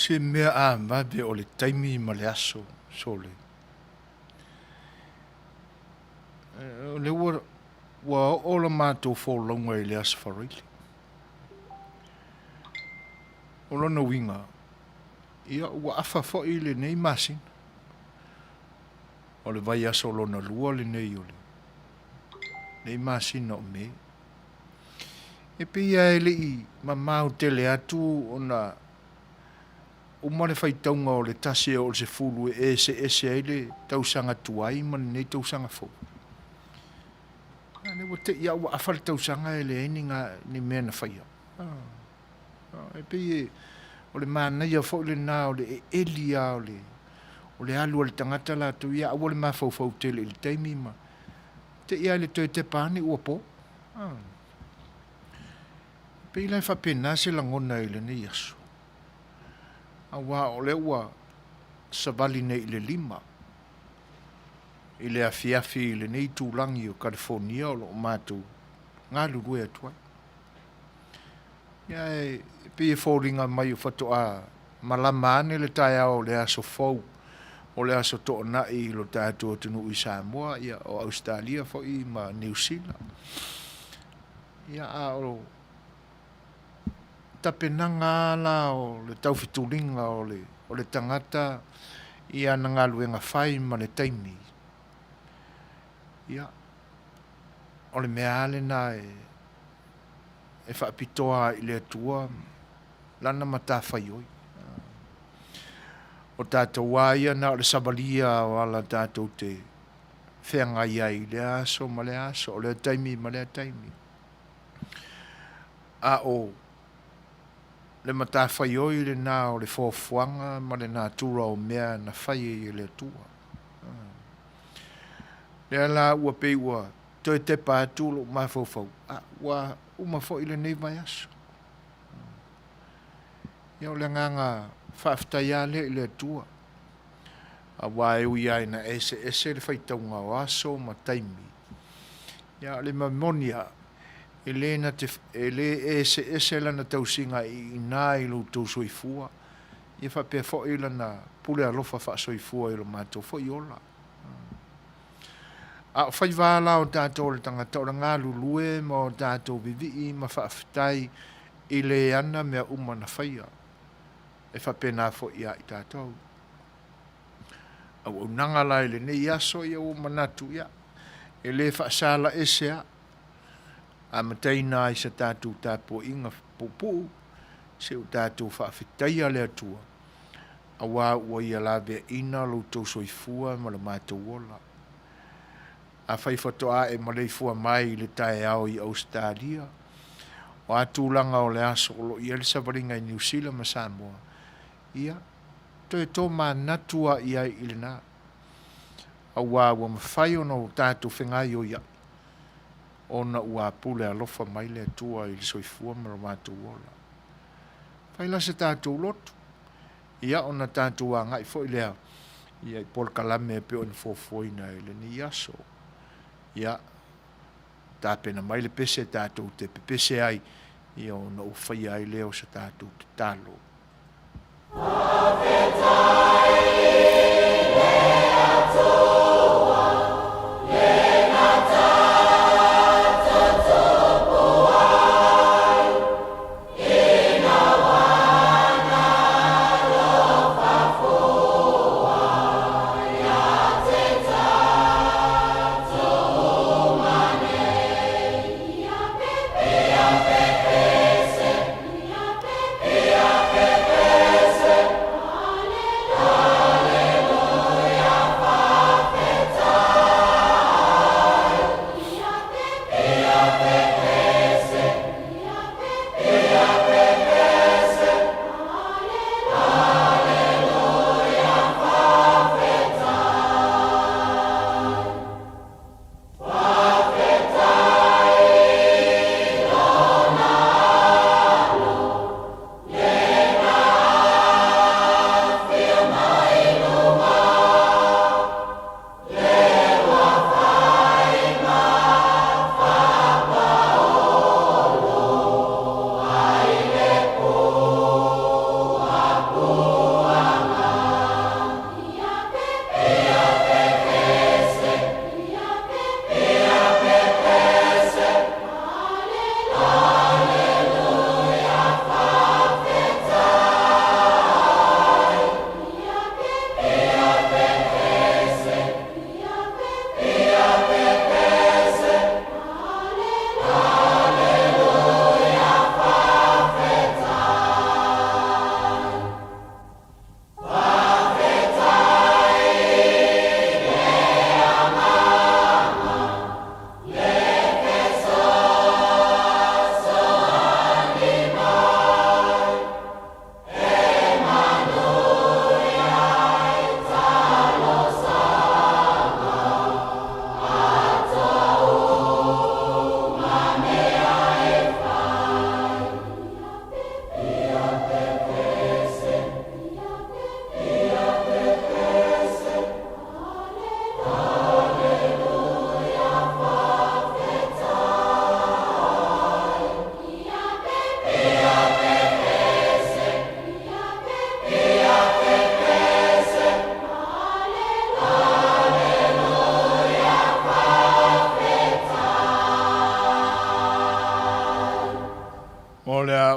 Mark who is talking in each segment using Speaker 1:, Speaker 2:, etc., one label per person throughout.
Speaker 1: Se mea a mabe o le taimi ma le aso sole. O le ua o la mātou fōlonga i le aso wharaili. O lona winga, ia ua awha fo i le nei masin. O le vai aso lona lua le nei o le. Nei masin o me. E pia e le i mamau tele atu o na umare whaitaunga o le tase o le se fulu e se ele tausanga tuai man nei tausanga fo. Ne wa te ia wa afal tausanga ele eni nga ni mea na whaia. E pia o le mana ia fo le na o le elia o le alu o le tangata la tu ia o le mafau tele il taimi ma. Te ia le te pane ua po. Pia lai whapena se langona ile ni yasu. Awa o le ua savali nei le lima. I le afiafi le nei tūlangi o California o lo mātou ngā lurue atua. Ia e pia fōringa mai o whatoa malama ane le tai au le aso fau o le aso toa nai lo tātua tunu i Samoa ia o Australia fo i ma New Zealand. Ia a o tapenanga la o le tauwhituringa o le tangata ia na ngā luenga whai ma le taimi. Ia o le mea ale na e whaapitoa i le atua lana mata whaioi. O tātou waia na o le sabalia o ala tātou te whenga iai le aso ma le aso o le taimi ma le taimi. A o le mata whaioi le nā o le fōwhuanga ma le nā tura o mea na whai i le atua. Le ala ua pei ua toi te pātu lo mai fōwhau. Ua uma fo i le nei mai aso. Ia o le nganga whaaftai ale i le atua. A wae ui ai na ese le whaitaunga o aso ma taimi. Ia le Manuia e le ese lana tausinga i nā i lo tau soifua. Ia whapea fo i lana pule alofa wha soifua i lo mātou fo i ola. A whai wāla o tātou le tangata o ngā lulue ma o tātou vivi ma whaaftai i le ana mea umana whaia. E whapena fo ia i tātou. Au nanga lai le nei aso ia o manatu ia. E le whaasala esea. A mataina i sa tātou tāpua inga pupu. Se o tātou whaafetai a le atua. A wā ua ia lawe ina lo tau soifua ma le mātou ola. A whai whatoa e maleifua mai le tae au i Australia. O atulanga o le aso o lo i ele savaringa i New Zealand ma Samoa. Ia, toi tō mā natua ia i le nā. A wā ua mawhai o no tātou whengai o ia. Ona ua pule alofa mai le atua i le soifua ma le mātou ola. Whai la se tātou lotu. Ia ona tātou a ngai fo i lea. Ia i pol kalame e peo ni fōfoina i le ni aso. Ia, tāpena mai le pese tātou te pese ai. Ia ona ufai ai leo sa tātou te tālo.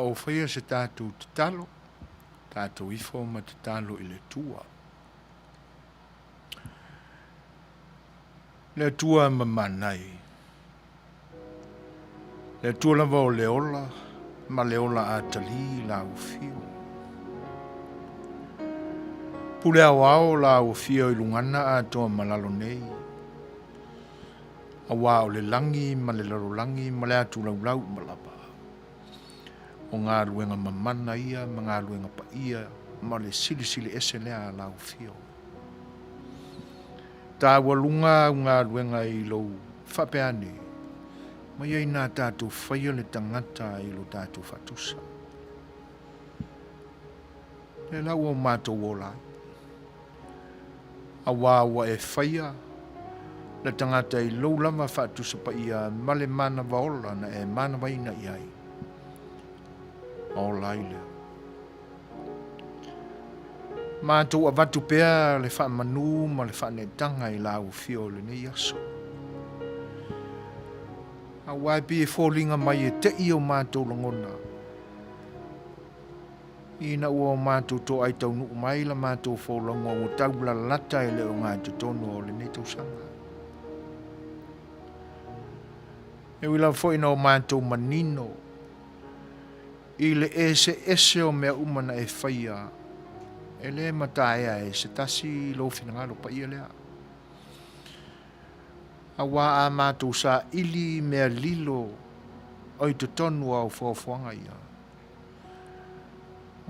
Speaker 1: o whaia se tātou te talo, tātou ifo ma te talo I le tua. Le tua ma manai. Le tua lava o le ola, ma le ola a tali la o fio. Pule au ao la o fio I lungana a toa malalo nei. A wā o le langi, ma le laro langi, ma le atu lau lau malapa. O ngā ruenga mamana ia, ma ngā ruenga pa ia, ma le sili sili ese lea la o fio. Tā walunga ngā ruenga I lo whapeane. Ma iei nā tātou whaia le tangata I lo tātou whatusa. Le lau o mātou wola. A wāwa e whaia, le tangata I lo lama whatusa pa ia, ma le mana waola na e mana waina iai. O laile. Mātou a watu pea le wha manu ma le wha netanga I la u fio le nei aso. A waipi e fōlinga mai e te I o mātou langona. Ina ua o mātou tō ai tau nuku mai la mātou fōlanga o taula lata e le o ngā te tono o le nei tausanga. E wila fōina o mātou manino. I le ese o mea umana e whaia. E le mataea e se tasi lo finangalo pa ia lea. A wā a mātou sa ili mea lilo oi te tonu au whawhanga ia.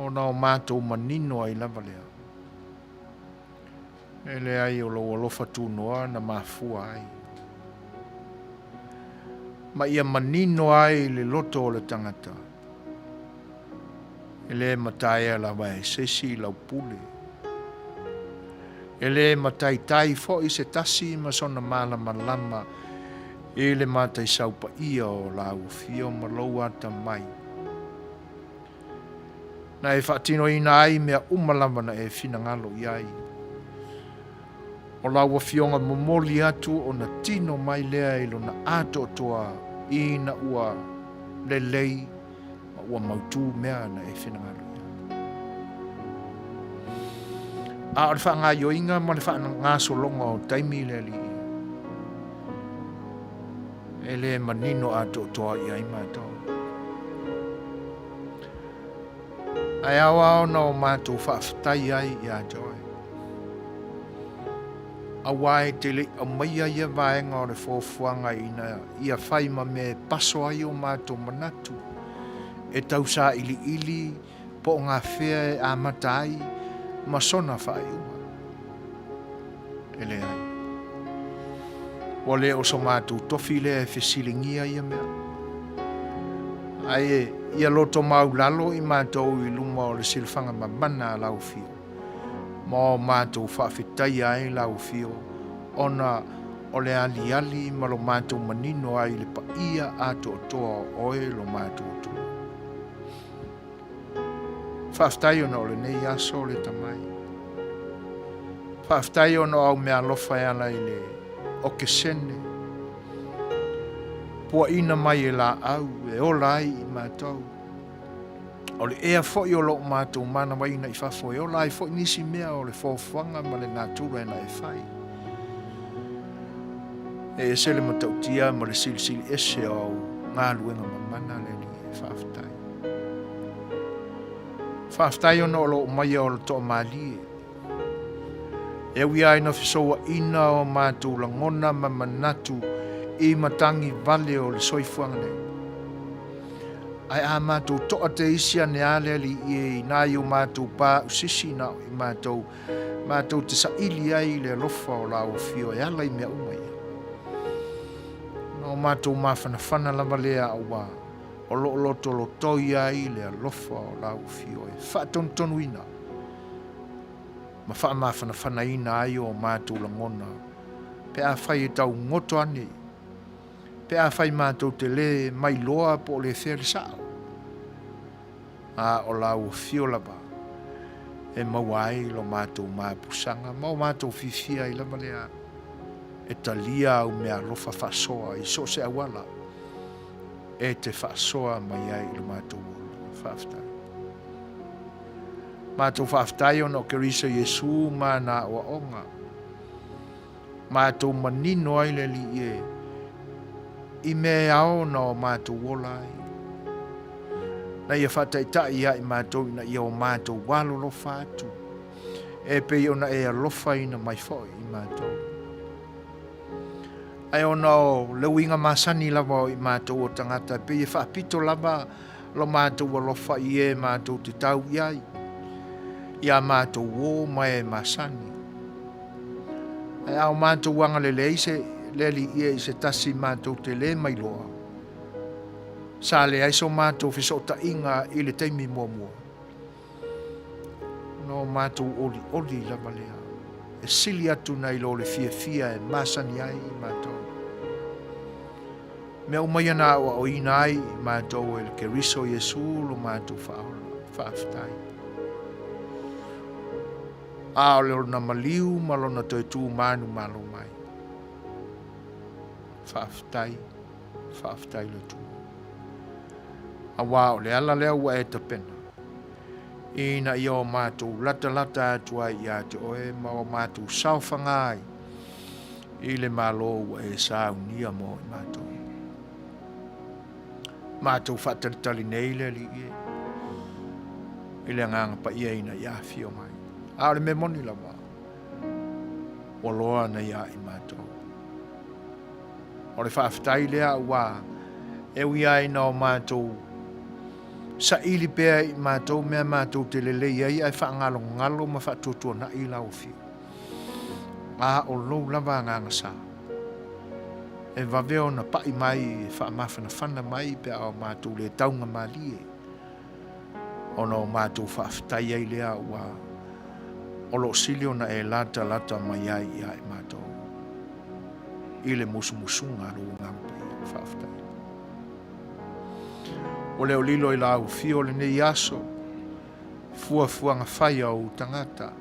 Speaker 1: O na o mātou manino ai lava lea. E le ai o lo alofa tūnoa na mafua ai. Ma ia manino ai le loto o le tangata. E le mataea la wae sesi lau pule. E le matai tai fo I se tasi ma sona malama lama. E le matai saupa ia o lau fio ma lau ata mai. Na e whaatino ina ai mea umalama na e finangalo iai. O lau fionga momoli atu o na tino mai lea ilo na ato toa ina ua lelei. Ua mautu mea na e whenangalo ia. A o le wha ngā yoinga ma le wha ngā solonga o taimi le li. E le manino a toa ia I mātou. Ai awa o na o mātou whaafatai ai I a joe. A wai te le o maia ia vaenga o le fōfuanga ina ia whaima me paso ai o mātou manatu. E tau sa ili ili po ngā whea e a matai ma sona whai ua. E le ai. O le o so mātou tofi le e whisilingia ia mea. Ai e ia loto mau lalo I mātou I luma o le silwhanga mamana lau fio. Ma o mātou whawhitai ai lau fio. Ona o le ali ali ma lo mātou manino ai le pa ia ato toa oe lo mātou toa. Whaftai ona o le nei aso le tamai. Whaftai ona au mea lofa e ala I le o ke sene. Pua ina mai e la au e ola ai I mātou. O le ea foi o lo mātou mana waina I whafo e ola ai foi nisi mea o le fōwhanga ma le nātura e na e whai. E se le matautia ma le silisili ese o ngā luenga mamana le li e whaftai. Whaftai ona o lo mai o lo toa mali. E wi ai na fisoa ina o mātou langona ma manatu I matangi vale o le soifuanga nei. Ai a mātou toa te isia ne ale ali I nā I o mātou pā usisi na I mātou te saili ai le lofa o la o fio e ala I mea umai. No mātou mawhanawhana lama lea au wā. O lo toi ai le alofa o lau fio e whaatontonu ina. Ma wha mawhanawhana ina ai o mātou langona. Pe a whai e tau ngoto ane. Pe a whai mātou te le mai loa po le where sao. A o lau fio laba. E mawai lo mātou māpusanga. Mau mātou fifia I lama lea. E talia au mea lofa whasoa I so se awala. E te whaasoa mai ai I lo mātou whaaftai. Mātou whaaftai ona o kerisa Yesu mana wa onga. Mātou manino ai le li e. I me ao na o mātou wolai. Na ia whataitai ia i mātou ina ia o mātou walo lo whātu. E pe ona e alofa ina mai fo i mātou. Ai ona o leuinga masani lava i mātou o tangata. Pe ia whaapito lava lo mātou alofa i e mātou te tau iai. Ia mātou wō mai e masani. Ai au mātou wanga le leise, leli ia i se tasi mātou te le mai loa. Sa le aiso mātou fisota inga i le teimi mua mua. No mātou oli lava lea. E sili atu nei lo le fia e masani ai i mātou. Mea umai ana o ina ai i mātou e le keriso Yesu lo mātou whaaftai. A le na maliu malona toi tu manu malo mai. Whaaftai le tu. A wao le ala lea ua e ta pena. Ina i o mātou lata atua i a te oe ma o mātou sauwhangai. I le malo ua e saunia mo i mātou. Mātou whataritali nei le li i. I le nganga pa ia ina i a fio mai. A le me moni lava. O loa na ia i mātou. O le whaaftai lea ua. E ui aina o mātou. Sa ili pea i mātou mea mātou te lele iai ai whaangalo ma whaatutua na i lau fio. A o lou lava nganga sa. E waweo na pai mai e whaamawhana mai pea o mātou le taunga malie. O no mātou whaaftai ai lea ua. O lo silio na e lata mai ai ia i mātou. I le musumusunga ro ngampai whaaftai. O leo lilo i lau fio le nei aso. Fuanga whaia o tangata.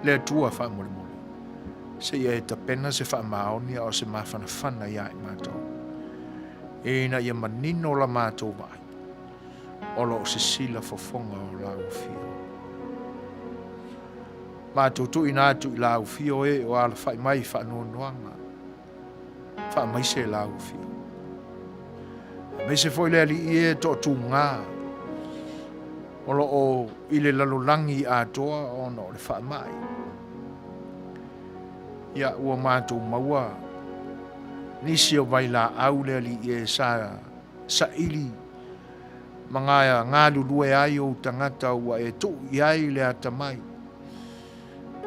Speaker 1: Le tua whaamole. Se ia e tapena se whaamaonia o se mawhanawhana ia i mātou. Ina ia manino la mātou vai. O lo se sila fofonga o lau fio. Mātou tu ina atu i lau fio e o ala whai mai whaanoanoanga. Wha mai se lau fio. Me se foi le ali i e to tu ngā. O lo o i le lalolangi a toa o no le wha mai. Ia ua mātou maua. Nisi o vai la au le ali i e sa ili. Mangaya ngā lulue ai o tangata ua e tu i ai le atamai.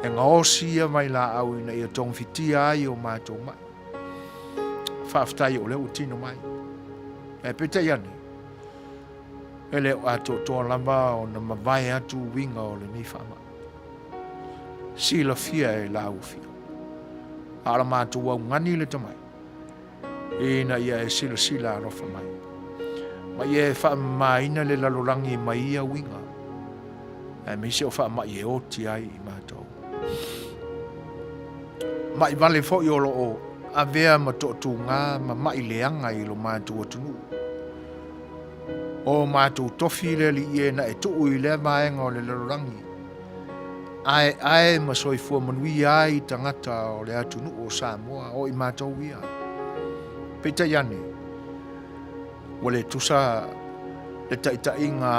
Speaker 1: E ngā osi ia mai la au ina ia tongfitia ai o mātou mai. Whaaftai o leo tino mai. E peta iane. E leo ato toa lamba o na mawai atu winga o le ni whaama. Sila fia e la au fia. Ala mātou au ngani le tamai. Ina ia e sila arofa mai. Mai e whaama ina le lalolangi mai ia winga. E misi o whaama i e oti ai i mātou. Mai vale fo i olo o avea ma totu ngā ma mai leanga i lo mātou atunu. O mātou tofi le li i na e tuu i le maenga o le larorangi. Ai ma soifua Manuia ai tangata o le atunu o Samoa o i mātou ia. Peta iane. Wale tusa le taitai ngā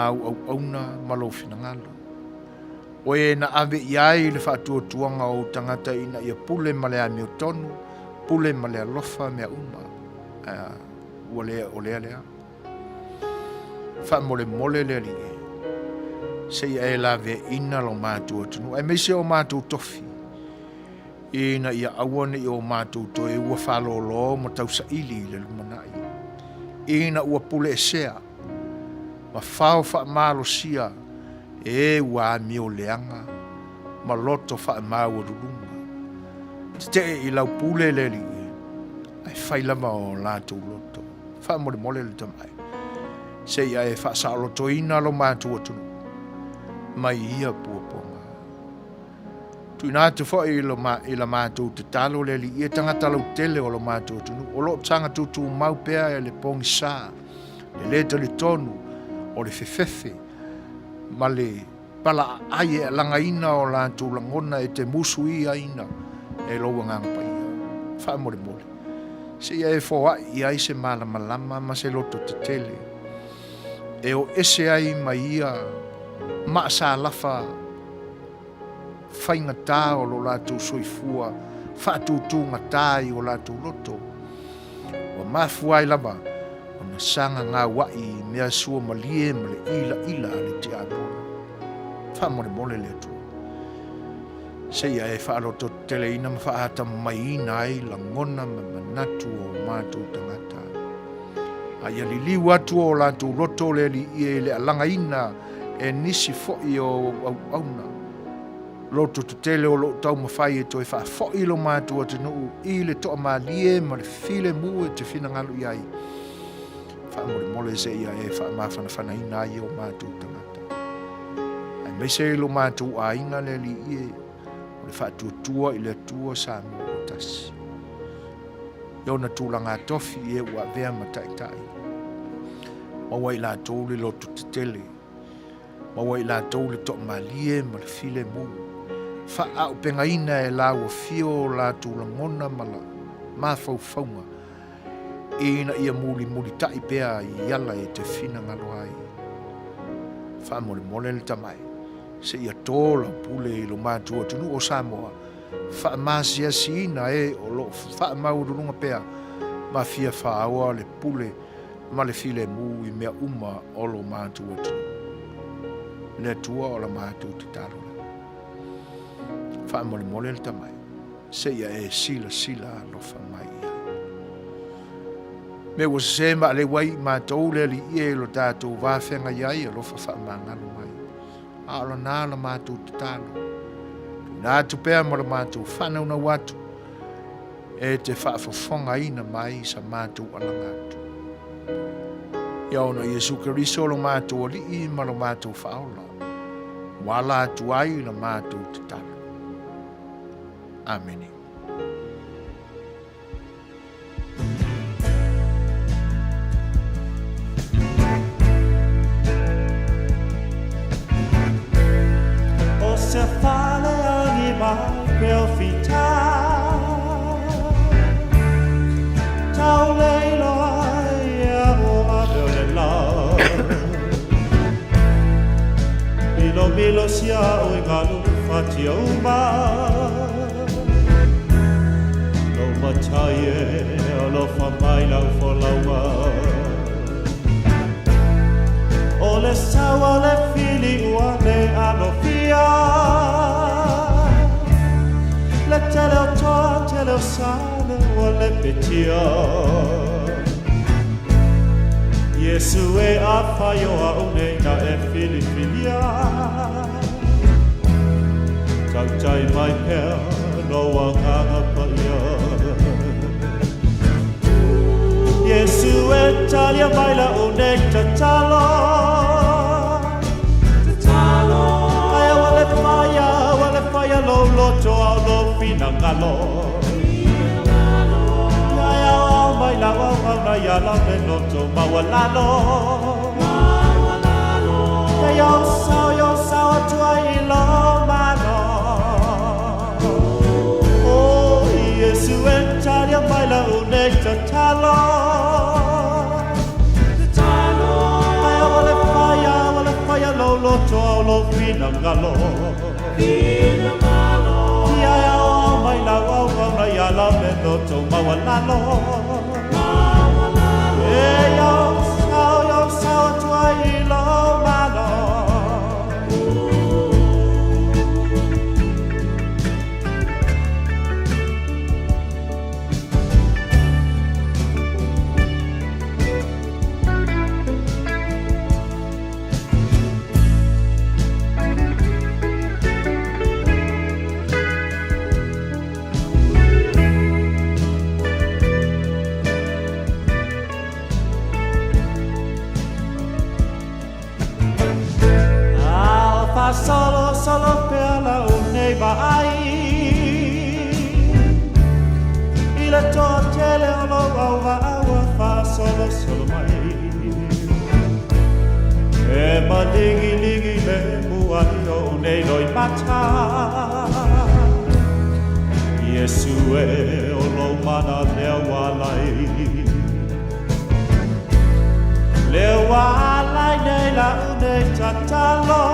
Speaker 1: au na malofina ngalo. O e na ave iai le whaatua tuanga o tangata ina ia pule malea meo tonu, pule malea lofa mea uma. O lea lea. Wha mole lea li e. Se ia e la ve ina lo mātua tunu. E meise o mātua tofi. Ina ia awane i o mātua to e ua whalolo ma tausa ili le lumanai. Ina ua pule e sea. Ma whao wha malo sia. E ua mio leanga, ma loto wha mau rurunga. Te i lau pule le li e, ai whailama o lātou loto. Wha mole le tamai. Se ia e wha sa loto ina lo mātua tunu. Mai ia puaponga. Tu nātu wha i la mātua te talo le li e tangata lau tele o lo mātua tunu. O lo tanga tutu mau pea e le pongi sā. Le leta le tonu. o le fefefe, ma le pala ai e langa ina o la tu langona e te musu ia ina e lo ngang pa ia. Fa mole mole. Se ia e foa ia i se malama ma se loto te tele. E o ese ai ma ia ma sa lafa fainga tā o lo la tu soifua, fa tu nga tai o la tu loto. Wa mafua i lava, o na sanga ngā wai mea sua malie ma le ila le te apona. Fa mole le atua. Se ia e fa loto tele ina ma fa ata mai ina ai la ngona ma manatu o mātou tangata. A ia li liu atu o la tu loto le li ie le alanga ina e nisi fo'i o auna. Loto tu tele o lo tau mawhai e toi wha fo'i lo mātou atu nuu i le toa malie ma le file mu e te whina ngalu iai. Wha mole se ia e wha mawhana ina ai o mātou tangata. Ai mai se lo mātou a inga le li ie o le wha tuatua i le atua sa mo o tasi. Iau na tūlanga tofi e ua vea mataitai. Maua i la tau le loto te tele. Maua i la tau le toa malie ma le file mu. Fa au penga ina e la ua fio la tūlangona ma la mawhauwhaunga. Ina ia muli tai pea i ala e te whina ngalo ai. Fa mole le tamai. Se ia tōla pule i lo mātua tunu o Samoa. Fa masia sina e o lo fa maurunga pea. Ma fia fa awa le pule ma le file mu i mea uma o lo mātua tunu. Le tua o la mātua te talo. Fa mole le tamai. Se ia e sila lo fa mai. Me was se ma le wai mātou le li ie lo tātou wāwhenga iai lo fa mangalo mai. Ala nā la mātou te talo. Nā tu pēr ma la mātou whanau na watu. E te whaafafonga ina mai sa mātou alangatu. Iau na Iesu Keriso lo mātou o li ma lo mātou whaola. Wala tu ai la mātou te talo. Ameni.
Speaker 2: Se fale animal pel fita Tau leilo ai amo abele la Milo sia o ngalu fati o ma Lo mataye o lo famai lau fo lauma O le sawa le fili ua le anofia Le tele o toa, tele o sale ua le petia Iesu e a Fai'oa une na e fili filia Tautai mai pea no a nganga paia Iesu e talia mai la une ta talo Lo loto au lo fina ngalo Ya au mai la au na ya la me loto mawalalo Ya yo sao tu ai lo mano Oh Yesu entalia mai la uneta talo Ya wale faya lo loto au lo fina ngalo Mai la au na ya la me no to mawalalo yo sao tu ai lo malo Solo per la uneva ai Il totele lo va fa solo mai mua o nei roi mata Yesu e o lo mana lea walai Lea walai nei la une tatalo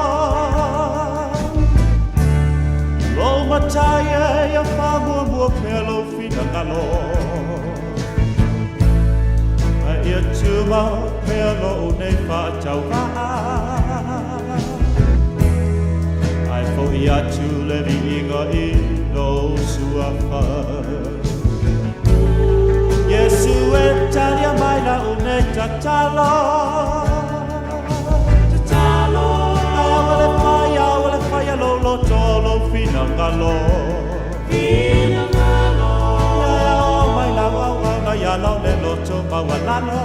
Speaker 2: Lo mataya ia whamua mua pelo fina ngalo Ia tuma pelo nei whaatau raa Ai fo ia tu le inga I no suafa Yesu e talia mai la une tatalo Wale faya lo lo tolo fina ngalo Ya mai la wa ya lo le lo to ma walalo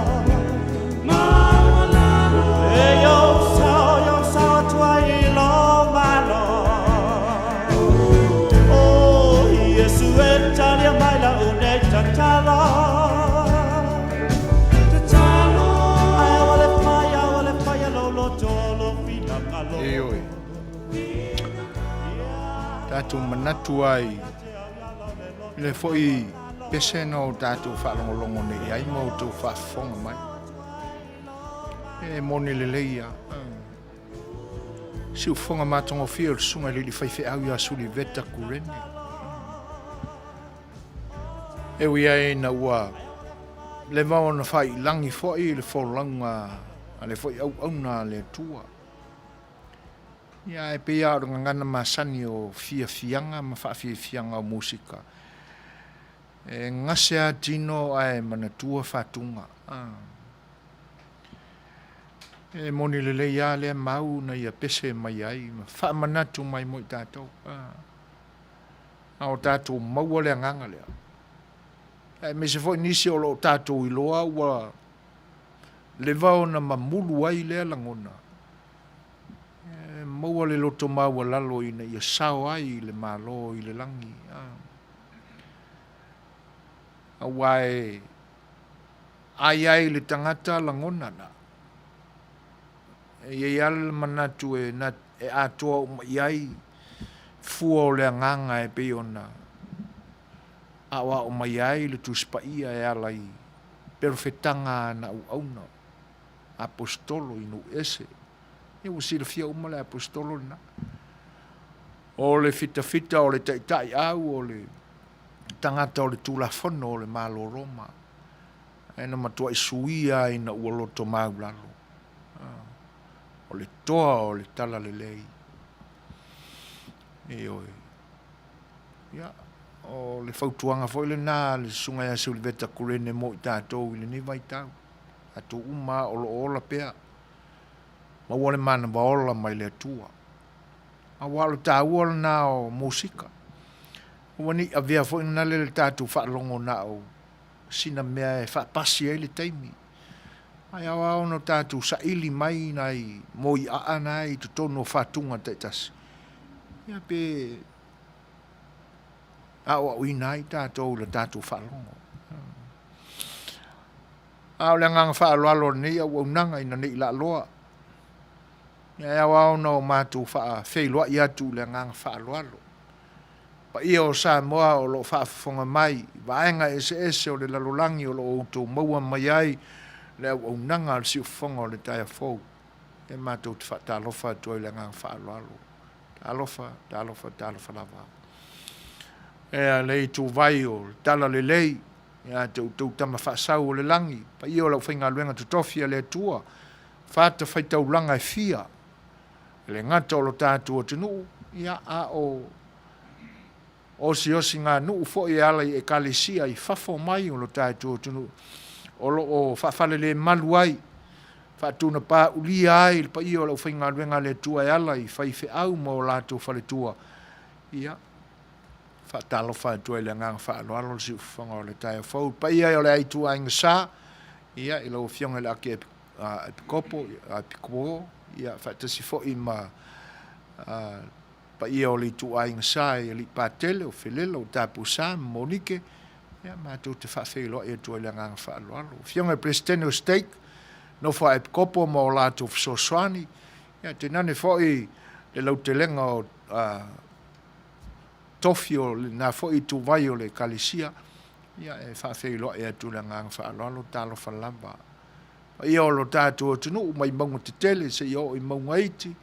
Speaker 2: E yo sao tuai lo malo Oh Yesu e talia mai la une tatalo Wale faya lo lo tolo fina ngalo
Speaker 1: Oi. Tātou manatu ai. Le foi pese no tātou whaalongolongo nei ai mo tō whaafonga mai. E mone le leia. Si u fonga mātongo whia o sunga li whaiwhi au ia suli veta kurene. E ui ai na ua. Le vau na whai langi foi le wholanga. A le foi au na le tua. Ia e pea o ngana masani o fianga, ma fianga o musika. E ngasea tino ai manatua fatunga. E moni lele ia le mau na ia pese mai ai, ma wha manatu mai mo I tātou. A o tātou maua le nganga lea. E me se foi nisi o lo tātou I loa ua le vau na mamulu ai lea langona. Maua le loto maua lalo ina ia sao ai le malo I le langi. Awai ai le tangata langona na. E al manatu e atoa iai fua o le nganga e peona. Awa o mai ai le tuspaia e alai perfetanga na uauna. Apostolo inu ese. E o sila fia uma le apostolo na. O le fita o le taitai au o le tangata o le tulafono o le malo Roma. E na matua isuia ina ua loto maulalo. O le toa o le tala le lei. E oi. Ia. O le fautuanga foi le nā le sunga ia se veta kurene mo I tātou I le ni vai tau. Atu uma o lo ola pea. Ma wale mana waola mai le tua. A walo tā uola nā o musika. Wani a vea fo ina le tātou whaalongo nā o sina mea e whaapasi e le taimi. Ai awa ono tātou sa ili mai nai moi a nai tu tono whaatunga te tasi. Ia pe awa ui nai tātou le tātou whaalongo. Ao le ngang whaaloalo nei au unanga ina nei la loa. Ia awa ono mātou wha whailua I atu le ngang whaaloalo. Pa ia o sa moa o lo whaafonga mai, vaenga ese o le lalolangi o lo outou maua mai ai, le au unanga al si ufonga o le taia fau. E mātou te whaatalofa atu le ngang whaaloalo. Talofa lava. E le I tū vai o tala le lei, ia tau tama whaasau o le langi, pa ia o lau whainga luenga tutofia le tua, whaata whaitau langa e fia, le ngata o lo tātua tunu, ia a o si ngā nuu fo I ala I kalesia I fafo mai o lo tātua tunu, o lo o whawhale le malu ai, whaatuna pā ulia ai, pa ia o lau whainga luenga le tua e ala I whaife au mo o lātua whale tua, ia, whaatalofa e tua I le ngang whaaloalo si uwhanga o le taia whau, pa ia o le aitua inga sā, ia I lau whionga le ake epikopo, ia whaatasi fo I ma pa ia o li tu ai ngasai li patele o felelo tapu sam monike ya ma tu te fa felo e tu le ngang fa lo fionga presidente o stake no fa e kopo mo la tu Suasua Ia te nane foi le lau te lenga o tofi o na foi tu vai o le kalisia. Ia e whawhewailoa e atu le ngang whaalolo talo whalamba. Ia o lo tātou o tunu mai maunga te tele se ia o i maunga iti.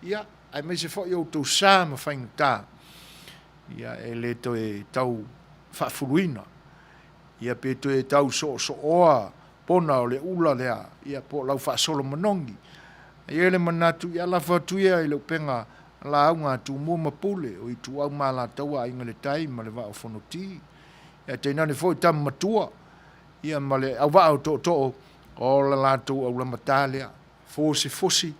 Speaker 1: Ia ai mai se foi o tau sā ma whainga tā. Ia e le to e tau whaafuluina. Ia pe to e tau so oa pona o le ula lea. Ia po lau whaasolo manongi. Ia le manatu ia la whatuia i le upenga la aunga tu mua mapule o i tu au maa la taua inga le tai ma le wao whanoti. Ia te nane foi tam matua. Ia ma le au wao to o la lātou au la matālea. Fosi.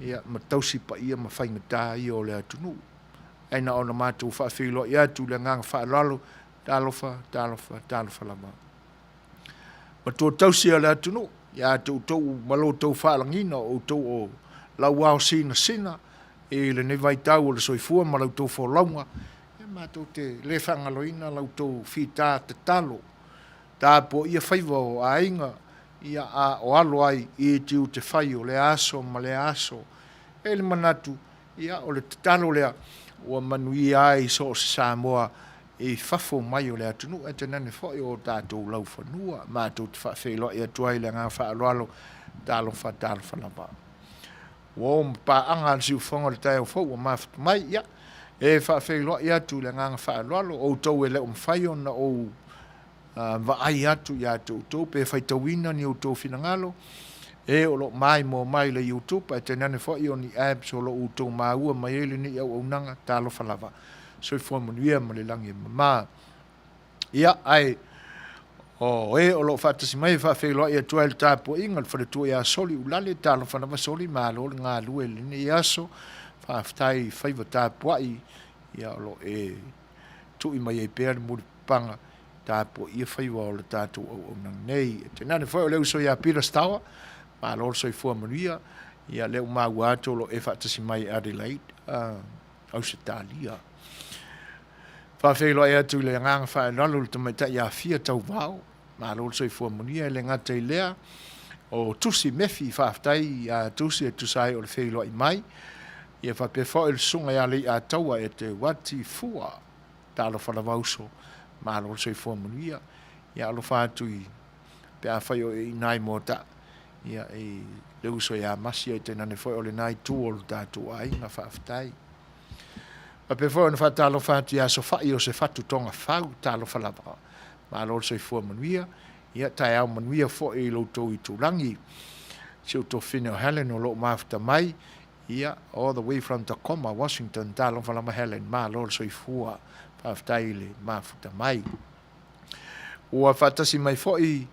Speaker 1: Ia matausi pa ia ma whainga tā ia o le atunu. Aina ona mātou whaafilo ia tu le ngang whaalalo. Tālofa lama. Ma tō tausi a le atunu. Ia tau malo tau whaalangina o tau o lau ao sina. E le nevai tau o le soifua ma lau tau wholaunga. E mātou te le whangaloina lau tau whita te talo. Tā po ia whaiva o ainga. Ia a o alo ai i tiu te whai o le aso ma le aso. E le manatu. Ia o le talo lea. Ua Manuia ai so se Samoa. E whafo mai o le atunu. E te nane whai o tātou lau whanua. Mātou te whawhelo i atuai le ngā whaaloalo. Tālo whanapa. Wo pa anga siu fonga le tai o fo ma mai ia e fa fe lo ia tu le nga fa lo o to ele fai ona o va ai atu ia tu pe fai to wina ni o to finangalo e o lo mai le YouTube e tenane fo i oni apps o lo o to ma u mai ele ni o nanga talo falava so fo Manuia ma le langi ma ia ai o o lo fatasi mai fa fe lo ia tuel tapo ingal fa tu ia soli ulale talo fa na soli malo nga lu el ni aso fa ftai fa tapo ai ia lo e tu i mai e per mu panga tapo ia fa o le tato o na nei te na fa le so ia pira stawa ma lo so fo Manuia ia le ma wato lo e fatasi mai Adelaide Australia fa fe lo ia tu le nga fa lo te mai ta ia fia tau vao ma lo so fo Manuia le ngata i lea o tusi mefi whaftai a tusi e tusai o le whelo i mai ia fa pe fo il sunga ia le a taua e te wati fua talo whanavauso ma lo so fo Manuia ia lo whatu i pe a whai o i nai mo ta ia e le uso ia masi e te nane fo o le nai tu o le tatu ai nga whaftai pa pe fo na whatalo whatu ia so whai o se whatu tonga whau talo whanavau ma lo so fo Manuia ia tai au Manuia fo e lo to i tulangi se to fino Helen o lo mafta mai ia all the way from Tacoma Washington talo fala ma Helen ma lo so fua pa ftaile mafta mai o fatasi mai fo i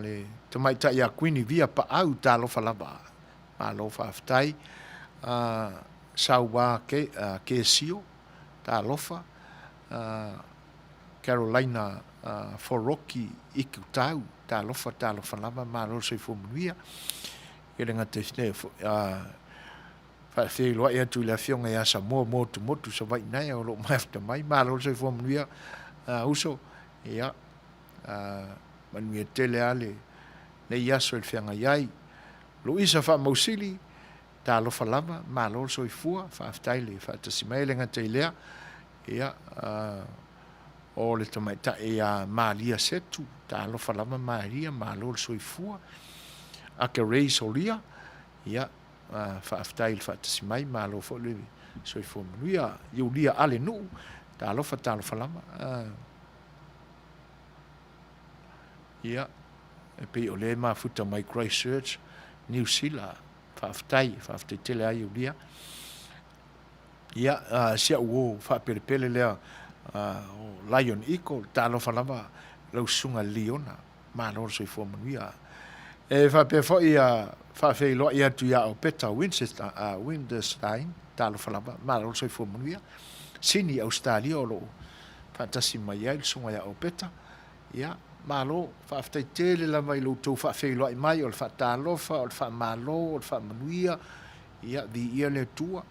Speaker 1: le to mai ta ia Queenie via pa au talo fala ma lo fa ftai sawa ke sio talo fa Carolina Foroki iku tau talofa lava ma lo so fo Manuia e le ngate fne fa fe lo ia tu la fionga ia sa mo tu so vai nai o lo mafta mai ma lo so fo Manuia uso ia Manuia tele ale le ia so il fianga iai Luisa fa Mosili talofa lava ma lo so fua fa aftaile fa tasimai le ngate lea ia o le tamaita e a Malia Setu talo falama Maria malo soifua a ke reis olia ia fa aftail fa tsimai malo fo le soifua Manuia Julia ale nu talo falama ia e pe o le ma futa mai Christchurch New Zealand fa aftai tele a Julia ia sia o fa pele le Lion Eagle talo falava lau sunga Leona ma lo so fo Manuia e fa pe fo ia fa fe lo ia tu ia o peta Winterstein talo falava ma lo so fo Manuia sini Australia lo fantasi mai il sunga ia o peta ia ma lo fa ftai tele la mai lo tu fa fe lo mai o fa talo fa o fa malo o fa Manuia ia di ia le tua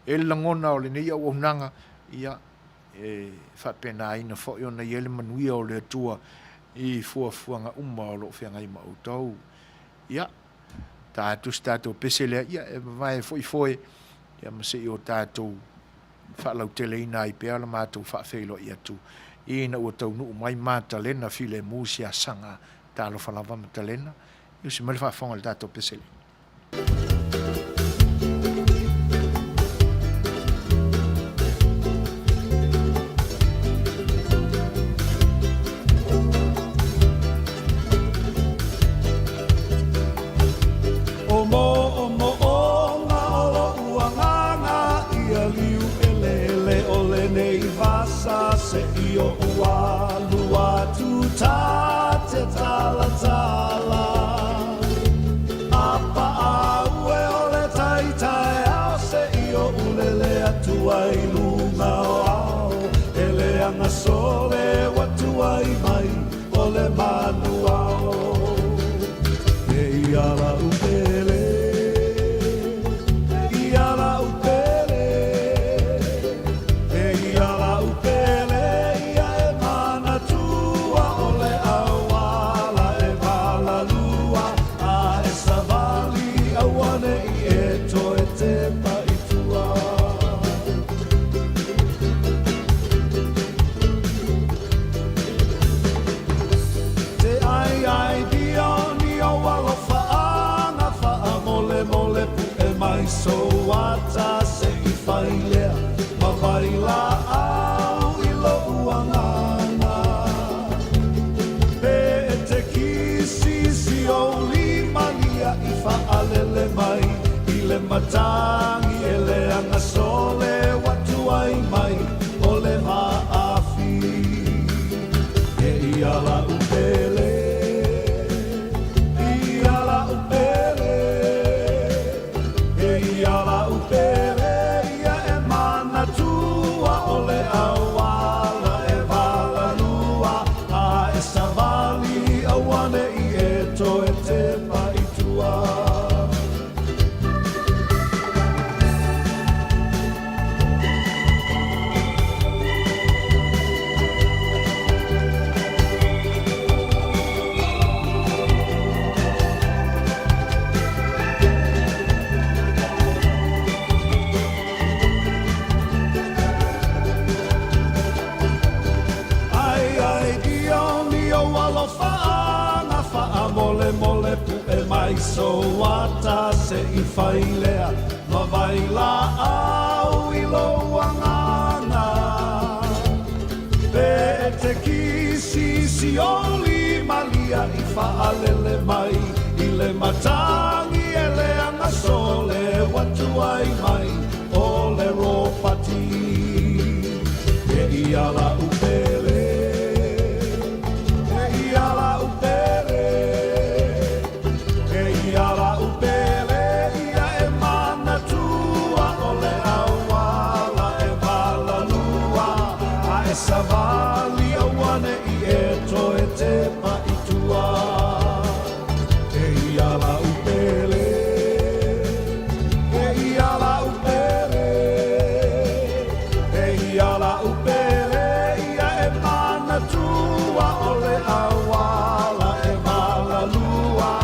Speaker 1: e langona o le nei o nanga ia e fa pena ina fo yo na yele Manuia o le tua i fuanga uma o lo fianga i mau tau ia tātou tātou pesele ia e vai foi ia ma se o tātou whaalau tele ina i pēr la mātou whaafeilo ia tu ina ua tau nuu mai mātalena file mūsia sanga tālo whalawa matalena iu si mali whaafonga le tātou pesele.
Speaker 2: Se io ua lua tu ta te tala tala apa au e ole tai tai au se io ulele atu ai lunga au ele anga sole watu ai mai ole Manua e iara upele iara upele e iara upele Suasua se I whailea ma waila au I lo uangana pe te kisi si o limalia I whaalele mai I le matangi e le anga sole watu ai mai o le maafi e I ala upele Iala upele ia e mana tua ole awala e vala lua a e savali awane I e to e te paitua. Mole pu e mai soata se I whailea ma waila au I lo angana pe te kisi si oli malia I whaalele mai I le matangi e le anga sole watu ai mai o le ropati e I ala upele e I ala upele Iala upele ia e mana tua ole awala e vala lua a e savali awane I e to e te paitua e iala upele e iala upele e iala upele ia e mana tua ole awala e vala lua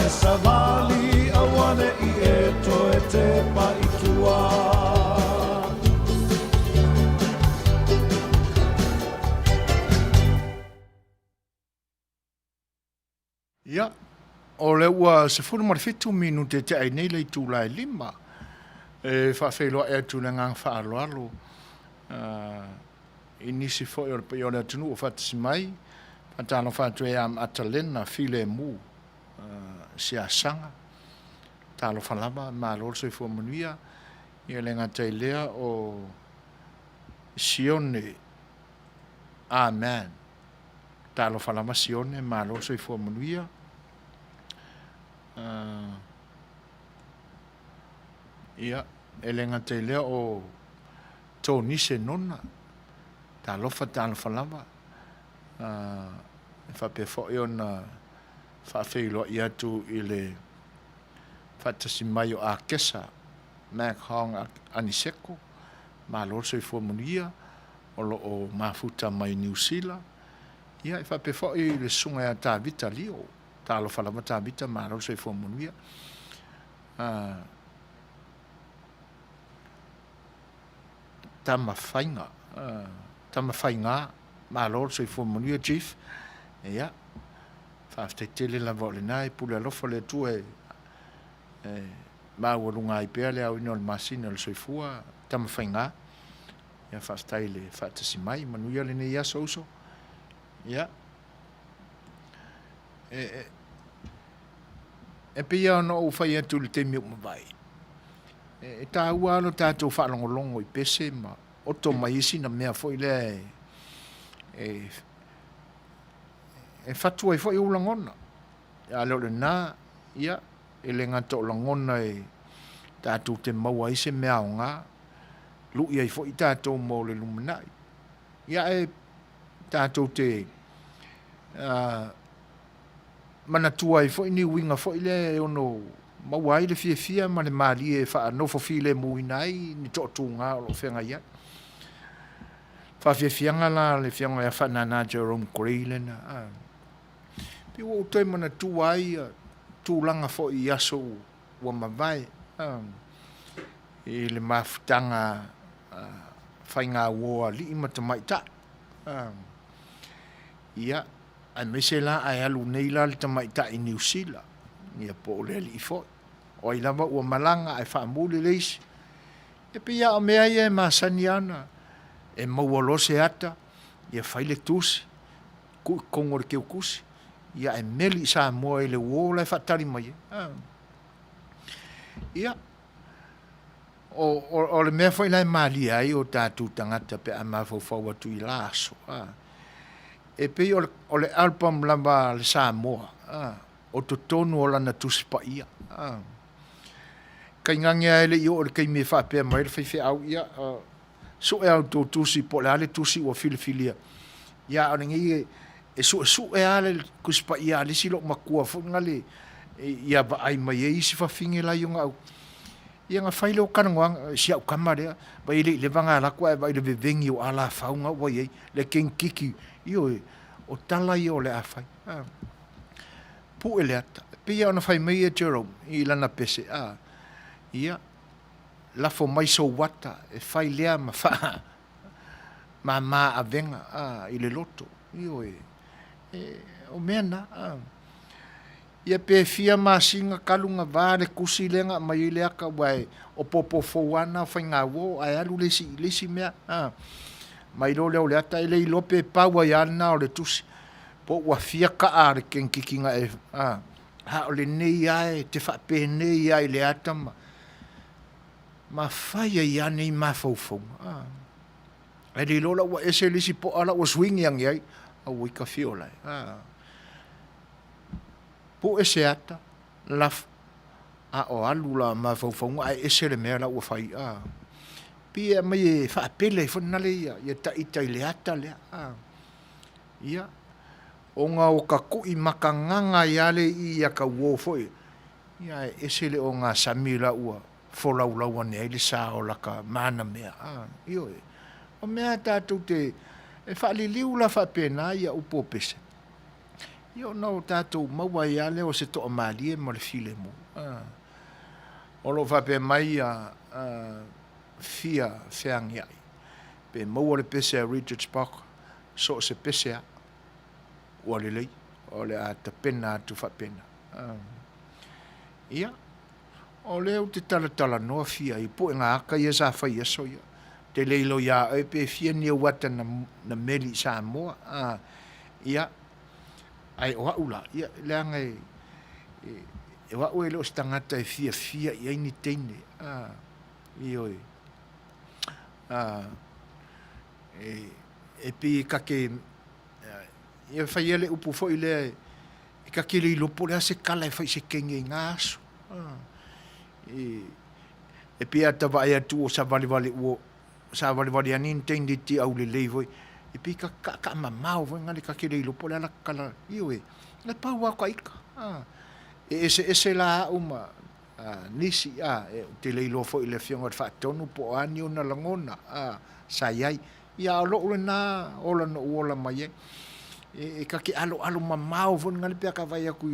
Speaker 2: Savali awane I e to e te paitua.
Speaker 1: Ia, o le ua se furu marfitu minute te ai nei lei tūlai lima. E whawhailoa e atu le ngang whaaloalo. I nisi fo i o le atunu o whatasi mai. Whatano whatu e am atalena file mu. Sia sanga talo falama ma lo so fo Manuia ia le ngata lea o Sione amen talo falama Sione ma lo so fo Manuia ia le ngata lea o Toni se nonna talo falama fa pe fo iona whaafeilo I atu I le whatasi mai o a kesa mak hong aniseko ma lorso I fo Manuia o lo o mafuta mai New Zealand ia I whapefo I le sunga a tā vita lio tā lo whalama tā vita ma lorso I fo Manuia tama whainga, malo so I fo Manuia chief, ia, whaaftetele la vo le nai, pule alofa le tu mauarunga I pea le au ino le masina le soifua, tama whainga, ia whaaftai le whaatasi mai, Manuia le nei aso uso, ia, e pia ono o whai atu le te miuk mawai. E tā ua alo tātou whaalongolongo I pese, ma oto mai isi na mea fo I le e fatua I fo I ulangona. Ia leo le nā, ia, e le ngata o langona e tātou te maua ise mea o ngā, lui ai fo I tātou mo le lumanai. Ia e tātou te manatua I fo I ni winga fo I le ono maua I le fia ma le mali e wha nofo fi le muinai ni tō ngā o lo whenga ia. Wha fianga la le whianga ia whanana Jerome Graylen. Pi o toi manatua ai tūlanga fo I aso ua mawai. I le mafutanga whainga woa li imata maita. Ia, ai mese la ai alu nei la le tamaita I New Zealand. Ia po le li fo. O I lava ua malanga ai whaamuli leisi. E pia o mea ia e masani ana. E maua se ata. Ia whaile tusi. Kongore keu kusi. Ia e meli sa moa I le uola e whatari mai. Ia. O le mea whaile mali ai o tātou tangata pe a mawhau atu I laso. E pia o le album lava le sa moa. O to tonu o lana tusipa ia. Kai ngangia ele I o le kai me whapea mai le whaiwhi au ia. So e au tō tusi po le ale tusi o filifilia. Ia o ngi e so e ale kusipa ia le silo makua fo ngale. Ia ba ai mai e isi whawhingi la yunga au. Ia ngā whaile o kanangoang si au kamarea. Ba i le vanga la kua e ba i le vevengi o ala whaunga wa iei. Le kenkiki. Io e o tala I o le awhai. Pu ele ata. Pia ona whai mai e Jerome I lana pese. Ia. Lafo mai so wata. E whai lea ma wha. Ma a venga. I le loto. Io e. O mena. Ia pe fia ma singa kalunga vare kusi lenga mai le aka wai. O popo fouana whai ngā wo. Ai alu lesi mea. Mai lo leo le ata. Ele I lope paua I ana o le tusi. Po ua fia ka a le kenkikinga e ha o le nei ai te whape nei ai le ata ma whaia I ane I mawhauwhau e li lola ua ese lisi po ala ua swingi angi ai a ua I ka whiolai po ese ata laf a o alu la mawhauwhau ai ese le mea la ua whai pia mai e whapele I whanale ia ta ita I le ata lea ia o ngā o ka kui makanganga I ale I a ka uofoi. Ia ese le o ngā samila ua wholaulau ane ai le sa o laka mana mea. Io e. O mea tātou te e whaliliu la whapena ia upo pese. Io nau tātou maua I ale o se toa malie ma le file mo. O lo whape mai fia whiangi ai. Pe maua le pese a Richard Spock so se pese a. O le lei, o le a ta pena atu whapena. Ia, o leo te tala noa fia I po ngā aka ia sa whai aso ia. Te leilo ia e pe fia nia wata na meli sa moa. Ia, ai o haula, ia leanga e wau e leo stangata e fia ia ini teine. Io e. E pe kake ia fai ele upu fo ile e ka kile I lopo le se kala e fai se kenge ngaso e pia tava ia tu o sa vali ani intendi ti au le leivoi e pi ka mamau vo ngale ka kile I lopo le ala kala io e le paua ka ika e ese la uma nisi e te leilo fo ile fionga fa tonu po ani ona langona sa iai ia lo na ola no ola mai e ka ki alo mamau von ngal pe ka vai aku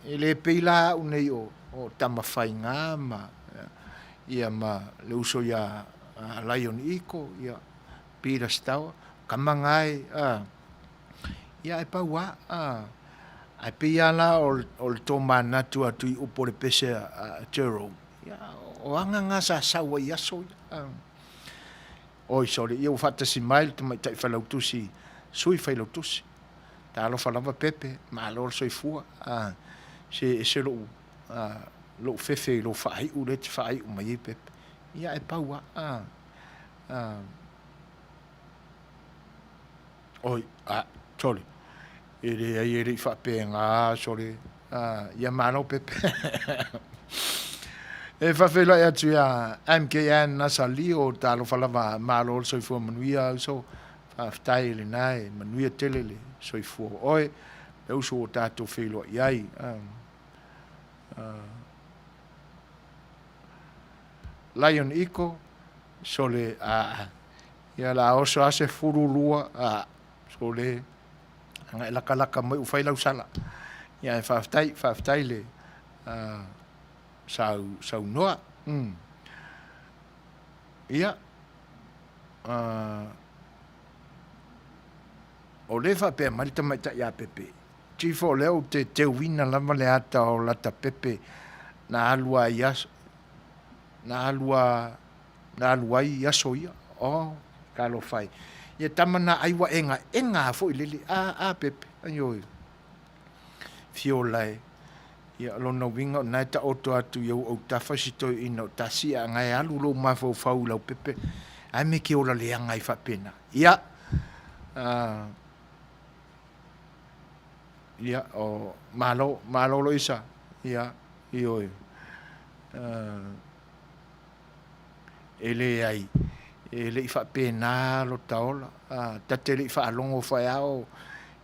Speaker 1: e le peila unei o tamawhainga ma ia ma le uso ia Lion Iko ia pira stawa kamangai ia e paua ai pia la o le toma natu atu i upo le pese Jerome ia o anga nga sa sawa ia so oi sore ia ufata si mail te mai tai falautusi sui falautusi ta lo falava pepe ma lo soifua se lo fefe lo fai u le fai u mai pepe ia e paua oi sorry ele fa penga sorry ia malo pepe e fa fela ya tua MKN na sali o talo falava malo soifua Manuia so fa style nai Manuia telele soifua oi eu so tato felo iai Lion Iko sole ia la oso ase furulua sole anga la kalaka mai ufai lau sala ia fa ftai le sau noa ia o le fa pe mai ta ia pepe tifo leo te wina lama le ata o lata pepe na alua ias na alua ia soia o kalo fai ia tamana aiwa enga fo lili pepe ayo fiolai ia lona winga na ta oto atu yo o tafa sito ino tasia ngai alu lo mafo fau lau pepe ai me ki ola le ngai fa pena ia ia o malo lo isa ia io ele ai ele fa pena lo taola tatele fa longo fa ao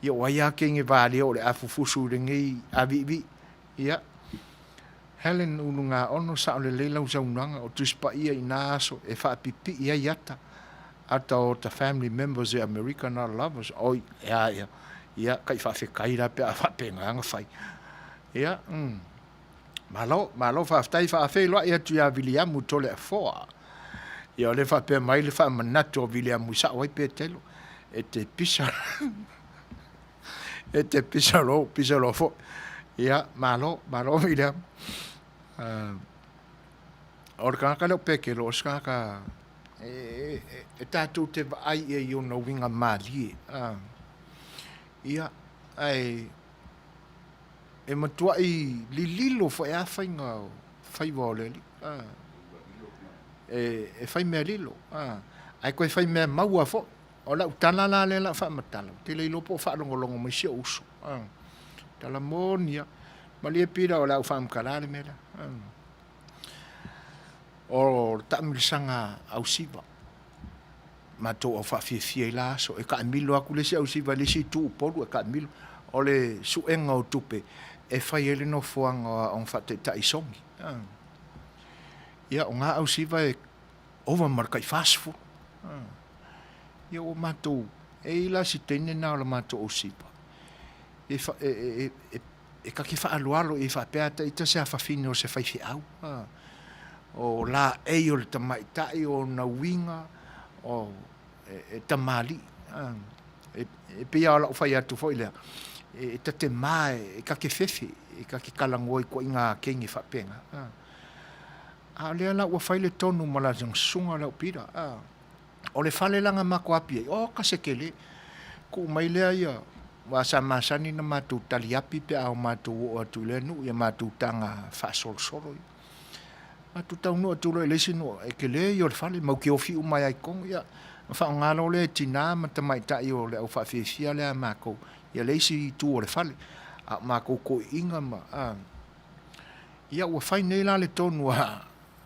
Speaker 1: ia waya kingi vale o le afufusu le ngi avivi ia Helen ununga ono sa le leila usaunanga o tuspa ia inaso e fa pipi ia yata ata o ta family members e American lovers oi ia kai fa fe kai la pe fa penga fai ia malo fa stai fa fe lo ia tu ya William tole foa ia le fa pe mai le fa manato William sa oi pe telo e te pisalo fo ia malo William orka ka lo peke lo ska e tatu te ai e yo no winga mali ia ai e matua i lililo fo e fainga fai vole e fai me lilo ai ko fai me maua fo o la utala la le la fa matala te le lo po fa longo mai se uso tala monia mali e pira o la fa mkalale mela o tamilsanga ausiva mato o fa fie la so e ka milo aku le si ausiva le si tu polu e ka milo o le suenga o tupe e fai ele no fuanga on fa te taisongi ia o nga ausiva e over markai fast food ia o mato e la si tene na o mato ausiva e ka ki fa alualo e fa peata ita se fa fino se fai fi au o la e o le tamai tai o na winga o e tamali e pia o la fai atu foi le e te mai e ka ke fefe e ka ki kalangoi ko inga kengi fa penga a le la o fai le tonu mala jang sunga la pira o le fale langa mako api o ka se kele ku mai le ia wa sa masani na matu taliapi pe au matu o atu le nu ia matu tanga fa sol solo matu tau no atu le sino e kele yo le fale mau ki ofi mai ai kong ia fa ngalo le tina mata mai ta yo le o fa fia le mako ia le si tu o le fale a mako ko inga ma ia o fai nei la le tonu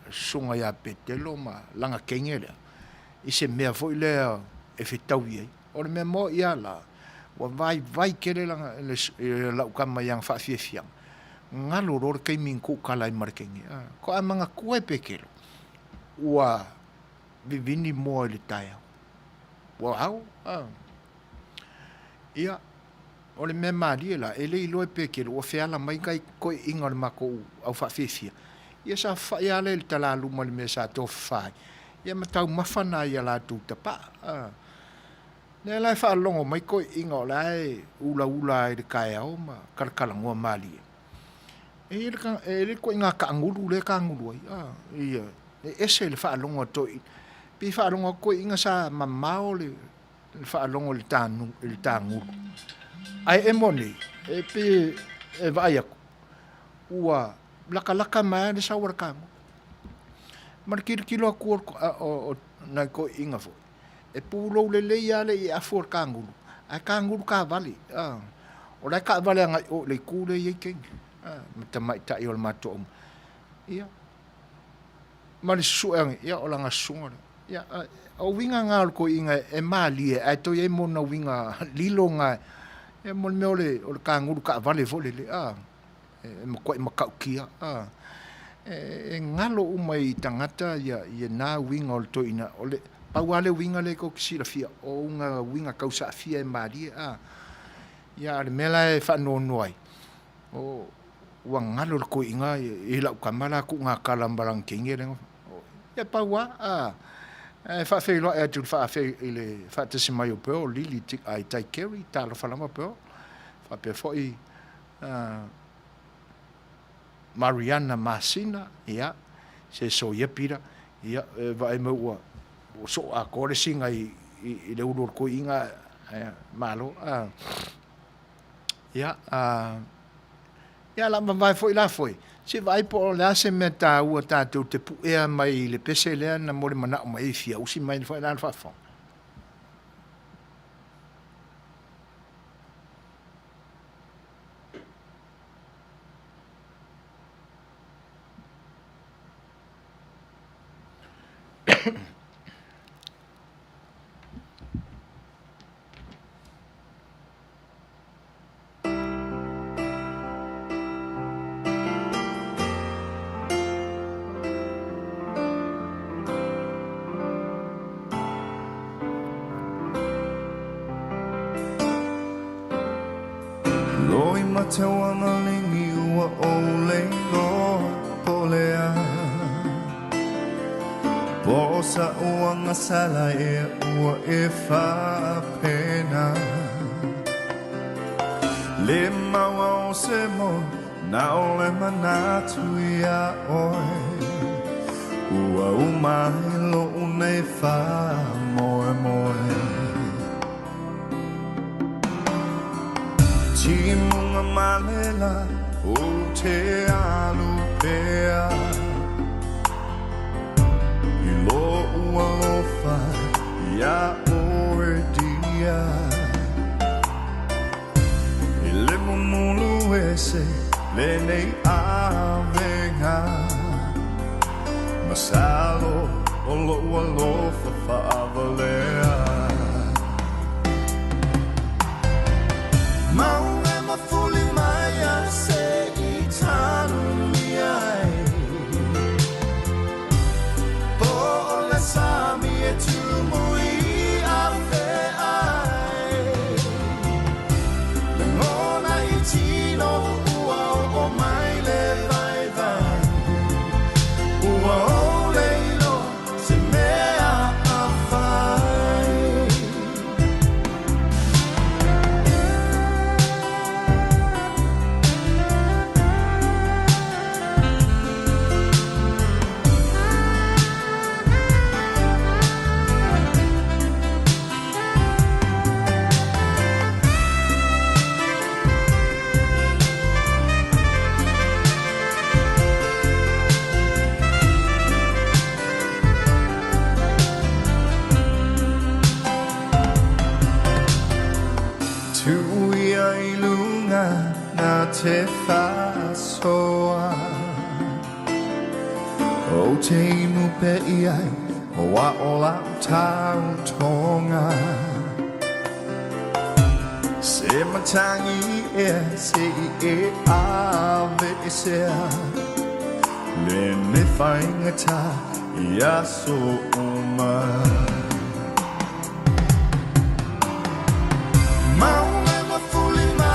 Speaker 1: sunga ya petelo ma langa kengele i se mea foi le e fitau ia o le me mo ia la wa vai kele langa la ukama yang fa fia ngalo ror kai min ku kala i markengi ko amanga ku e pekelo wa vivini mo le taia wa au ia o le mea malie la, e le ilo e peke o feala mai kai koe inga le mako au whawhewhia. Ia sa whaia le tala luma le mea sa tō whai. Ia matau mawhana ia la tū tapa. Nea lai whaalongo mai koe inga o lai ula e le kai au ma karakalangoa malie. E le koe inga ka angulu le ka angulu ai. Ia, e ese le whaalongo toi. Pi whaalongo koe inga sa mamao le whaalongo le tāngulu. Ai e moni, e pe e vai aku. Ua laka mai le sawara kangu. Mar kilo aku o nai ko inga fo. E pulo le ia le i afu kangu. Ai kangu ka vali. O lai ka vali anga o le kule i king. Mata mai ta i o mato. Ia. Mari suang ia o langa sunga. Ia o winga ngal ko inga e mali e to ye mona winga lilo nga. E mo me ole o kanguru ka vale vole le e mo ko ma kia e ngalo umai tangata ya na winga o to ina ole pa wale winga le ko kisila fia o nga winga kausa fia e mari ya le mela e fa no noi o wa ngalo ko inga e la kamala ku nga kalambarang kingere ya pa wa fa fe lo e tu fa fe ile fa te se mai o pe o lili tik ai tai carry talo fa lama pe fa pe foi Mariana Masina ia se so ia pira ia vai mo o so a kore singa i le uro ko inga malo ia ia la vai foi la foi se vai po la se meta o tatou te puea mai le pese lea na mole mana mai fia usi mai foi la fa fa
Speaker 2: Loi matawa malingi ua ole lo polea Bosa ua ngasala e ua e whapena Le maua o se mo na ole manatu ia oe Ua umai lo unei wha moe moe Timunga malela o te alu pea I lo ua lofa ia oe dia I le mumulu ese le nei avenga Masalo o lo ua lofa whaavalea Maunga mafuli maya se I tanu miai Po ole sami e tumui a ai Le ngona I tino ua o mai le vai vai Ua o leilo se mea a fai te whasoa O te inu pe iai O wa o la tau tonga Se matangi e se I e ave e sea Le me whaingata I aso uma Maunga mafuli ma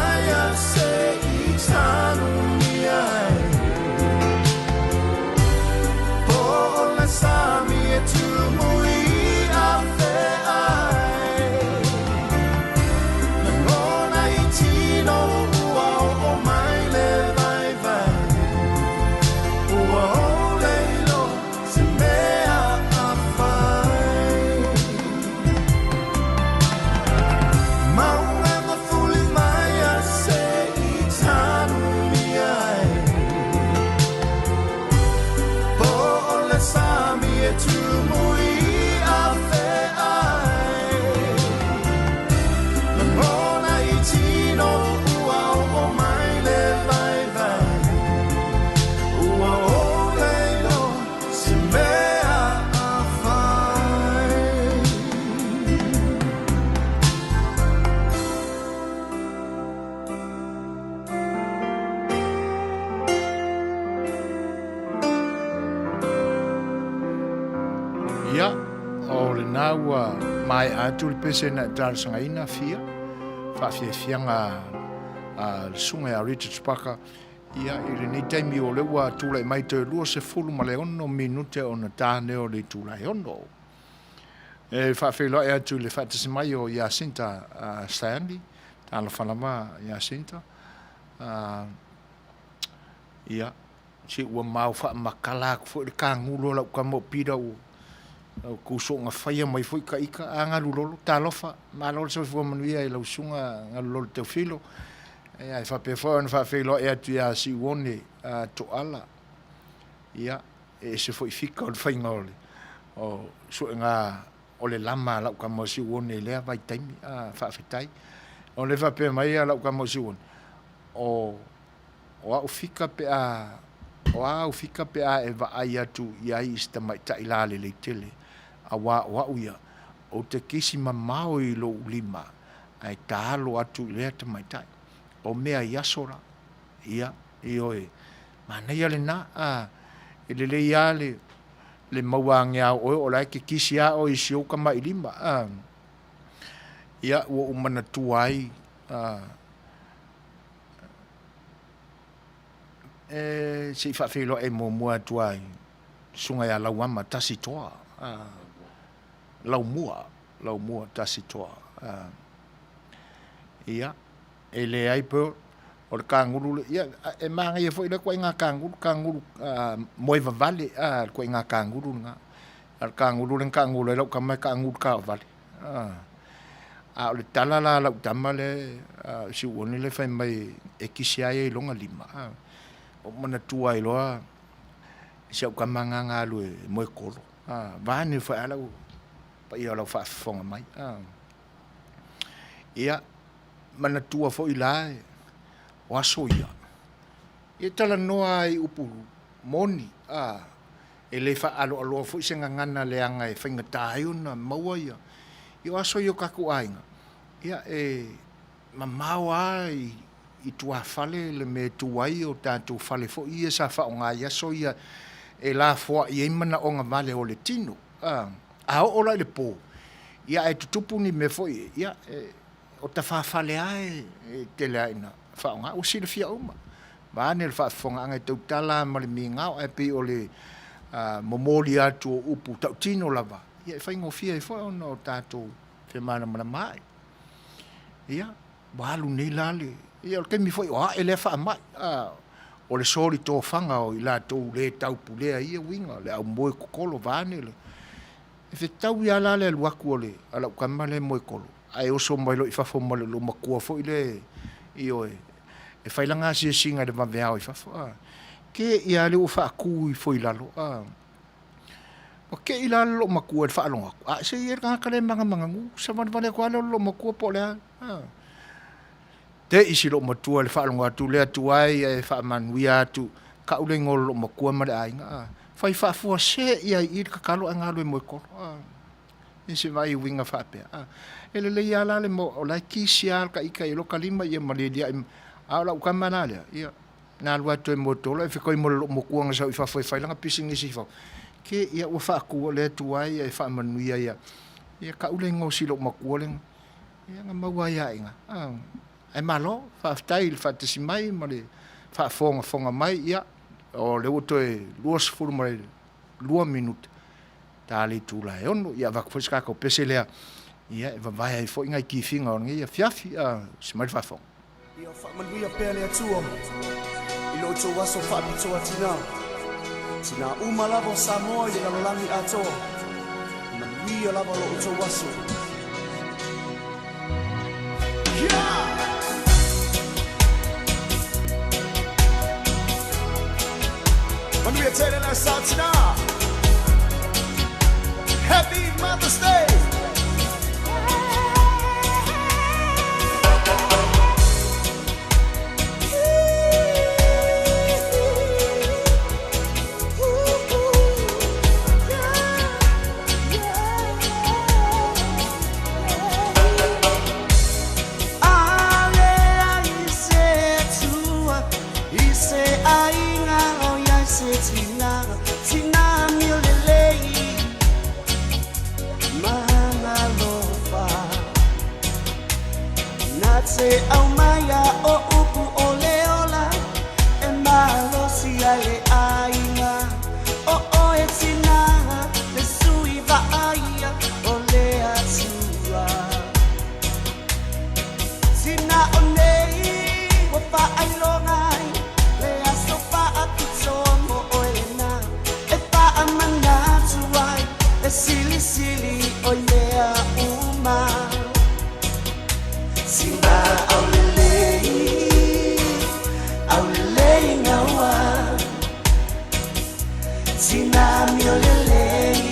Speaker 1: nā ua mai atu le pese na tārsanga ina fia. Whawhiawhianga le sunga a Richard Spaka. Ia, i nei taimi o lewa tūlai mai te lua se fulu ma le ono minute o na tāne o le tūlai ono. E whawhiloa e atu le whatasi mai o Jacinta Stanley, tāla whanama Jacinta. Ia, si ua mau whaamakala ku fo le kāngulo lau ka mo pira o kuso nga whaia mai fo ika ika a ngā lulolo, tālofa, mālolo sa fua manuia e lau sunga ngā lulolo teo filo. Ia, e whapewhau ana whawhiloa e atu ia si uone to ala. Ia, e se fo i whika o le whainga ole. O so ngā o le lama lau ka mo si uone lea vai taimi, whawhetai. O le whape mai lau ka mo si uone. O au whika pe o whika pe e wa ai atu iai ista mai ta ilale le tele. A wa uia, o te kisi mamao i lo ulima, ai tālo atu lea ta mai tai. O mea iasora, ia, i oe. Mana ia le na, e le ia le mauange au oe, o lai ke kisi a o i si oka mai lima. Ia, ua umana tuai, si whawhilo e mua tuai, sunga ia lauama tasi toa, lau mua tasi toa. Ia, e le ai pe o le kanguru ia e manga ia foi le ko nga kanguru moi vale ko nga kanguru nga al kanguru le lo ka mai kanguru ka vale a le talala la tamale si woni le fai mai e kisia e longa lima o mana tua i loa si ka manga nga lu moi kolo va ni fa ala pa ia lo fa fonga mai ia mana tua fo ilai o asoia e tala noa i upu moni e le fa alo fo senga ngana le anga e finga taiuna maua ia i asoia kaku ainga ia e mamau ai i tua fale le me tuai o tatu fale fo ia sa fa nga ia soia e la fo i mana o nga vale o le tino a o la le po ia e tutupu ni me fo ia o ta whawhale ai te lea ina whaonga o sila fia uma. Vāne le whaafonga angai tau tala ma le mi ngau e pi o le momoli atu o upu tau tino lava. Ia e whaingo fia e whaona o tātou whi mana mai. Ia, walu nei lale. Ia o kemi whai o e lea wha mai. O le sori tō whanga o i la tau le tau pulea ia winga. Le au moe kokolo vāne le. E whi tau ia lale aluaku o le alau kamale moe kolo. Ai o so mai lo i fafo mai lo makua fo ile i oe e failanga si singa de mavea i fafo ke ia le o fa ku i fo ilalo o ke ilalo lo makua fa longa se ia ka kale manga ngu sa van vale ko lo makua po le te isi lo matua le fa longa tu le tu ai e fa manuia tu ka ule ngol lo makua ma ai nga fa fo se ia i ka kalo ngalo mo ko isi vai winga fa pe ele le ia la le mo o la kisia ka ika i loka lima ia maledia a la ka manale ia na lua to mo to le fiko mo kuanga sa i fa foi langa pising isi fa ke ia o fa ku le tuai e fa manuia ia ka ule ngo silo makuoleng ia nga maua ia inga ai malo fa style fa te simai male fa fonga mai ia o le to e luas fulu mai 2 minute tali tula e ono ia va fuska ko peselea ia va vai ai fo inga ki finga on ia fiafi smart fa fo
Speaker 2: ia fa manuia pele atuo i lo to waso fa to tina uma lavo samoa ia la langi ato manuia lavo lo to waso manuia tele na satina. Happy Mother's Day!
Speaker 3: My se au maya o upu o leola e malosi ale aina o e tina le sui va aia o le atua sina o nei o pa ai longai le aso pa apitomo o elena e pa amana tuai e sili sili o lea uma sina aulelei ngawa sina miolelei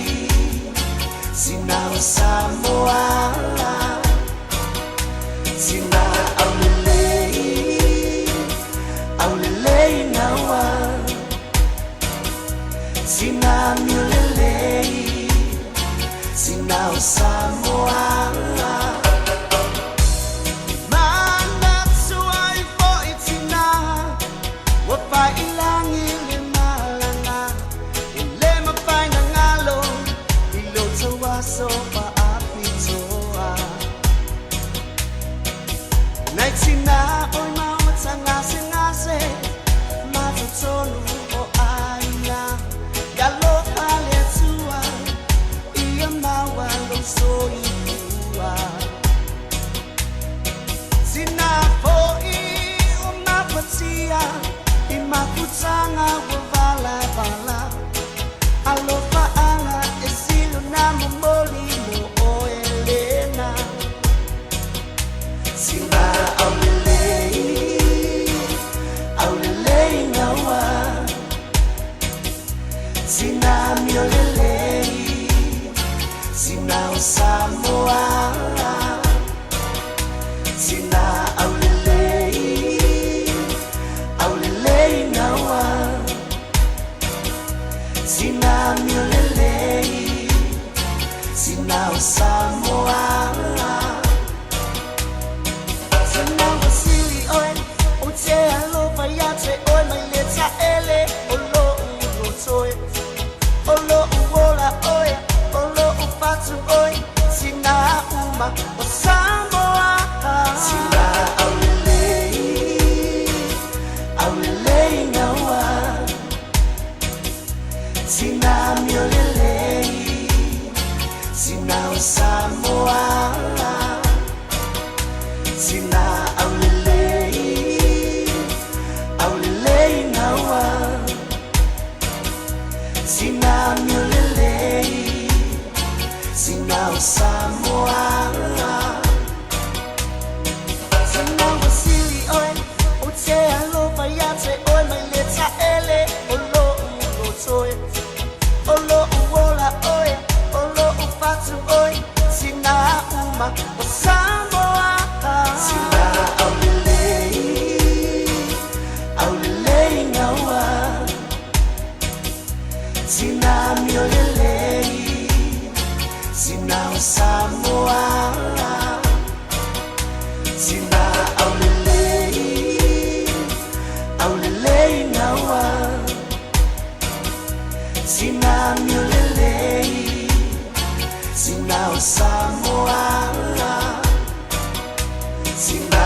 Speaker 3: sina Samoa sina aulelei ngawa sina miolelei sina Samoa so pa apitoa Naitina oi mawata ngase matutonu o aina Galo hale tua ia mawa lo so iua Sina foi o mapatia I makutanga wa vala vala Alofa ala e silo na momolimo o Elena Sina aulelei ngawa Sina miolelei Sina Samoa Sina aulelei ngawa Sina miolelei Sina Samoa Sina wasili oi O te alofa ya te oi mai leta ele O lo ulo toi O lo uola oi O lo ufatu oi Sina uma o Samoa Sina aulelei ngawa Sina miolelei Sina Samoa Sina aulelei ngawa Sina miolelei Sina Samoa Sina wasili oi O te alofa ya te oi mai leta ele O lo ulo toi O lo uola oi O lo ufatu oi Sina uma o Samoa Sina aulelei ngawa Sina miolelei Sina Samoa Sina aulelei ngawa Sina miolelei Sina Samoa Sina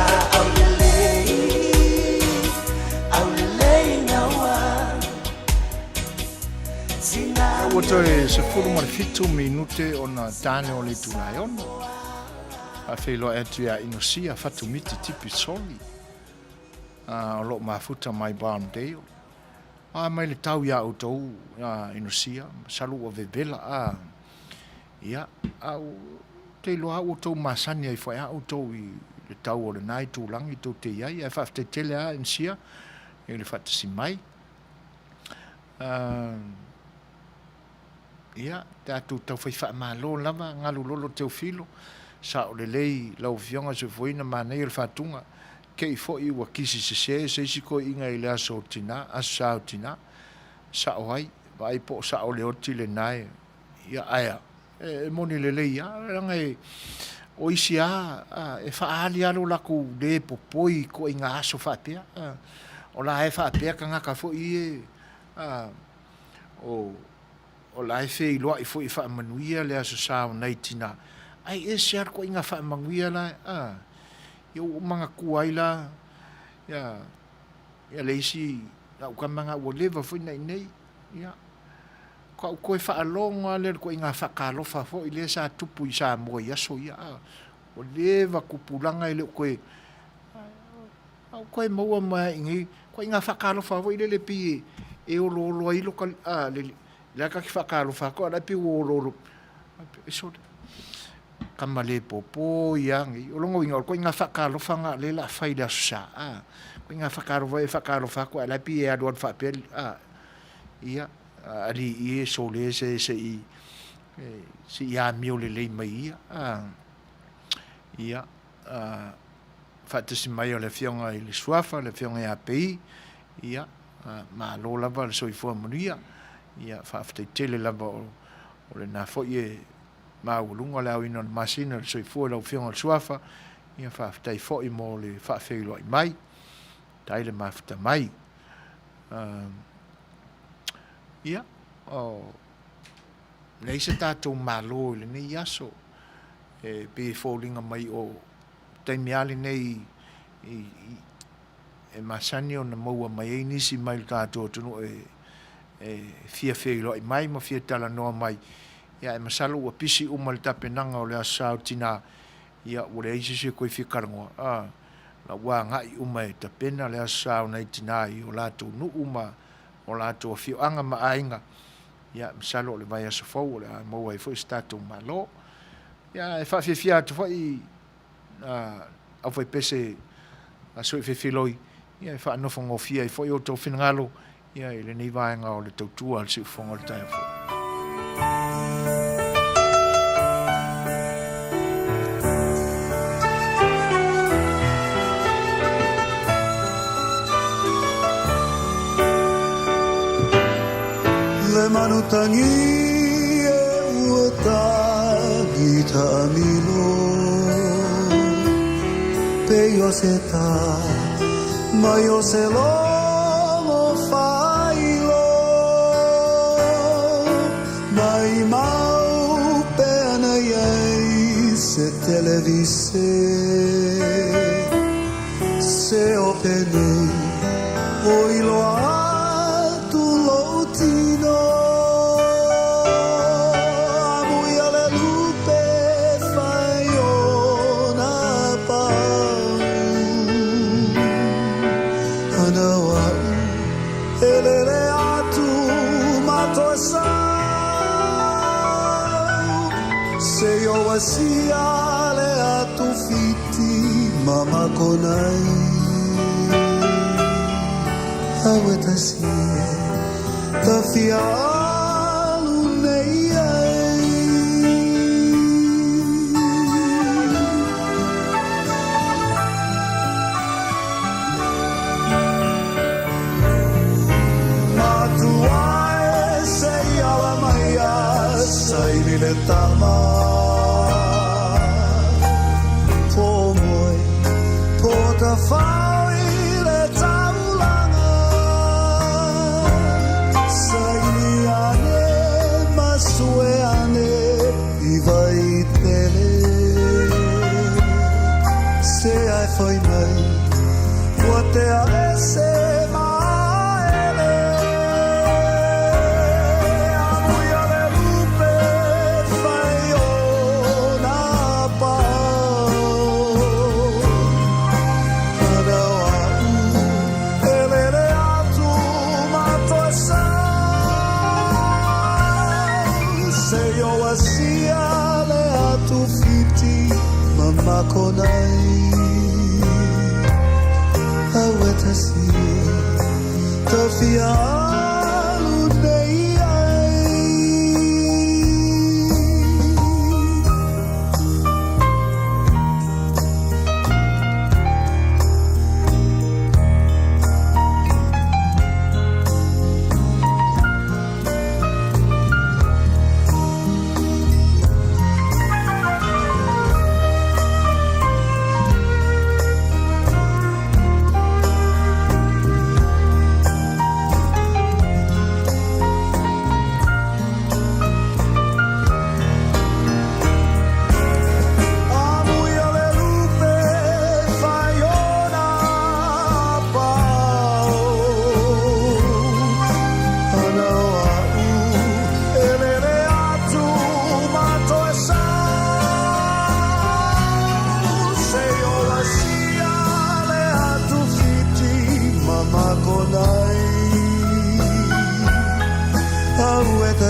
Speaker 3: aulelei ngawa Sina
Speaker 1: Ua e se furu marifitu minute o na tane o le tunai ono. A whailoa atu ia inosia fatu miti tipi soli. O lo mafuta mai Barndale. A mai le tau ia o tau inosia. Salu o vevela ia au te loa o tau masani ai whai o tau I le tau o le nai tūlangi tau te iai. E whafte tele a inosia. E le whatasi mai. Ia, tātou tau whai wha malo lava, ngalu lolo teu filo, sa o le lei lau fionga se voina manei le whatunga, kei fo I ua kisi se isi ko inga I le aso tina, aso sa o tina, sa o hai, vai po sa o le oti le nai, ia aia, e moni le lei, ranga o isi e whaali alo laku le popoi ko inga aso whapea, o la e whapea ka ngaka fo I o la e fei loa I fo I wha Manuia le aso sao nei tina. Ai e se ar ko inga wha Manuia la, Ia o mga kuai la. Ia leisi au ka manga o leva foi nei. Ia. Ko koe whaalonga le ko inga whakalofa fo i le sa tupu i sa moa i aso ia. O leva kupulanga i le koe. Au koe maua mai ingi. Ko inga whakalofa fo i le pi e o lolo i loka. Le ka ki whakalofa ko ala pi o lolo. E so kama le popo iangi. O longo inga ko inga whakalofa nga le la whai le aso sa. Ko inga whakalofa ko ala pi e aduan whapel. Ia. Ali ie so le se i ia mio le mai ia fatasi mai o le fionga i le suafa le fionga ia pei ia ma lo lava le soifua Manuia ia faafetaitele lava o le na foi e maulunga le auina le masina le soifua lau fionga le suafa ia faafetai foi mo le faafeiloai mai tai le mafeta mai ia nei se tātou malo le nei aso pe fōlinga mai o taimiali nei e masani o na maua mai e nisi mai le tātou tunu fia whilo i mai ma fia tala noa mai ia e masalo ua pisi uma le tapenanga o le asao tina ia o le eisi se koe whikarangoa la ua ngai uma e tapena le asao nei tina i o lātou nu uma o lātou fio anga ma ainga ia masalo le vai aso fau le maua i fo stato malo ia e fa fia to foi au foi pese a so filoi ia e fa no fongo fia i foi o to finalo ia le nei vai nga o le tautua al se fongo le tai fo
Speaker 2: manutangi e uotangi tamilo pe yo se ta ma yo se lo failo mai mau pe anai se televise se opene oilo tu lotino sia le atu fiti mama konai aweta sie ta fia lunei matua sei ala maia sai le tama fai le taulanga sai ane masue ane I vai tele se ai foi mai what te ese maele amuia le lupe fai ona pau mama konai aweta si tafia lunei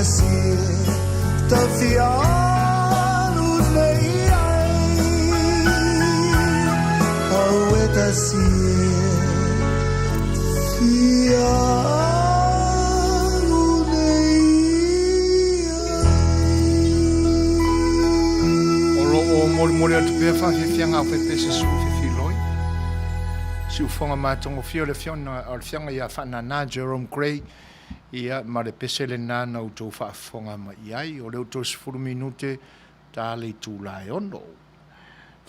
Speaker 2: sia ta fianu nei ai au e ta sia fianu nei ai
Speaker 1: o mori atu pea whawhiwhianga o pepe se su whiwhiloi. Si ufonga mātongo fio le fiona o le fianga ia whanana Jerome Gray ia ma le pese le nana o tō whaafonga ma iai o leo tō sifuru minute tā le tūlai ono.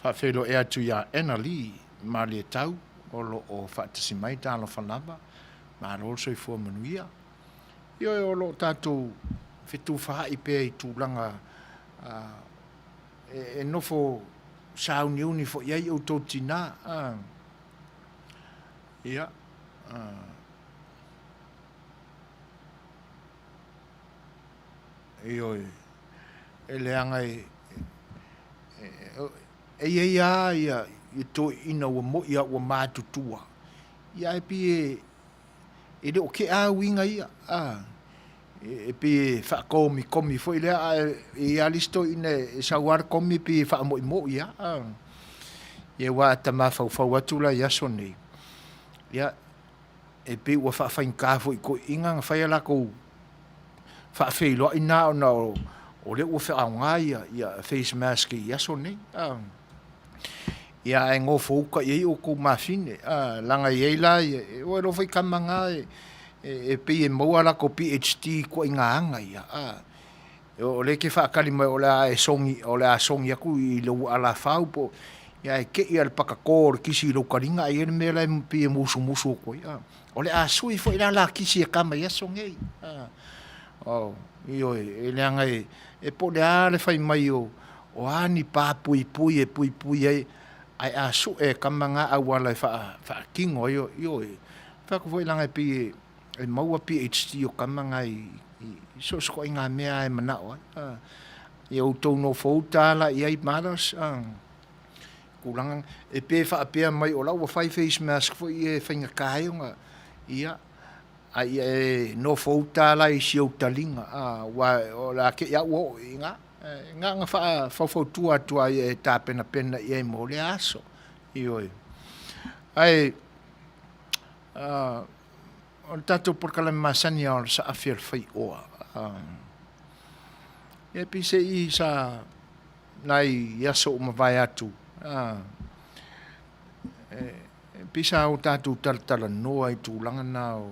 Speaker 1: Whawhelo e atu ia Annalie ma le tau o lo o whaatasi mai tā lo whanaba ma lo so i fua Manuia. Io e o lo tātou whetu whahai pēa i tūlanga e nofo sao niuni fo iai o tō tina. Ia. Ioi. E leanga e ia i tō ina ua mo ia ua mātutua. Ia e pi e le o ke a winga ia. E pi whaakomi komi fo i lea e alisto ina e sauar komi pi whaamoi mo ia. Ia wa tama whau atu la ia so nei. Ia e pi ua whaafain kāfo i ko inga whai ala kou whaafeilo ina o na o le ua whaanga ia face mask i aso nei. Ia e ngō fōuka i o kou mawhine. Langa i eila e o e rowhai kamanga e pi e maua la ko PhD ko i ngā anga ia. O le ke whaakari mai o le a songi aku i lau ala whau po ia e ke ia le pakakor kisi lau karinga i ene mea lai pi e musu ko ia. O le a sui fo ina la kisi e kama ia songei. Io e leanga e po le a le whai mai o ani pā pui e ai a su e kamanga au ala e wha kingo io e whako fo ilanga e pi e maua PhD o kamanga i so sko i ngā mea e manao. I au tau no fōtala i ai maras. Kulanga e pe whaapea mai o lau whai face mask fo i e whainga kāionga. Ia. Ai e no fōtala i siau talinga. O la ke ia uo i ngā. Ngā whawhautua atua i e tā pena i e mo le aso. Ioi. Ai o tātou porkala masani o sa A Le Fai'oa. E pise i sa nai yaso o mawai atu. E pisa o tātou talatala noa i tūlanga nā o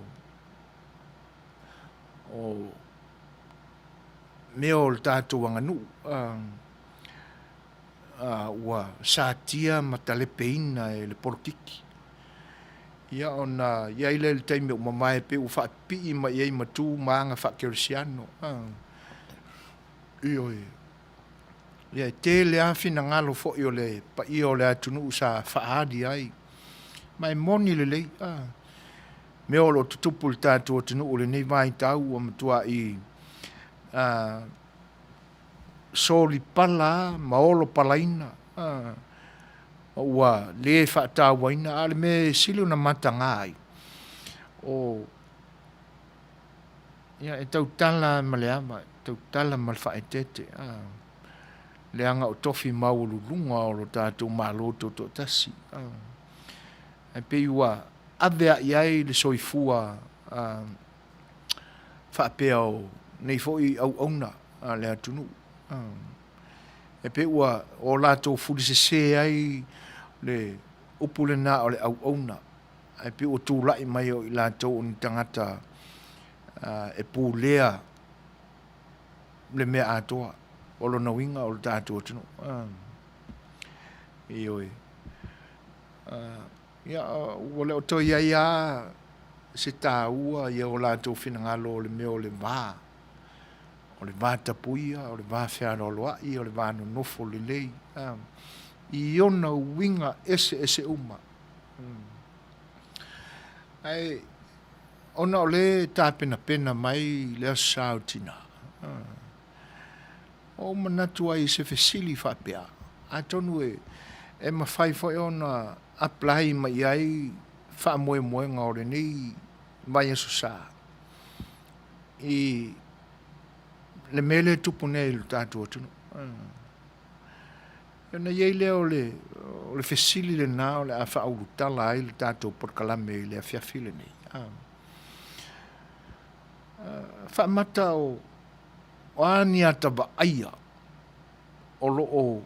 Speaker 1: mea o tātou anganu. Ua sātia matalepeina e le politiki. Ia ona ia ile le taimi o mamae pe u whaapi ma iei matu maanga whakerisiano. Ioi. Ia te le awhina ngalo fo i o le pa i o le atunu sa whaadi ai. Mai moni le lei. Me o lo tutupu le tātua tunu o le nei vai tau o matua i soli pala, maolo palaina. Ua le whaatawaina, ale me sili una matanga ai. Ia e tautala maleama, tautala malwhaetete. Leanga o tofi maululunga o lo tātou maloto to tasi. E pe ua avea iai le soifua whaapea o nei foi au auna le atunu. E pe ua o lātou fulisese ai le upule na o le au auna. E pe ua tūlai mai o i lātou o ni tangata e pūlea le mea atoa. O lo nawinga o le tātou atunu. Ioi. Ia, ua le o toi ia se tāua ia o lātou whinangalo o le mea o le vā. O le vā tapuia, o le vā whianoloai, o le vā nonofo le lei. I ona winga ese uma. Ai, ona o le tā pena mai le asau tina. O manatu ai se fesili whapea. A tonu e mawhai fo e ona apply mai ai wha moe ngā ore nei mai aso sā. le mele tupu nei lo tātou atunu. Ina iei leo le fesili le nā o le a whaurutala ai le tātou porkalame i le a fiafile nei. Whaamata o ani atawa aia o loo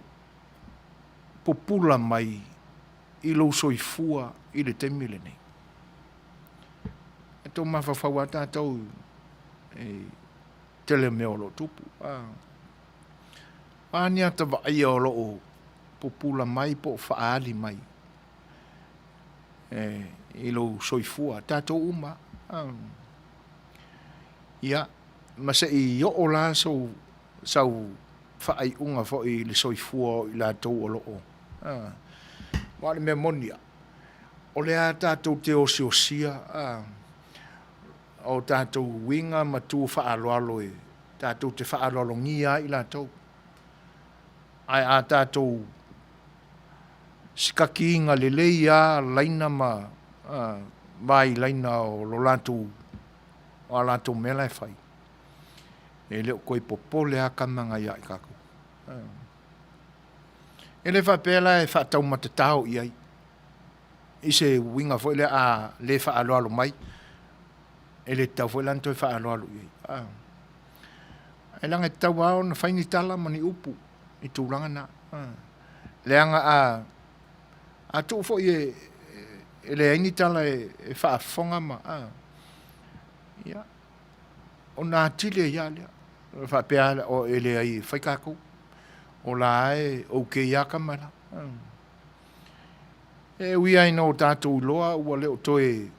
Speaker 1: popula mai i lo soifua i le temile nei. E tō mawhawhaua tātou tele meo lo tupu. Ani atawa aia o loo popula mai po whaali mai. I lo soifua tātou uma. Ia, masa i o la sau whaai unga fo i le soifua i la tau o loo. Wale mea monia. O le a tātou te osia o tātou winga ma tū whaaloalo e. Tātou te whaaloalo ngia i la tau. Ai a tātou sikaki inga le leia laina ma mai laina o lo lātou o a lātou mela e whai. E leo koe popole a kamanga ia i kako. E le whapela e whaatau matatao i ai. I se winga fo le a le whaaloalo mai. E le tau fo lanto e whaaloalo i ai. E langa e tau ao na whaini tala mani upu. I tūranga na. Le anga a tū fo i e le aini tala e whaafonga ma. Ia. O nā tile ia lea. Whapea o e le ai whaikako. O la e o ke ia kamara. E ui aina o tātou loa ua leo toe.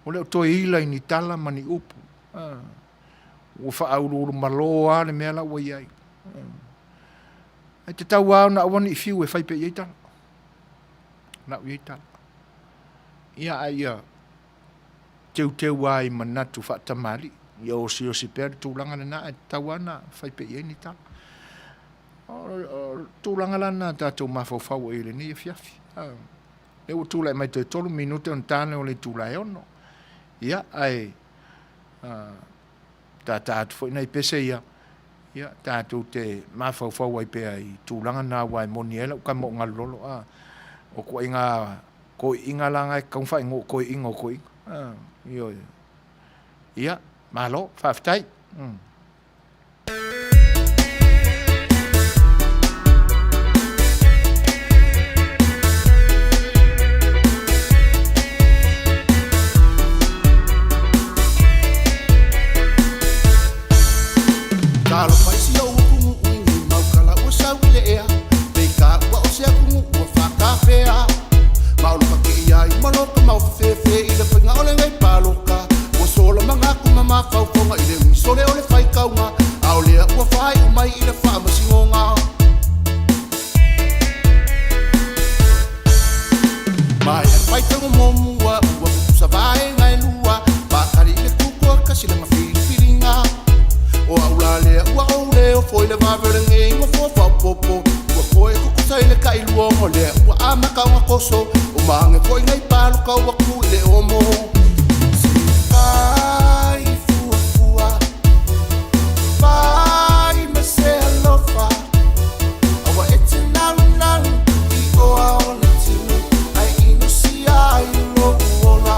Speaker 1: O leo toe ila ni tala mani upu. O whaaururu maloa le mea la ua iai. E te tau au na awani i fiu e whaipe iei tala. Na iei tala. Ia aia. Teu ai manatu whaatamari. Ia o si pere tūlanga na e tau ana whaipe iei ni tala. Tūlanga lana tātou mawhauwhau e le ni e fiafi. E o tūlai mai te 3 minute on tāne o le tūlai ono. Ia ai tātou fwoi nei pese ia. Ia tātou te mawhauwhau ai pe ai tūlanga nā wai moniela o ka mo ngā lolo. O ko inga langa e kaunwhai ngō ko inga o ko inga. Ia, malo, whaftai.
Speaker 2: Kalo paisi o kungu ungi maukala ua sauile ea. Peika ua o sea kungu ua whakawhea. Maolo pake ia i maloka mau whewhe i le whainga ole ngai paloka. Ua sola manga kuma ma whaukonga i le uisole o le whaikaunga. Ao lea ua whai umai i le whaamasingonga. Mai an whaitanga momua ua kukusa vae ngai lua. Pakari i le kukua kasi le mawhiriwhiringa. O aula lea ua o leo foi le vaverenga ingo fo whaupopo. Ua koe kukusa i le kailuongo lea ua amaka unga koso. O mange foi ngai paluka ua ku i le omo. Vai fua fua. Vai me se alofa. Awa ete nang nang i oa ona tinu. Ai ino si ai lo uola.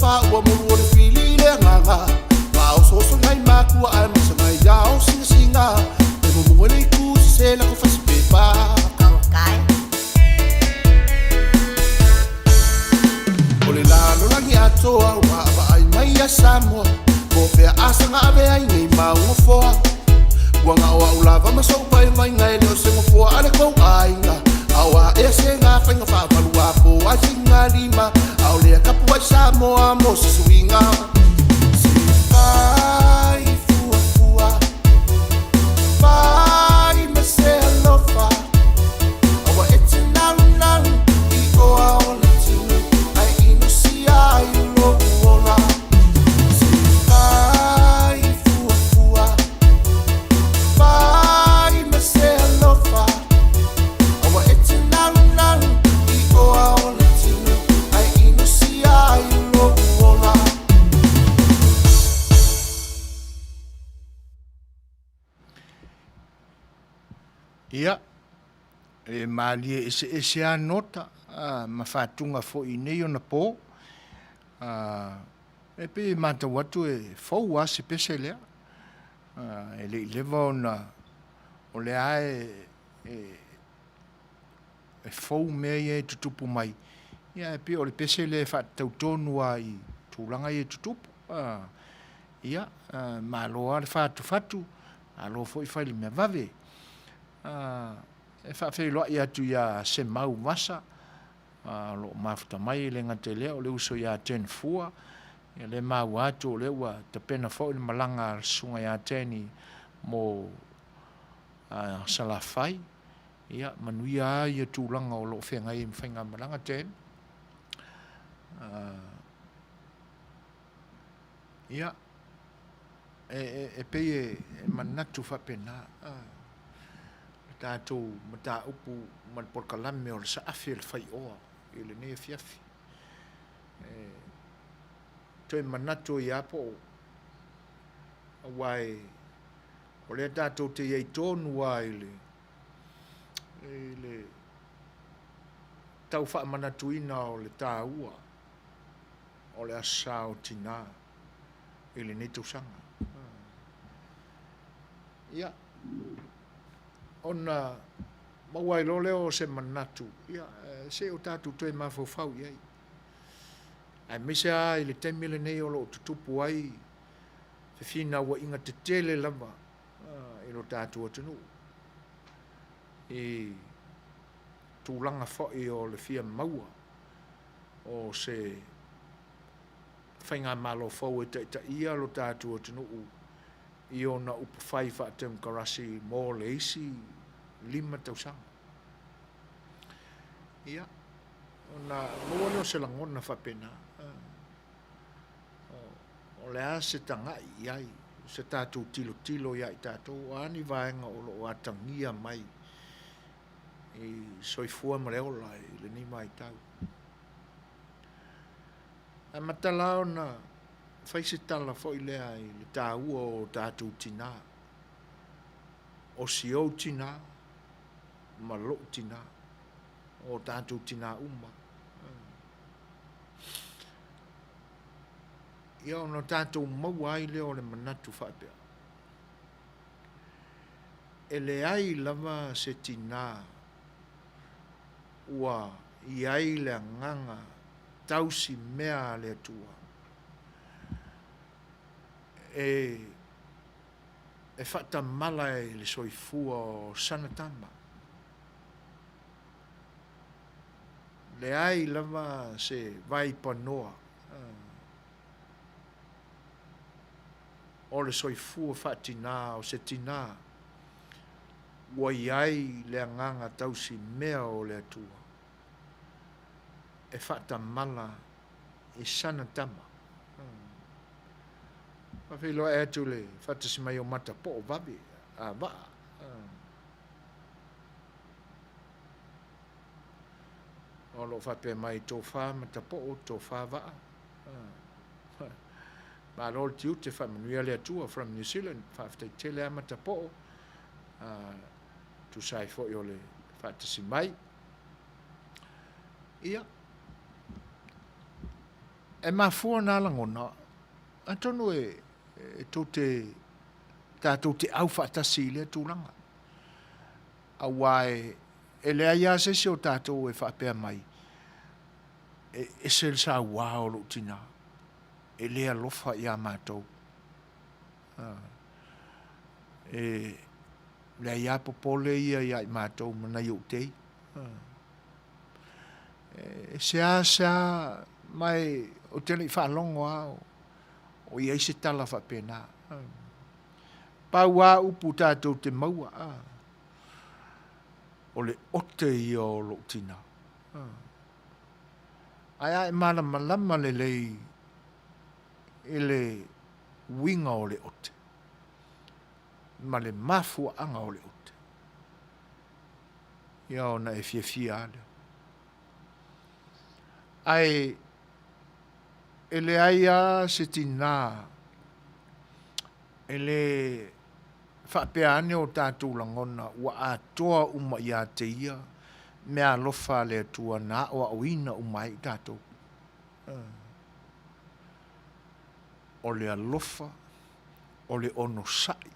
Speaker 2: Ua mulu o le whili le nganga. Pao soso ngai makua ai masa ngai dao singa singa. E mumu le iku se la ko fasi pepa. O le lalo langi atoa ua ava ai mai a Samoa. Ko fea asa nga ave ai ngai maunga foa. Ua nga oa ulava masau pai mai ngai leo se ngofoa ale kou ainga. Awa e se ngā whainga whaamalua po ai singa lima. Ao lea kapu ai Samoa mo se suinga. Vai fua fua. Vai me se alofa. Awa e te nang nang.
Speaker 1: Ia, e malia ese anota, ma whātunga fo I nei o na pō, e pe mātau atu e fau a se pese lea, e le lewa o le ae e fau mea e tutupu mai, ia e pe o le pese le whātautonu a I tūlanga I tutupu, ia, māloa le whātu, alo fo I whaile mea vave, e whawhailoa I atu ia se mau masa, lo mafuta mai le ngate lea o le uso ia ten fua, ia le mau atu o le ua te pena fo I le malanga sunga ia teni mo salafai, ia manuia ia tūlanga o lo whenga I mwhenga malanga ten, ia e pei e manatu whapena, tātou mata upu man porkalame o le saafi e le Fai'oa I le nei fiafi. Toi manatu I apo wai o le tātou te iei tonu wai le tau wha manatuina o le tāua o le asao tina I le nei tausanga. Ia, ona mawai lo leo se manatu, ia, se o tātou toi mawhawhau iai. Ai mese a I le temile nei o lo tutupu ai, whiwhina wa inga te tele lama, I lo tātou atanu. I tūlanga whai o le fia maua, o se whainga malo whau e ta ia lo tātou atanu, I ona upu whai whaatem karasi mō le isi 5 tausanga. Ia, ona mōne o se langona whapena, o le a se tangai iai, se tātou tilo iai tātou, o ani vaenga o lo atangia mai, I soifua mareola I le ni mai tau. A matala ona, whaise tala fo I lea I le tāua o tātou tina, o siou tina, ma lo tina, o tātou tina uma. Ia ono tātou maua ai leo le manatu whaapea. E le ai lava se tina, ua I ai le nganga, tausi mea le atua. E whata mala e le soifua o sanatama. Le ai lava se vai panoa. O le soifua whatina o se tina. Ua iai le anganga tausi mea o le atua. E whata mala e sanatama. Whawhiloa e atu le whatasi mai o mata po o vabi, a waa. O lo whapea mai tō wha mata po o tō wha waa. Ma lo tiu te wha Manuia le atua from New Zealand, whawhtai tele a mata po o, tu sai fo i o le whatasi mai. Ia. E mafua nā langona, atonu tō te tātou te au whaatasi lea tūranga. A wae, e lea ia se o tātou e whaapea mai. E se sa wao lo tina. E lea lofa ia mātou. E lea ia popole ia i mātou mana i utei. E se a mai o tele whaalongo au. O iei se tala whapena. Pau a upu tātou te maua. O le ote i o lo tina. Ai malama le lei e le winga o le ote. Ma le mafua anga o le ote. Ia ona e fia ale. Ai ele aia se tina ele whapeane o tātou langona ua atoa uma ia te ia mea lofa le atua na o awina uma i tātou. O le alofa, o le ono sai.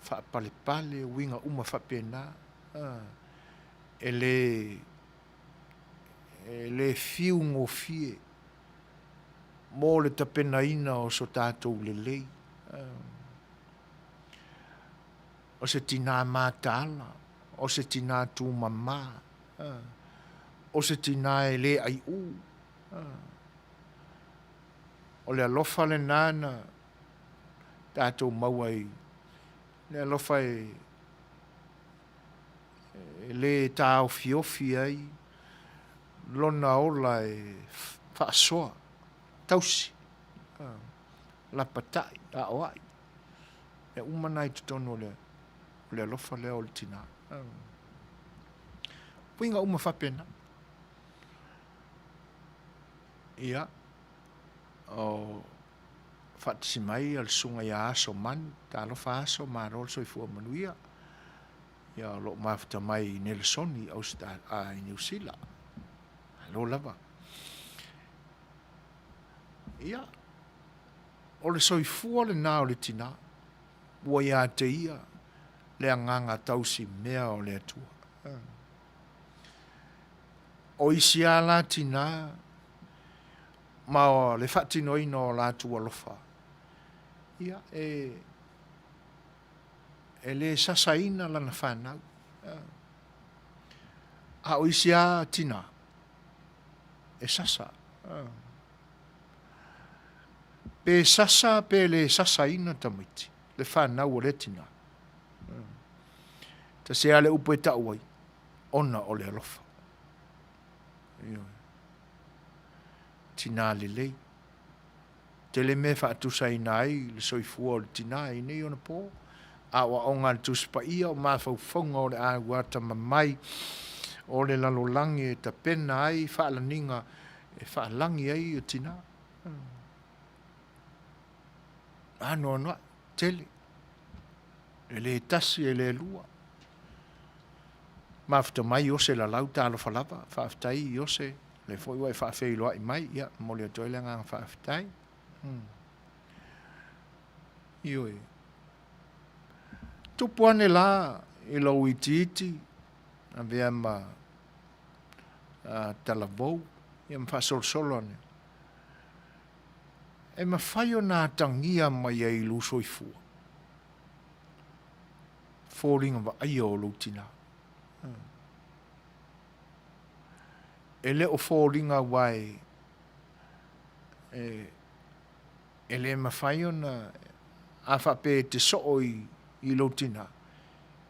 Speaker 1: Whapale winga uma whapena. E le fiu ngō fie. Mō le tapena ina o so tātou le lei. O se tina mātala. O se tina tū mamā. O se tina e le ai u. O le alofa le nana. Tātou mauai. Le alofa le tāo fiofi ai. Lona ola e whaasoa. Tausi. La patai. A oai. E umanai tutono le alofa lea o le tina. Puinga uma whapena. Ia. O whatisi mai al sunga ia aso manu. Ta alofa aso marol soifua Manuia. Ia lo mafta mai Nelsoni au sta a New Zealand. Lo lava. Ia. O le soifua le nā o le tina. Ua ia te ia. Le anganga tausi mea o le atua. O isi a la tina. Ma o le whatino ino o la tua lofa. Ia e le sasaina lana whanau. A o isi a tina. E sasa. Pe sasa pe le sasaina tamiti. Le whanau o le tina. Ta se ale upo e tauai. Ona o le alofa. Tina le lei. Te le me whaatusa ina ai. Le soifua o le tina i nei ona po. A wa onga le tuspa ia o mawhau whaunga o le aguata mamai. O le lalolangi e ta pena ai. Whaalaninga e whaalangi ai o tina. Ano anwa. Tele. E le tasi e le lua. Mafta mai ose la lauta alo falapa. Whaaftai ose. Le foiwa e whaafei loa i mai. Ia, mole o toile ngang whaaftai. Ioi. Tupuane la i lo iti. A vea ma talavou. Ia ma whaasol ane. E ma whaio nā tangia mai e ilu soifua. Fōringa wa aia o loutina. E le o fōringa wai e le ma whaio na a whape te soo i loutina.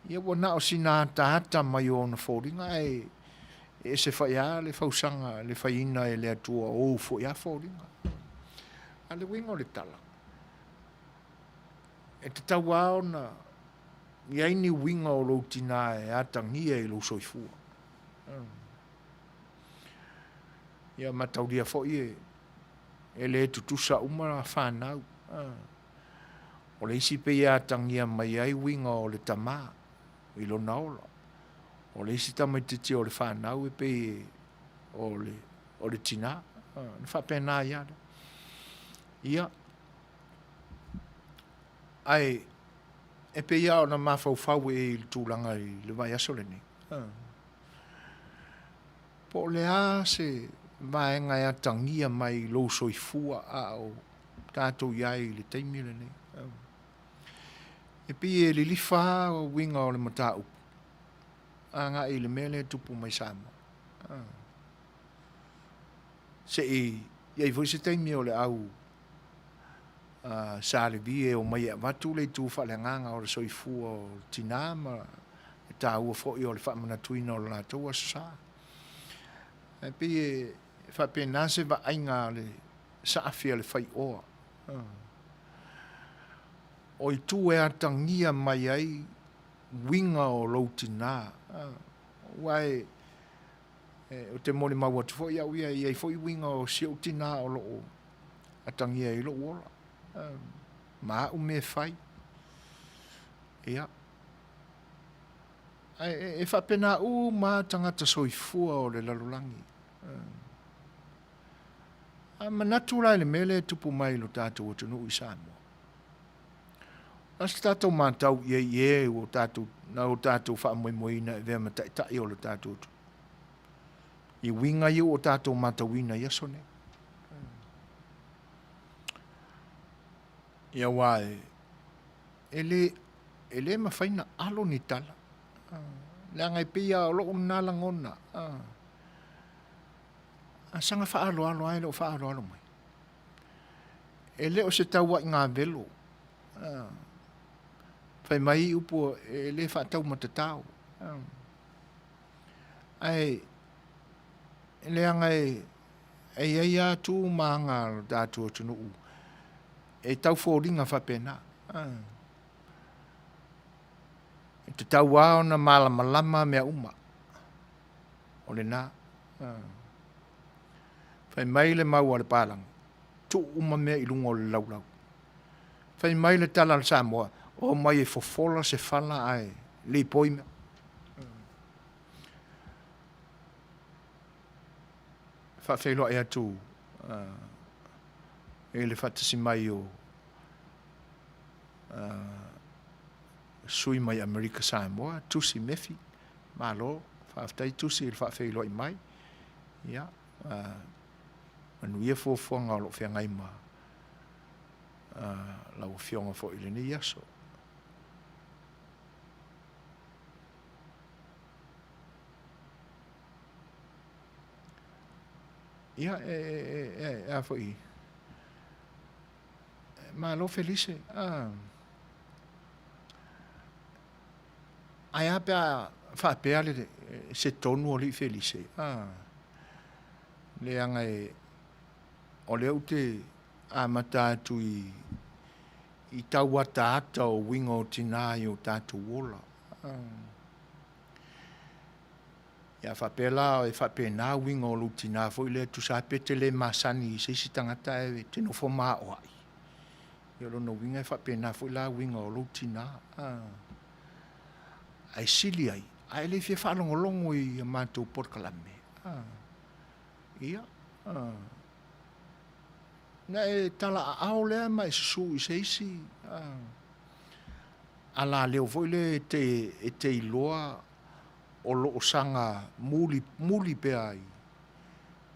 Speaker 1: Ia wana o sina tāta mai o na fōringa e se whaia le whausanga le whaina e le atua o whaia fōringa. A le wingo le tala. E te tau ao na iaini winga o loutina e atangia i lo soifua. Ia matauria foi e le tutusa uma whanau. O le isi pe atangia mai ai winga o le tama i lo naola. O le isi tamatiti o le whanau e pe o le tina. Ni whapena iada. Ia. Ai, e pe ia o na mawhau e il tūlanga i le vai aso le ni. Po le a se vaenga e atangia mai lo soifua a o tātou iai le teimi le ni. E pe e li lifa o winga o le mata upu. A ngā i le mele tupu mai sama. Se i voi se teimi o le au sa le vie o mai watu le tu fa le nganga o le soifua o tina ma e tā ua foi o le whamana tuina o la taua sa. E pi e whapena se wa ainga le saafia le Fai'oa. O i tu e atangia mai ai winga o loutina. Wai o te mole maua tu foi au ia i foi winga o siu tina o lo atangia i lo ola. Ma o me fai Ia. E whapena ma tangata soifua o le lalulangi. Manatu lai le mele tupu mai lo tātou o tunu i Samoa. As tātou mātau ie o tātou, na o tātou whaamoemoina e vea mataitai o lo tātou tu. I winga i o tātou mātauina i asone. Ia wae, ele mawhaina alo ni tala. Lea ngai pia o loo nala ngona. Sanga whaalo alo ai lo whaalo alo mai. Ele o se taua i ngā velo. Whai mai upo ele whaatau matatau. Ai, ele ngai ai atu maanga lo tātou tunu u. E tau fōringa whapena. E te tau wao na malama mea uma. O le nā. Whai mai le mau ale pālang. Tu uma mea i lungo le laulau. Whai mai le tala le Samoa. O mai e fofola se whala ai. Le poime. Whawhelo e atu. E le whatasi mai o sui mai Amerika Samoa, tusi mefi, malo, whawhtai tusi e whawhelo i mai. Ia, Manuia fōwhonga o lo whiangai ma lau whionga fo i le ni aso. Ia, a fo i. Malo felice. Ai apea whapea le se tonu o li felice. Le angai o leo te amatatu i taua tāta o winga o tina i o tātu wola. Ia whapela e whapena winga o lu tina fo i le tu sa pete le masani i seisi tangata e tino fo maa o ai. Ia lono winga e whapena fo i la winga o lu tina. Ai sili ai. Ai le fie whalongolongo i mātou porkalame. Ia. Na e tala a ao lea mai susu i seisi. Ala leo voi le e te iloa o loo sanga muli pe ai.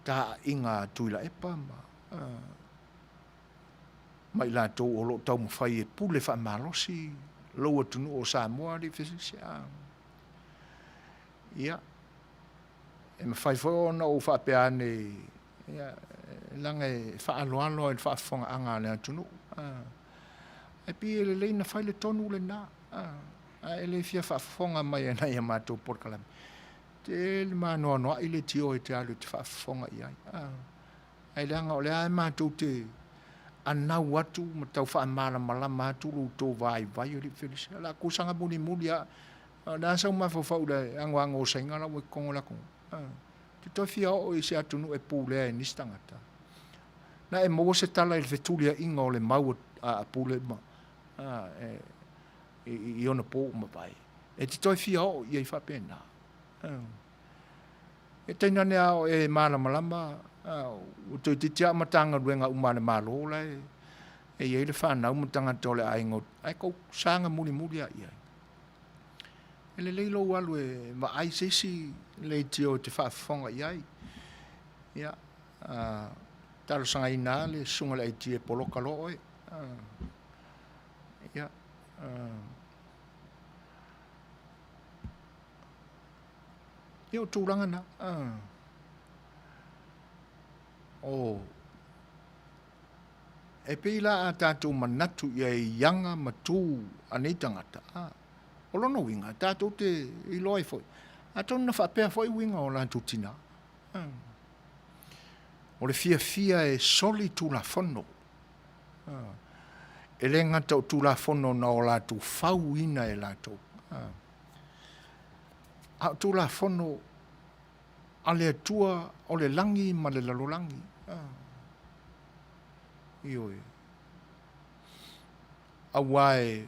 Speaker 1: Ta inga tuila epa ma. Mai la tau o loo tau mawhai e pule wha malosi. Loa tunu o Samoa li fesisi. Ia. E mawhai fo na o whapeane. Ia. Langa e whaaloalo e whaafonga anga le atunu. E pi ele leina whai le tonu le nā. E le fia whaafonga mai e nai a mātou porkalami. Te le mānoa noa i le tio e te alu te whaafonga i ai. E le anga o le ai mātou te anau atu ma tau whaamala malama atu lu tō vai o li felisi. La kusanga muli a nā sau mawhawhau le angoanga o sainga la ue kongo la kongo. Te toi fia o i se atunu e pūlea e nistangata. Na e mo se tala il vetulia inga o le mau a pule ma i ona po ma pai e te toi fia o i ai whapena e teina nea o e malama o toi te tia matanga ruenga umane malo la e i le whanau matanga tole ai ngot ai kou sanga muli a i ai e le leilo walu e ma ai sesi le tio te whaafonga i ai ia talo sanga ina le sunga le tie poloka lo e ia ia tūranga na e pila a tātou manatu ia e yanga matu anei tangata o lono winga tātou te i loi foi a tonu na whapea foi winga o lantu tina o le fia e soli tu la fono. E le ngata o tu la fono na o la tu fau ina e la tu. A tu la fono a le atua o le langi ma le lalolangi. Ioi. A wae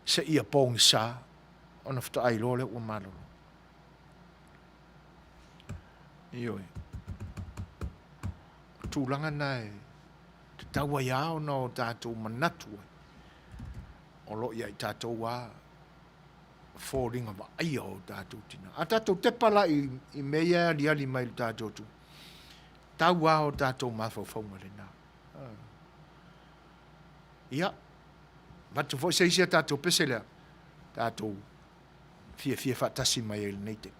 Speaker 1: se ia pong sa ona fta ai lo le o malo ioi tūlanga nai te taua iao no tātou manatu o lo ia i tātou wā fōringa wa aia o tātou tina a tātou te pala i mea li ali mai tātou tu tau wā o tātou mawhawhaunga le nā ia matu fo se isia tātou pese lea tātou fia whatasi mai e nei te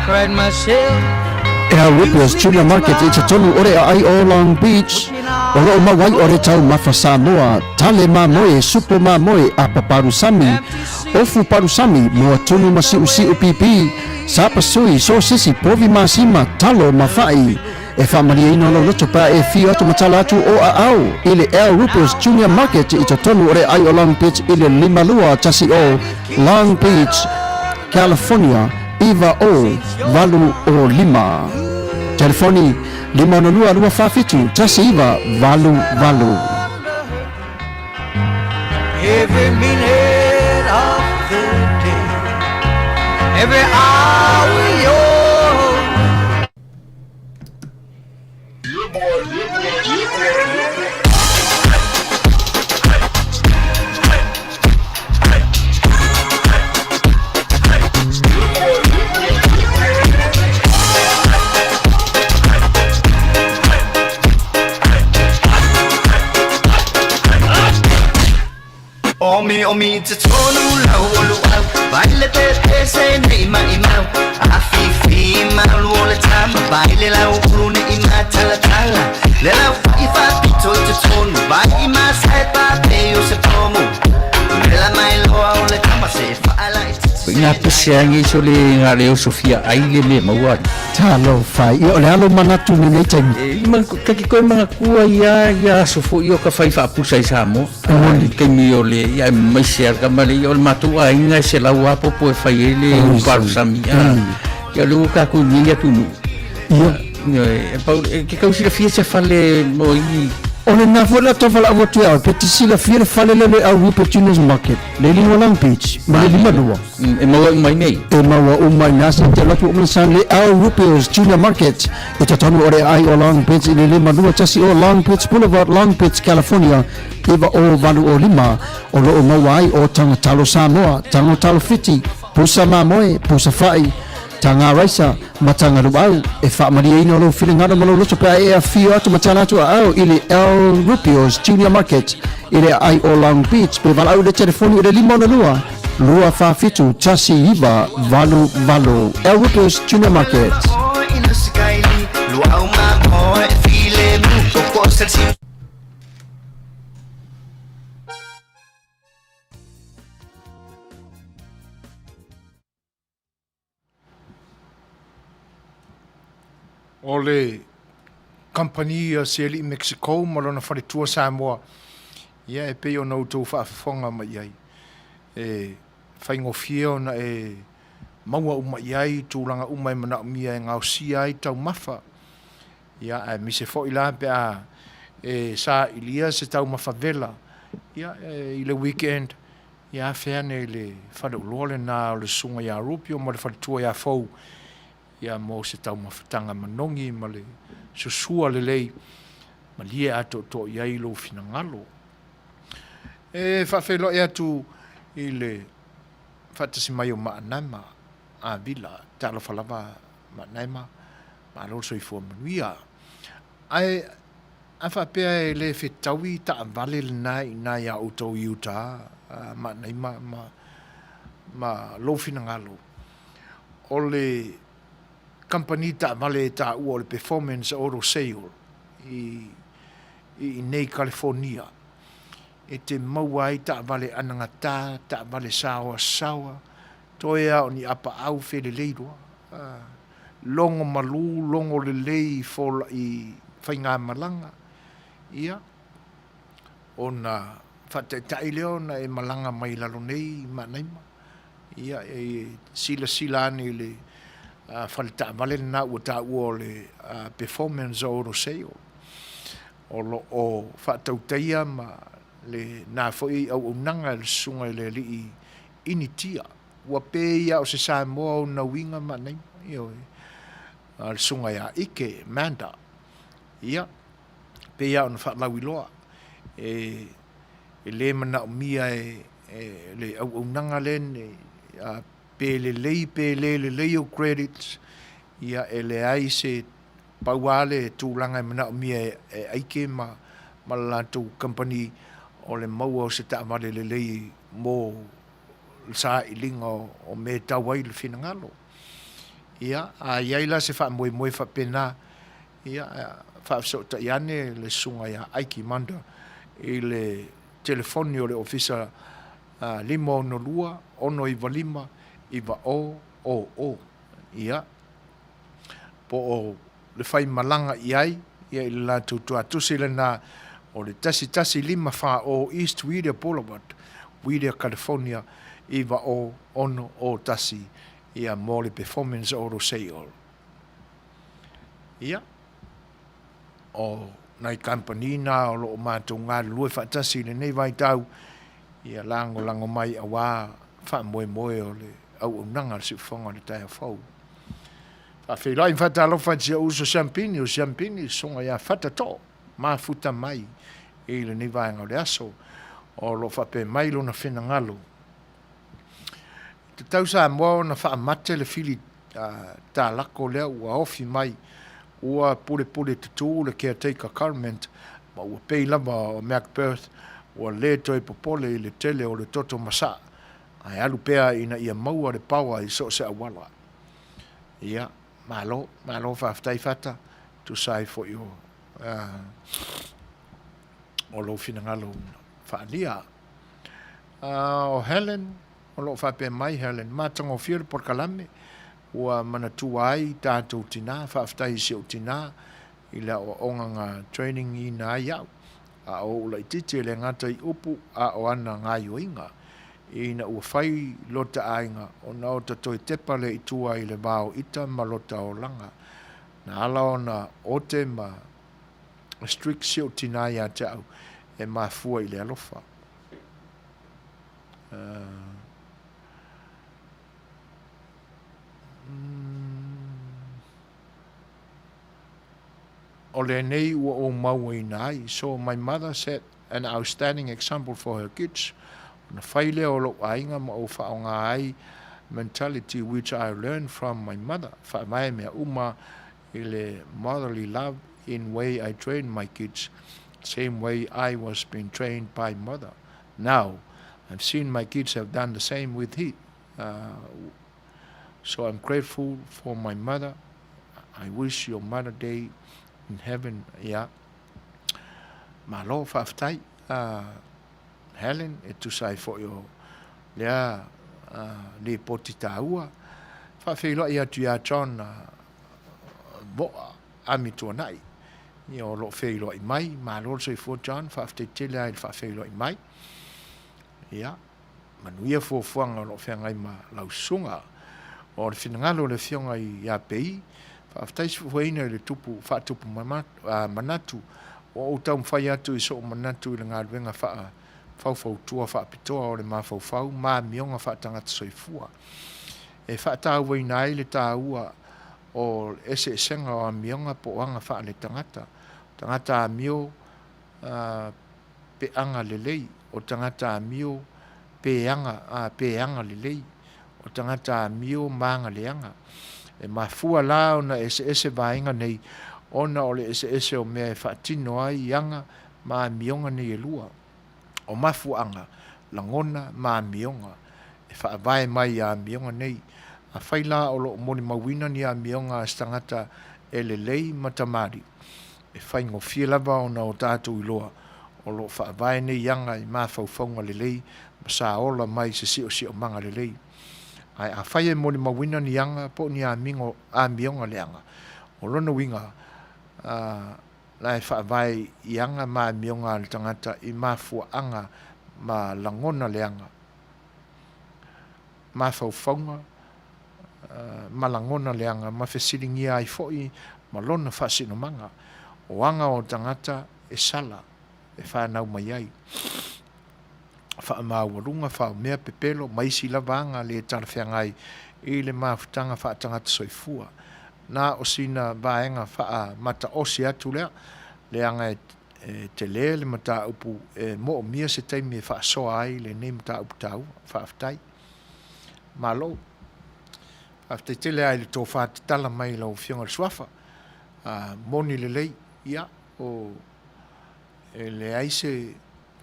Speaker 4: cried myself.
Speaker 5: Ea Whippers Junior Market i te tonu ore a ai o Long Beach. O loo mawai ore tau mafa Samoa, tale mamoe, supo mamoe, apa parusami, ofu parusami, mua tunu masiu siu pipi, sapa sui, so sisi, povi masima, talo mafai. E whamaria ino lo loto pa e whio atu matala atu o a au. Ile Ea Whippers Junior Market i te tonu ore ai o Long Beach, ile limalua tasi o Long Beach, California. Iva o valu o lima. Telefoni 502 tasi iva valu.
Speaker 4: Every minute of the day, every hour yours.
Speaker 3: Omi te tonu lau o luau Baile te se nei ma imau Afifi mau o le tama Baile lau urune ima tala tala Le lau i whapito te tonu Vai ima sai pape o se pomu Le la mai loa o le tama se whaala i te
Speaker 6: Ngā pese angi so le ngā reo Sofia aile me maua.
Speaker 5: Talo fai, i o le alo manatu ni nei taimi.
Speaker 6: Kaki koe mga kua ia sofo i o ka whai whaapusa i Samoa. Kei mi o le ia maise arka mare i o le matua inga se lau apopo e whai ele o parusami. Ia lungu ka kuninga tunu. Ke kausira fia se whale mo i
Speaker 5: O le nafula tofala awatu au pe tisila fia le fale le au Whippers Junior Market. Le lima Long Beach, ma le lima lua.
Speaker 6: e maua umai nei.
Speaker 5: E maua umai nasa te latu umlesan le au Whippers Junior Market. E te tonu ore ai o Long Beach, le lima lua tasi o Long Beach Boulevard, Long Beach, California. Iwa o valu o lima, o loo mawai o tangatalo Samoa, tangatalo fiti, pusa mamoe, pusa fai, tanga raisa, matanga luau, e whaamaria ino lo whiringana malo roto pia e a whio atu matana atu au ili A Whippers Junior Market, ili ai o Long Beach, pe walau le telefoni ile limona lua, lua whawhitu, tasi iwa, valu. A Whippers Junior Market.
Speaker 3: ina sikaili Luau ma moe e file mu Koko selsi
Speaker 1: O le company seli i Mexico ma lona wharitua Samoa. Ia e pei o nau tau whaafonga mai ai. E whaingofia ona e maua uma iai, tūlanga umai mana umia e ngau si ai tau mawha. Ia e mise fo ila pe a e sa ilia se tau mawha vela. Ia i le weekend. Ia whiane le whare uloa le nā o le sunga ia rupio ma le wharitua ia fau. Ia mo se tau mawhatanga manongi ma le Suasua le lei ma lia ato to iai lo fina ngalo. E whawhelo e atu i le whatasi mai o Manuia a vila talo whalawa Manuia ma lo so i fua Manuia. Ai a whapea e le whetaui ta vale le nai nai a utou Utah Manuia ma lo fina ngalo. O le company ta vale ta o le performance auto sale i nei California e te mauai ta vale anangata ta vale sawa toea o ni apa au fele leidua longo malu longo le lei fola i whainga malanga ia ona whatetai leo na e malanga mai lalo nei Manuia ia e sila ni le falta vale na o ta o le performance o sale o fatautia ma le na foi au nanga le sunga le li initia wa pe ia o se Samoa na winga Manuia io al sunga ia ike manda ia pe ia on fa la wiloa e le mana mia le au nanga le pe le lei o credits ia ele ai se pauale tūlanga mana mia e aike ma latu company o le maua o se taamale le lei mo sa ilinga o me tawai le finangalo ia a iai la se fa'amoemoe fa'apena ia fa'afeso'ota'i ane le suga ia aiki manda i le telefoni o le ofisa 512-125-1 ia po o le fai malanga i ai ia i le latou tuatusi lena o le tasi 5 o East Whittier Boulevard, Whittier, California, i o ono o tasi ia mo le performance o Roseol. Ia o nai company na o lo mātou ngā lue whaatasi le nei vai tau ia lango mai a wā whaamoe o le au unanga si whonga le tai a whau. Whawhirai whatalofa tia uso champini o champini songa ia whatato mā futa mai i le nei vai ngau le aso o lo whape mai lo na whina ngalo. Te tau sa mua na whaamate le fili tā lako lea ua ofi mai ua pule te tū le caretaker government ma ua pei lava o Macbeth ua le toi popole i le tele o le toto masa ai alu pea ina ia maua le paua i so se awala ia malo whaftai fata tu sai fo yo o lo fina ngalo whaalia o Helen o lo whape mai Helen matango fiore por kalame ua manatua ai tātou tina, whaaftai si o tina, i la o onganga training i nā iau. A o ula i titi le ngata i upu a o ana ngā yoinga. I na ua whai lota ainga o na o tatoi tepale i tua i le vāo ita ma lota o langa. Na ala o na ote ma strict si o tina i a te au e ma fua i le alofa. Ole nei ua o mau i nai. So my mother set an outstanding example for her kids. Na whaile o lo ainga ma o whaonga ai mentality which I learned from my mother. Whaamai mea uma i le motherly love in way I train my kids. Same way I was being trained by mother. Now, I've seen my kids have done the same with he. So I'm grateful for my mother. I wish your Mother Day in heaven, yeah. Malo whaftai, Helen, e tu sai fo yo lea le poti tāua. Whawhelo ia tu ia John boa amitua nai. I o lo whelo i mai, malo sai fo John, whaftai tele ai whawhelo i mai. Ia, manuia fo fuanga lo whengai ma lausunga. O le whinangalo le whionga i a pei, whaftai si fueina le tupu, whaatupu manatu, o o tau mwhai atu i so manatu i le ngā ruenga whau tua whaapitoa o le mawhau, mā mionga whaatangata soifua. E whaatau wei nai le tāua o ese esenga o a mionga po anga wha le tangata a mio pe anga le lei, o tangata a mio pe anga le lei, o tangata a mio maanga le anga. E mafua la ona ese vainga nei, ona o le ese o mea e whaatino ai anga ma mionga nei e lua. O mafuanga, langona ma mionga, e whaavae mai a mionga nei, a whaila o lo moni mawina ni a mionga a stangata e le lei matamari. E whaingo whielava o na o tātou iloa, o lo whaavae nei anga i mawhauwhaunga le lei, ma sa ola mai se si o manga le lei. Ai a whaia moni mawina ni anga, po ni a mionga le anga. O lona winga, lai whaavai i anga ma mionga le tangata i mafua anga ma langona le anga. Ma whauwhaunga, ma langona le anga, ma whesiringi ai foi, ma lona whasino manga. O anga o tangata e sala, e whanau mai ai. Whaamauarunga, whaumea pepelo, maisi lavanga le tarawhiangai i le mafutanga whaatangata soifua. Nā o sina vaenga wha mata osi atu lea, le anga e te le mata upu mo o mia se teimi e wha soa ai le ne mata upu tau, whaaftai. Malo, whaaftai te lea i le tō whaatitala mai lau whionga le suafa, moni le lei, ia, o le aise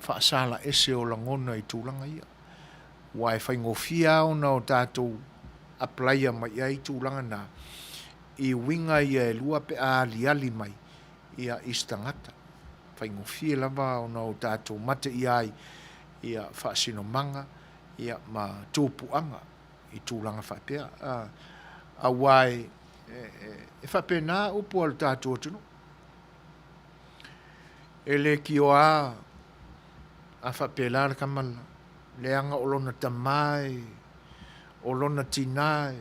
Speaker 1: whaasala ese o langona i tūlanga ia. Wai whaingofia o na o tātou aplaia mai ai tūlanga nā I winga ia e lua pe a liali mai ia istangata whaingofie lava o nau tātou mate ia ia whaasino manga ia ma tūpuanga I tūlanga whapea a wai e whape nā upu al tātou tunu e le ki o a whape lāra kamala leanga o lona tamai o lona tinai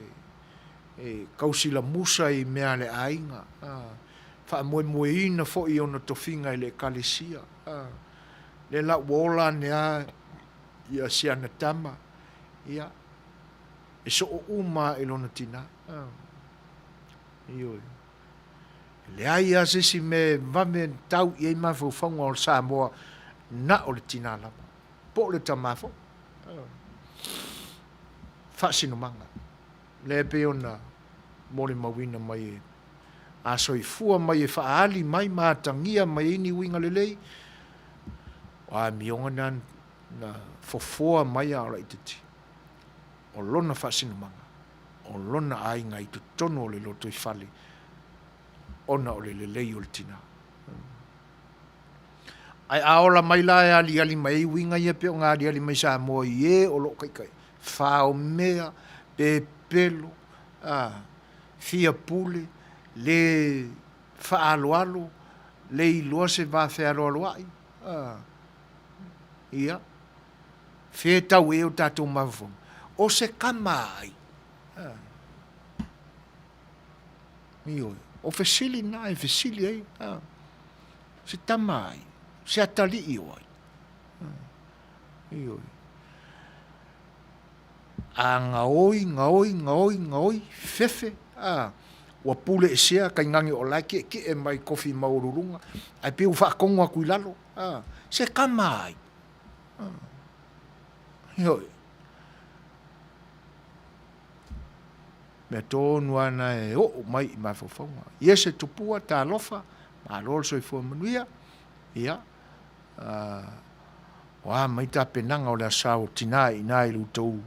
Speaker 1: e kausila musa I mea le ainga wha moe ina fo I ona tofinga I le kalesia le la wola nea ia siana tama ia e so o uma I lona tina ioi le ai a sisi me vame tau I ma faufonga o Samoa na o le tina lama po le tamafo whaasino manga le pe ona mole mawina mai a soifua mai e whaali mai mātangia mai ini winga lelei a mionga na fofoa mai a ora itati o lona whaasino manga o lona ainga I tutono o le loto I whale ona o le lelei o le tina ai aola mai la e ali mai winga ia pe o ngā ali mai sa mo ie o lo kai whao mea pe pelo fia pule le whaaloalo le iloa se va whaaloalo ai ia whe tau e o tātou mawhong o se kamai ioi o fesili na e fesili ai se tamai se atali I oi ioi a ngaoi fefe ua pule e sea kai ngangi o lai ke e mai kofi maururunga ai pe u whaakongo a kuilalo se kamai ioi me tōnu ana e o mai I mai whawhaunga ia se tupua tā lofa ma lol soifua Manuia ia wa mai tā penanga o le asao tinai nai lutou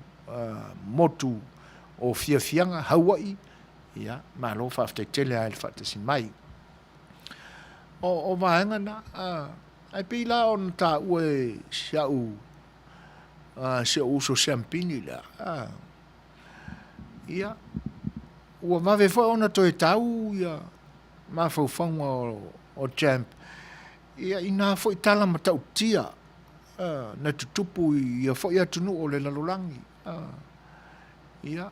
Speaker 1: motu o fianga Hawaii ia ma lo fa tele ai fa tesi mai o vaenga na ai pila on ta ue siau se uso champini la ia ua mave fo ona to tau ia ma fo fongo o champ ia ina fo itala mata utia na tutupu ia fo ia tunu o le lalolangi ia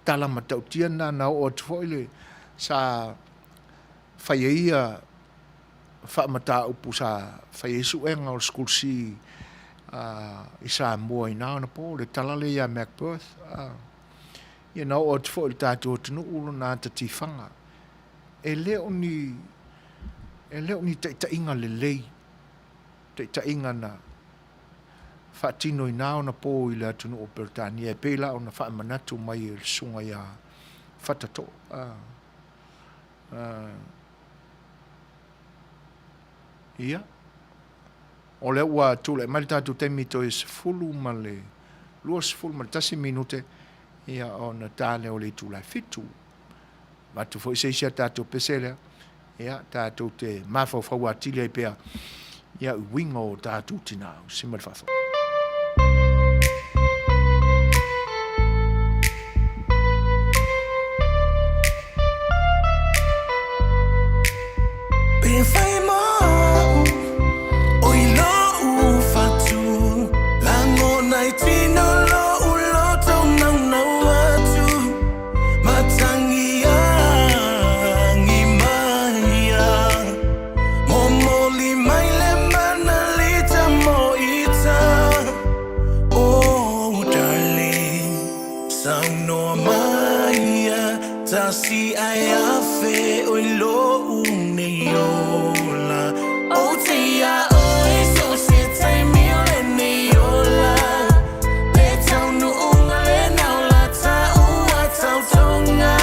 Speaker 1: tala mata utia na o tfoile sa faia fa mata upu sa faia su enga o school si isa mo ina na po le tala le ya Macbeth you know o tfoile tatu tunu ulo na tatifanga ele oni ta inga le lei ta inga na fatino ina na po ila tunu o Britania pela ona fa manatu mai il sunga ya fatato ia o le ua tule mai tatu temito is fulu male luas fulu male tasi minute ia ona tale o le tula fitu matu foi se sia tatu pesele ia tatu te mafo fawa tile pea ia wingo tatu tina simal fafo
Speaker 2: Si ayafe oi lo uneola o tia oi so se tai mi le neola le tau no le na la ta u tau tonga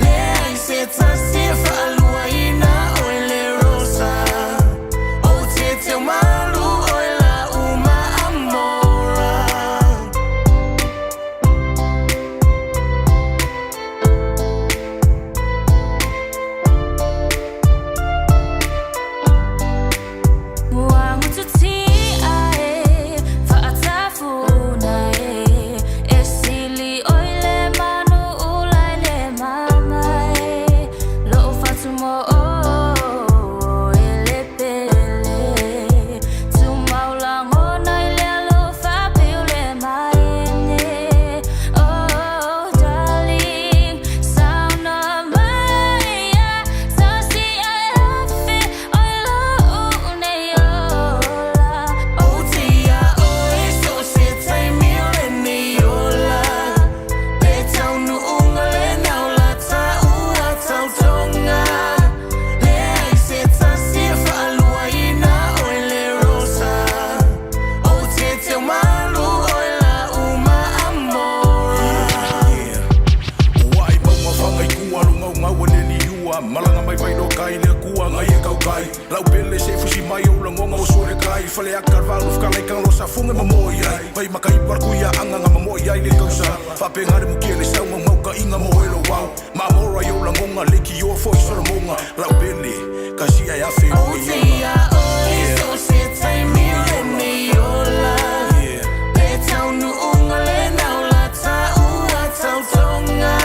Speaker 2: le ai se ta si fa luaina oi le rosa o te malu oi la uma amora fale akarvalu fkalai kang losa funga mamoyai vai makai parkuya anga nga mamoyai le kausa fa pengare mukele sa mau ka inga moelo wow mamora yo langonga leki yo foi solo monga la bene kasia ya fe
Speaker 3: Oh tia oi so se tai mi le yola le tau nu unga le nau la ta ua tau tonga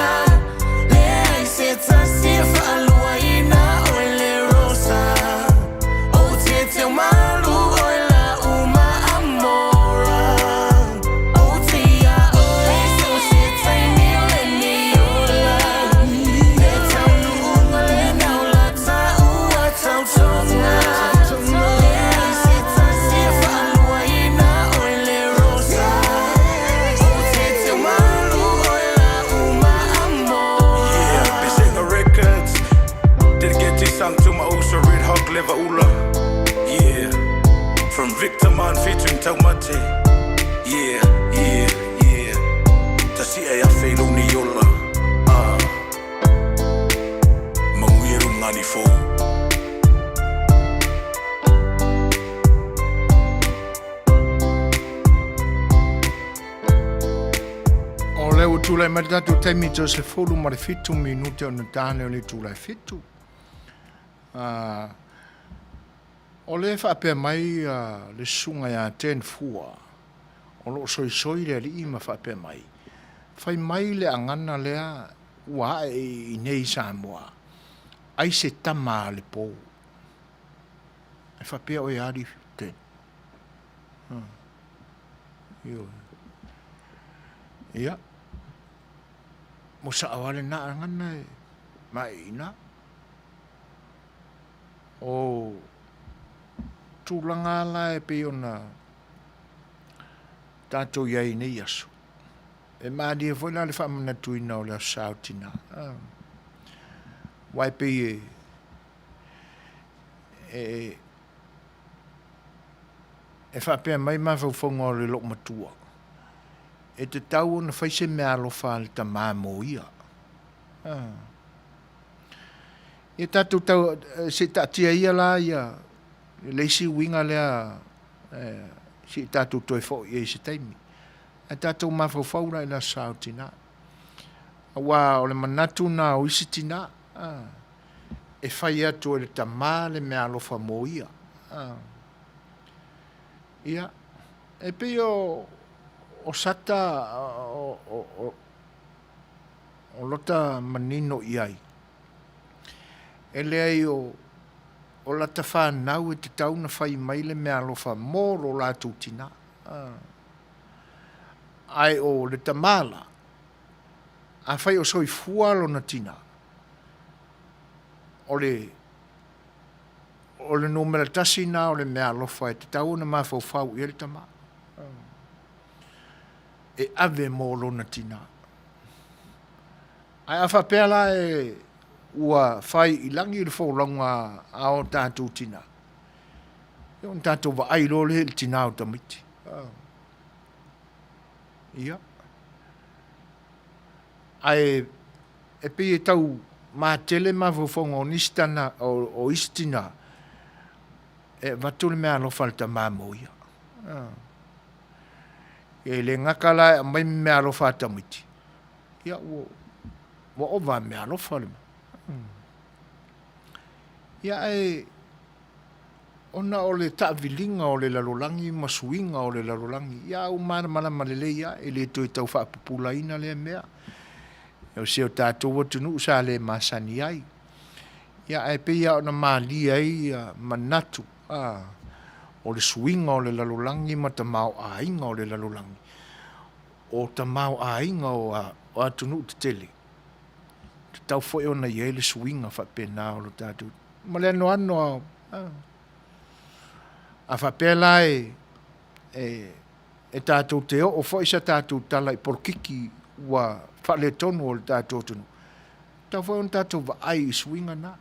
Speaker 3: le ai se ta si fa alua ina oi le rosa Oh te te malu oi la uma amora Oh tia oi so se tai mi le yola le tau nu unga le nau la ta ua tau tonga le ai se ta si fa alua ina oi le rosa Oh te te malu oi la uma amora
Speaker 2: Yeah, Bisenga Records. Dedicate this song to my Osa Red Hawk Lever Ula. Yeah, from Victor Man featuring Taumate. Yeah, yeah, yeah. Tasi ya felo ni yola. Manuia ngani fo.
Speaker 1: O leo tūlai matatu taimi tō se fulu mare fitu minute o na tāne o le tūlai fitu. O le whapea mai le sunga ya ten fua. O lo soi le li ima whapea mai. Whai mai le angana lea ua i nei Samoa. Ai se tama le pō. E whapea o e ari ten. Io. Ia. Mo sa awale na angana e mai ina. O tūlanga la e pe ona tātou iai nei aso. E maadi e whaila le whamana tuina o le sautina. Wai pe e whapea mai mawhauwhonga o le lok matua. E te tau ona whaise mea alofa le ta māmo ia. E tātou tau, se tātia ia la ia, leisi winga lea, se tātou toi fo i e se taimi. E tātou mawhauwhaura i la sautina. Awa o le manatu na o isi tina, e whai atu e le ta mā le mea alofa mo ia. Ia, e pe o sata o lota manino iai. E lea o lata whanau e te tauna whai mai le mea alofa mōro la tūtina. Ai o le tamala. A whai o soi fualo na tina. O le numera tasi na o le mea alofa e te tauna mawhau i le tamala. E ave mōlo na tina. Ai a whapea la e ua whai i langi le whaulonga a o tātou tina. E on tātou wa airo le tina o tamiti. Ia. Ai e pe e tau mā tele mā whauwhonga o nistana o istina e watule mea alofa le ta mā moia. E le ngakala mai mea alofa tamiti. Ia wa ova mea alofa le. Ia e ona o le ta'avilinga o le lalolangi masuinga o le lalolangi. Ia au mana malele ia e le toi tau whaapupulaina le mea. E o seo tātou watunu sa le masani ai. Ia e pe ia ona malia ai manatu. O le suinga o le lalolangi ma ta mau a inga o le lalolangi. O ta mau a inga o atunu te tele. Te tau foi ona iei le suinga whapena o lo tātou. Ma le ano a whapela e tātou te o foi sa tātou tala i porkiki wa whale tonu o le tātou tunu. Tau foi on tātou wa ai i suinga na.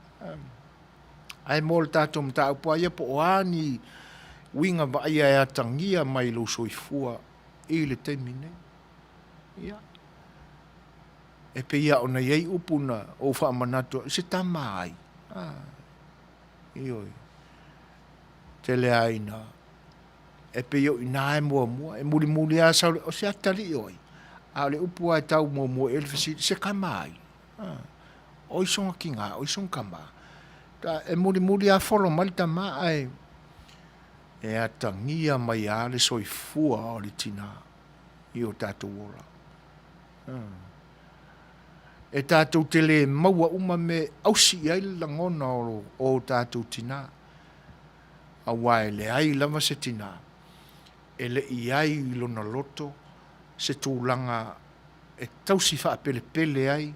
Speaker 1: Ai mo le tātou mta upua ia po oani winga va ia e atangia mai lo soifua i le temine. Ia. E pe ia ona iei upuna o whaamanatua, se tamai. Ioi. Te le aina e pe yo ina e mua, e muli a sa o se atali oi. A le upu ai tau mua e le fasi, se kamai. Oi songa kinga, oi songa kama. Ta e muli a folo malta ma ai, e a tangia mai a le soifua o le tina, i o tātou ora. E tātou tele maua uma me ausi ai langona o tātou tina. A wai le ai lama se tina. E le i ai lona loto, se tūlanga e tausi wha pele ai,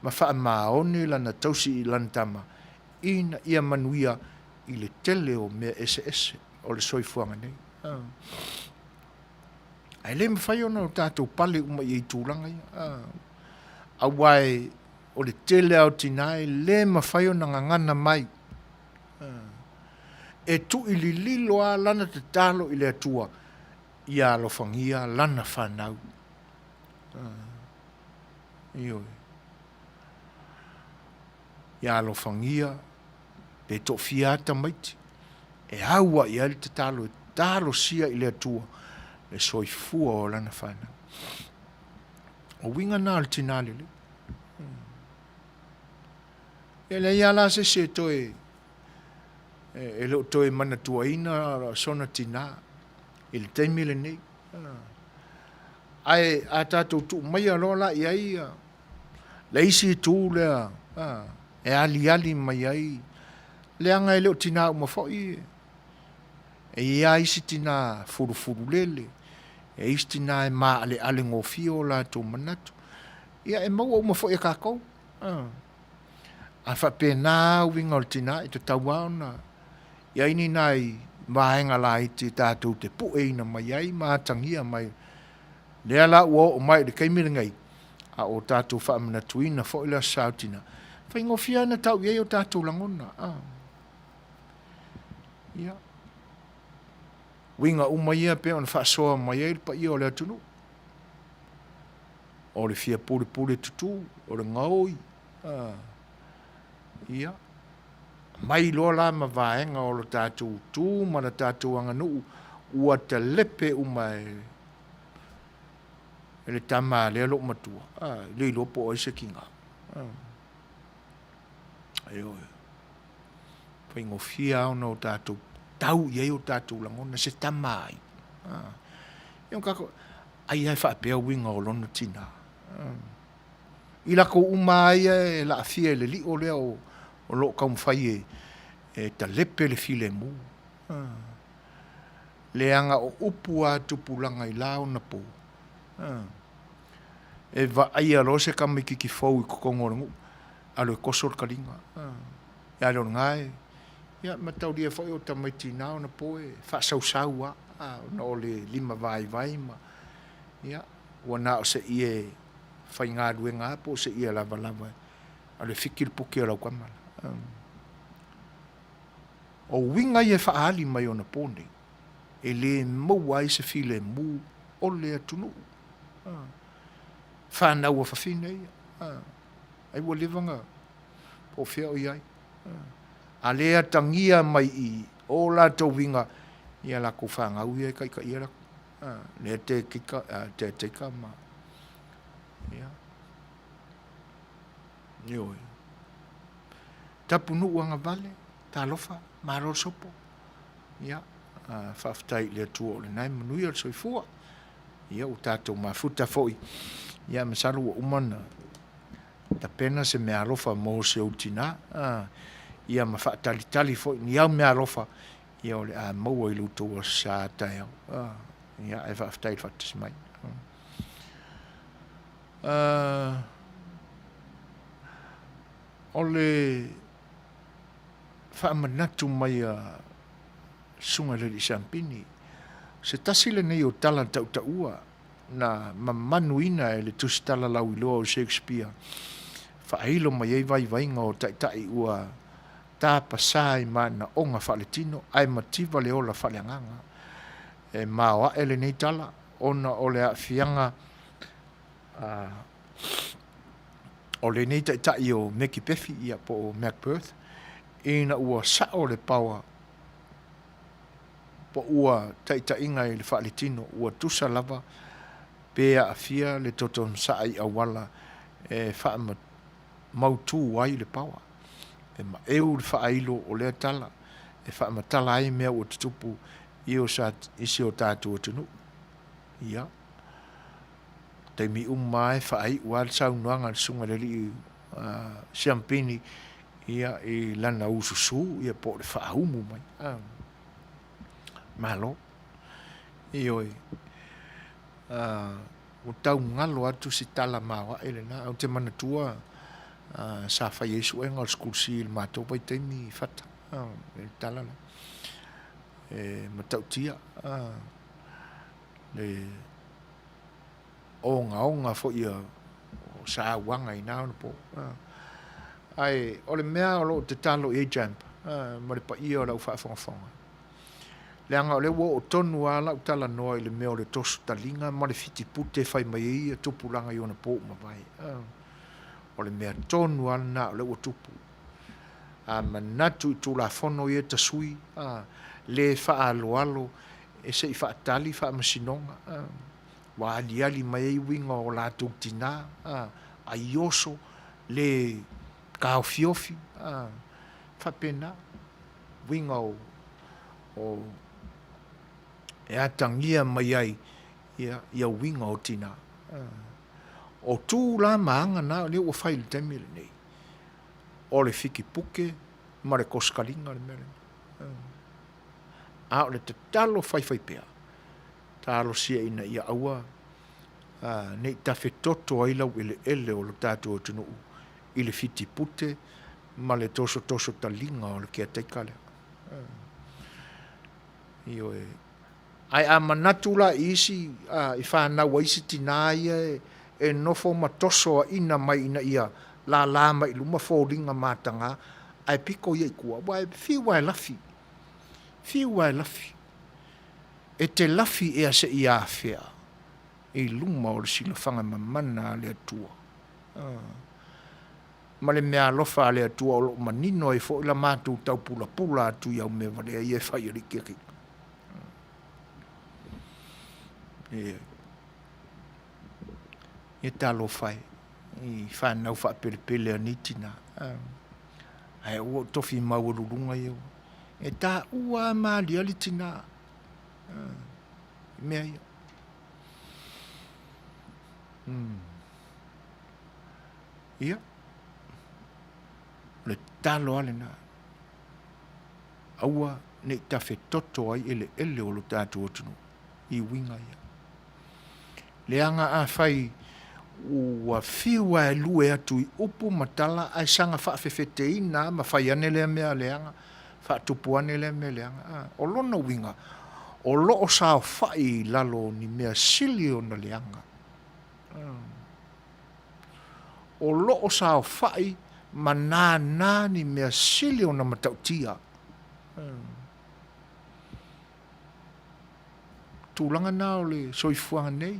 Speaker 1: ma wha maone lana tausi i lantama, ina ia manuia i le tele o mea ese, o le soifuanga nei. Ai le mwhai ona o tātou pale uma i tūlanga ia. A wai o le tele au tinai, le mwhai ona ngangana mai. E tu i li lilo a lana te talo i le atua, i a lofangia lana whanau. Ioi. I a lofangia, pe to fiata maiti. E aua i ali te talo sia i le atua, le soifua o lana whanau. O winga nā le tinale le. E le iala se toi, e lo toi mana tuaina sona tina, i le taimile nei. Ai a tātou tu mai alola i ai, le isi tu lea, e ali mai ai, le anga e leo tina uma foi, e ia isi tina furu lele, e isi tina e maa ale ngofio la tō manatu, ia e maua uma foi e kākou. A whapena winga o tina, e te tawana, ia ini nai mahenga la i te tātou te pueina mai ai, mātangia mai, lea la ua o mai le kaimiringai, a o tātou whaamana tuina, fo ila sautina. Whai ngofia na tau iei o tātou langona. Ia. Winga umaia pe on whaasoa mai ai, pa ia o lea tunu. O le fia pule tutu, o le ngaoi. Ia. Mai loa la ma vaenga o lo tātou tū, mana tātou anganu, ua te lepe umai. E le tama lea lo matua. Le ilo po o se kinga. Ayo. Pai ngofia o no tātou tau iei o tātou langona se tamai. Ion kako, ai whaapea winga o lona tina. I lako umai e la afia le li o lea o lo kaumwhai e ta lepe le file mu. Le anga o upu a tupulanga i lao na po. E va ai alo se kama ki fau i kukongorangu. Alo e kosor karinga. E alo ngai. Ia matau lia fau o tamaiti nao na po e whaasausau a. Na o le lima vai ma. Ia. Wana o se ie whai ngā rue ngā po se ie lava. Alo e whikir puki alau kamala. O winga i e whaali mai o na pōne. E le mau ai se file mu o le atunu. Whanau a whawhine ia. Ai wa levanga. Po whia o iai. A lea tangia mai i o la tau winga. Ia la ko whangau ia kai ka ia la. Lea te kika, te teika ma. Ia. Ioi. Tapunu uanga vale. Ta lofa. Maro sopo. Ia. Whaftai lea tua o le nai Manuia le soifua. Ia o tātou mafuta foi. Ia masaru o umana. Ta pena se mea alofa mo se utina. Ia ma whaatalitali foi. Ni au mea alofa. Ia o le a maua i luto o sa tae au. Ia e whaftai whatas mai. O le whaamanatu mai a sunga le sampini. Se tasile nei o tala tau ua na Manuia e le tusitala lau iloa o Shakespeare. Whaahilo mai ei vainga o tai ua tā pasai ma na onga whaletino ai mativa le ola whaleanganga. E maoa ele nei tala ona o le a fianga o le nei tai o Meki Pefi ia po Macbeth. Ina ua sa o le paua po ua taʻitaʻiga i le fa'alitino ua tusa lava pe a'afia le totonasaʻa i auala e fa'amautu ai le paua e ma'eu le fa'ailo o lea tala e fa'amatala ai mea ua tutupu i o sa isi o tatou atunuu ia taimi uma e fa'aiʻu a le saunoaga le suga le li'i siampini ia i lana ususū ia po le fa'aumu mai malo i oi o taugalo atu si tala mawaʻe lenā au te manatua sa fai ai suʻega o le skulsi i le matou paitaimi fata le tala le e matautia le ogaoga foʻi o sa auaga inā ona po ai o le mea o loo te talo i ai jamp ma le paia o lau fa'afogafoga le anga o le ua o tonu a lau talanoa i le mea o le tosu taliga ma le fitipute fai mai ia tupulaga i ona po mavai o le mea tonu a lana o le ua tupu manatu i tulafono ia tasui le fa'aloalo e seʻi fa'atali fa'amasinoga ua aliali mai ai uiga o latou tinā ai oso le kaofiofi fa'apena uiga o e atangia mai ai ia uiga o tina o tū la maaga na le ua fai le taimi lenei o le fikipuke ma le koskaliga le mea lenei a o le tatalo faifai pea talosiaina ia aua nei tafetoto ai lau ele o lo tatou atunuu i le fitipute ma le toso taliga o le keataika lea io ai a manatu la isi i whanau a isi tina ia e nofo matoso a ina mai ina ia la mai luma fōringa mātanga ai piko ia i kua wai whiwa e lafi e te lafi e a se i a whea i luma o le sila whanga mamana le atua ma le mea lofa le atua o lo manino e fo ila mātou tau pula atu iau me vale a ia whai a rikiri e talo fai i whanau whapelepele anitina ai ua tofi maururunga iau e tā ua maali alitina mea ia ia le talo ale na aua ne tafe toto ai ele o lo tātou atunu i winga ia le anga a fai ua fiwa e lue atu i upu matala ai sanga whaafefeteina ma fai ane lea mea leanga whaatupu ane lea mea leanga o lona winga o loo sao fai lalo ni mea sili o na leanga o loo sao fai ma nā ni mea sili o na matautia tūlanga nā o le soifuanga nei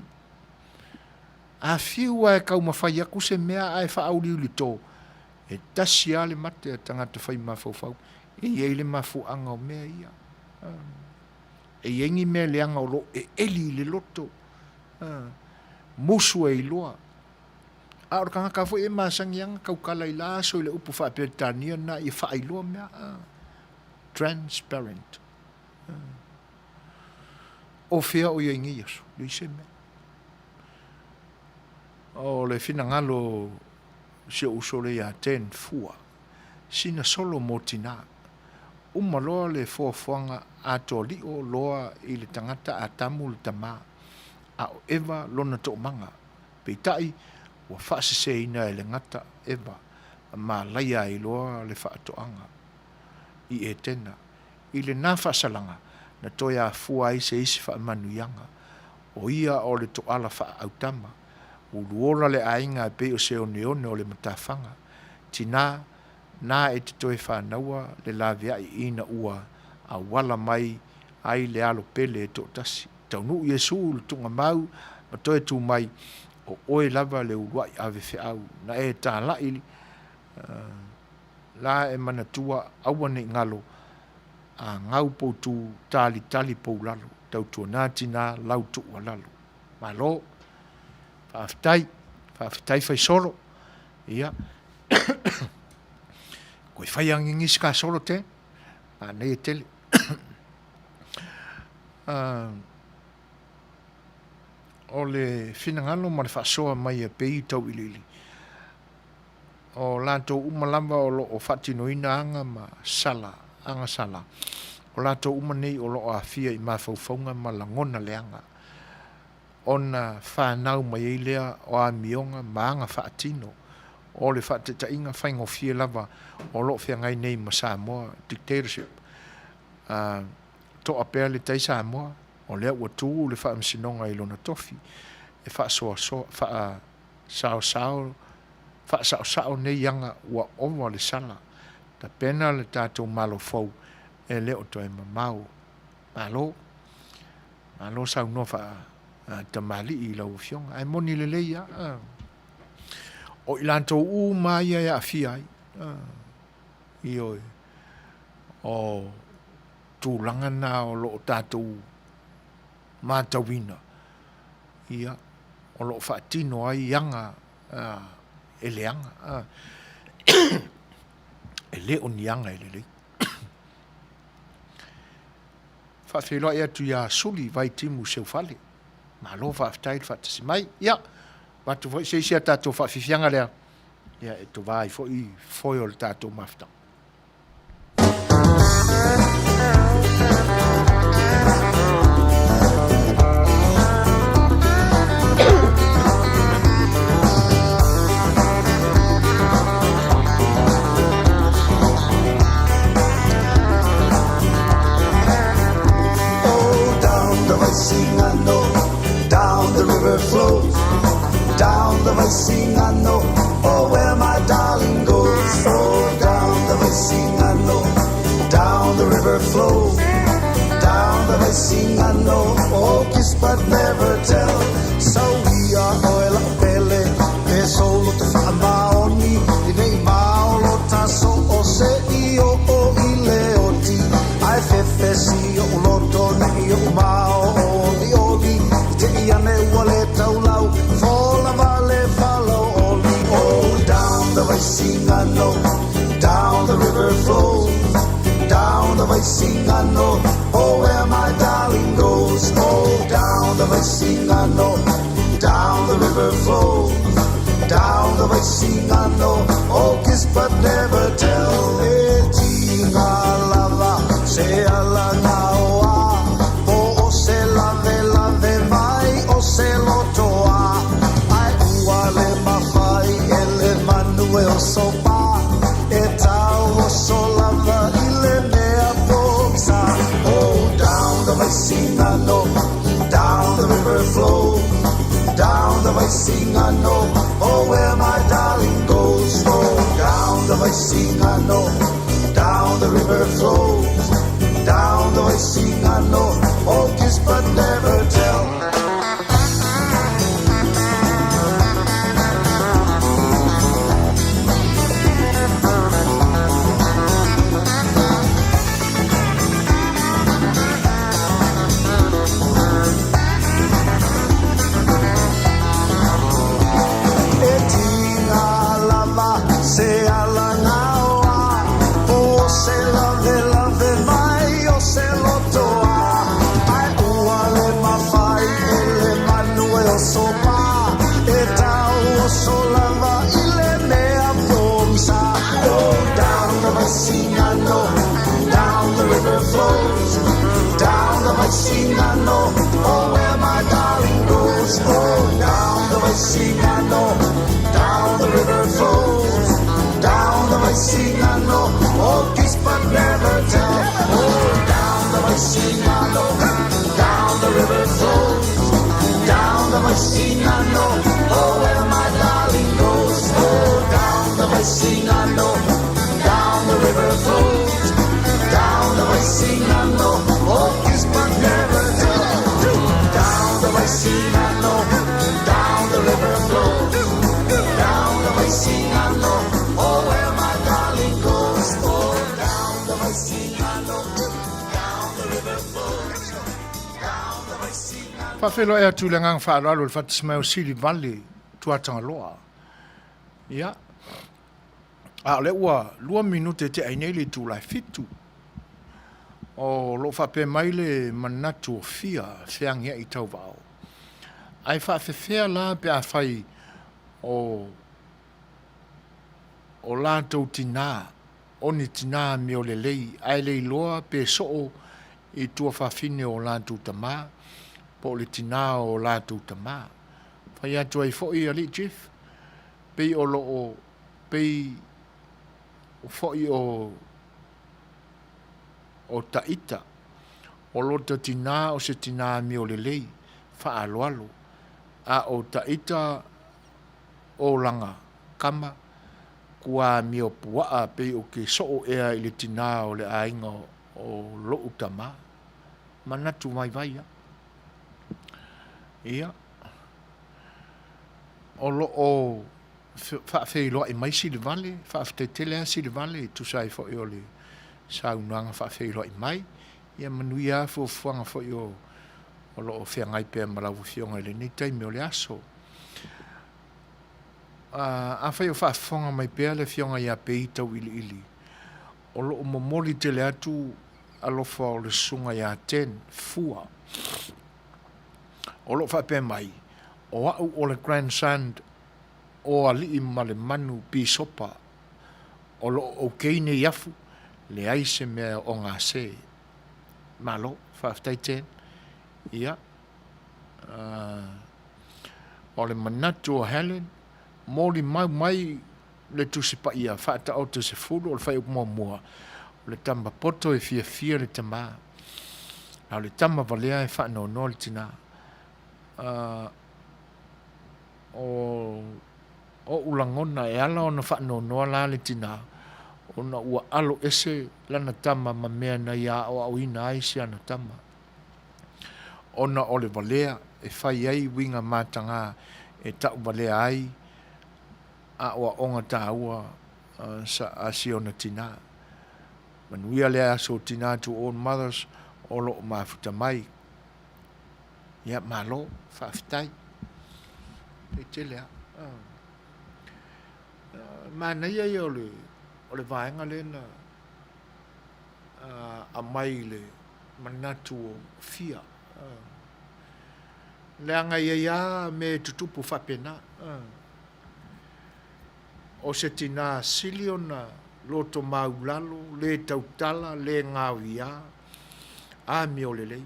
Speaker 1: a fiua e kau mawhai aku se mea ai whaauri uli tō e tasi ale mate a tangata whai mawhau e iei le mafuanga o mea ia e iengi mea leanga o lo e eli le loto musu e iloa a ora kanga ka fo e masangianga kau kala i la so i le upu whaapetania na i whaailoa mea transparent o fea o iengi yasu le se mea o le fina ngalo se usole ya ten fua sina solo motina umaloa le fofoanga ato li o loa i le tangata a tamu le tama a o eva lona to manga peitai wa fase se ina e le ngata eva ma laia i loa le faatoanga i e tena i le nafa salanga na toia fua i se isi fa manuianga o ia o le to ala fa autama uluola le ainga pe o se oneone o le matawhanga. Tina, nā e te toi whānaua le lawea i ina ua a wala mai ai le alo pele e tō tasi. Taunu Yesu le tunga mau, ma toi tū mai o oe lava le uruai ave whiau. Na e tā lai, la e manatua awane ngalo a ngau poutu tali pou lalo, tau tua nātina lau tua lalo. Malo, whaafitai whai solo, ia. Koe whai angingis ka solo te, a nei tele. O le whinangalo ma le whaasoa mai a pei tau ilili. O lātou umalamba o lo o whatinoina anga ma sala, anga sala. O lātou umanei o lo o awhia I mawhauwhaunga ma la ngona leanga. Ona whanau mai ei lea o a mionga ma anga whaatino. O le whaateta inga whaingo fia lava o lo whiangai nei ma Samoa, dictatorship. To apea le tai Samoa, o lea ua tū le whaamsinonga I lona tofi. E sao nei yanga ua owa le sala. Ta pena le tātou malo fau e leo to e mamau. Malo sau no ta mali I lau fionga. Ai moni le leia. O ilantou u mai a fiai. Ioi. O tūlanga na o lo tātou mātawina. Ia. O lo whaatino ai yanga e leanga. E leo ni yanga e lelei. Whawhiloa ea tu ia suli vai timu seu fale. Malo whawhtai whatasi mai. Ia. Watu fo seisia tātou whawhifianga lea. Ia e tu vai fo I foio le tātou mafta.
Speaker 2: Down the river flows, down the Vicingano, oh where my darling goes, oh down the Vicingano, down the river flows, down the Vicingano, oh kiss but never tell, so we are oil up pele, e solo te whaamaoni, I nei maolo taso o se o leoti, ai fefesi o loto nei o mao o li oli, te iane ua le taulau, fola vale follow oli, oh down the Vicingano, down the river flows, down the Vicingano, oh where my darling goes, oh down the Vicingano, down the river flows, down the Vicingano, oh kiss but never tell, e tinga lava, se ala naoa, po o se lave mai, o se lotoa, ai ua le mawhai, e le Manuia o sopa, e tau o so lava, I le mea poksa, oh down the Vicingano, down the river flows, down the Vicingano, oh where my darling goes, oh down the Vicingano, down the river flows, down the Vicingano, oh kiss but never tell. Vicingano, oh where my darling goes, oh down the Vicingano, down the river flows, down the Vicingano, oh kiss but never tell, oh down the Vicingano, down the river flows, down the Vicingano, oh where my darling goes, oh down the Vicingano, down the river flows, down the Vicingano, oh kiss but never tell, down the Vicingano, down the river flows, down the Vicingano, oh where my darling goes, oh down the Vicingano.
Speaker 1: Whawhelo ea tu le ngang whaaralo le whatismau sili vale tuatanga loa. Ia. A le ua 2 minute te ainele tu lai fitu. O lo whape mai le manatu o fia whiangia i tau vao. Ai whawhewhea la pe a whai o lātou tina, o ni tina me o le lei, ai lei loa pe soo i tua whawhine o lātou tamā, po le tina o lātou tamā. Whai atu ai fo i ali Jeff, pei o loo, pei o fo i o taita, o lota tina o se tina me o le lei, wha aloalo, a o taita o langa kama, kua mi o puaa pe o ke soo ea i le tina o le ainga o loo tama. Manatu mai vai ya. Ia. O loo whaafeiloa i mai sili vale, whaafetetele a sili vale, tu sai fo i o le saunanga whaafeiloa i mai. Ia manuia fuanga fo i o loo whiangai pēr malawu fionga i le nei taimi o le aso. A whai o whaafonga mai pēr le fionga ia pei tau ili. O loo momoli te le atu alofa o le sunga ia 10, fua. O loo whape mai, o au o le grandson o ali ma le manu pi sopa, o loo o keine iafu, le aise mea o ngā se. Malo, whaaftai 10, ia. O le manatu o Helen, mōli mai le tusipa ia, whaata o te se fulu, o le whai ukmoa mua, o le tamba poto e fia le tamā, o le tamba valea e whaano no le tina, o ulangona e ala o na whaano noa la le tina, o na ua alo ese lana tama ma mea na ia o au ina aisi ana tama. O na o le valea e whai ai winga mātanga e tau valea ai, a oa onga tā ua sa asi o na tina. Manuia lea aso tina to all mothers o lo mafuta mai. Ia malo, whaafitai. E te lea. Mana ia i o le vaenga le na a mai le manatu o fia. Leanga ia me tutupu whapena. O se tina sili o na loto maulalo, le tautala, le ngāwia, a mi o le lei.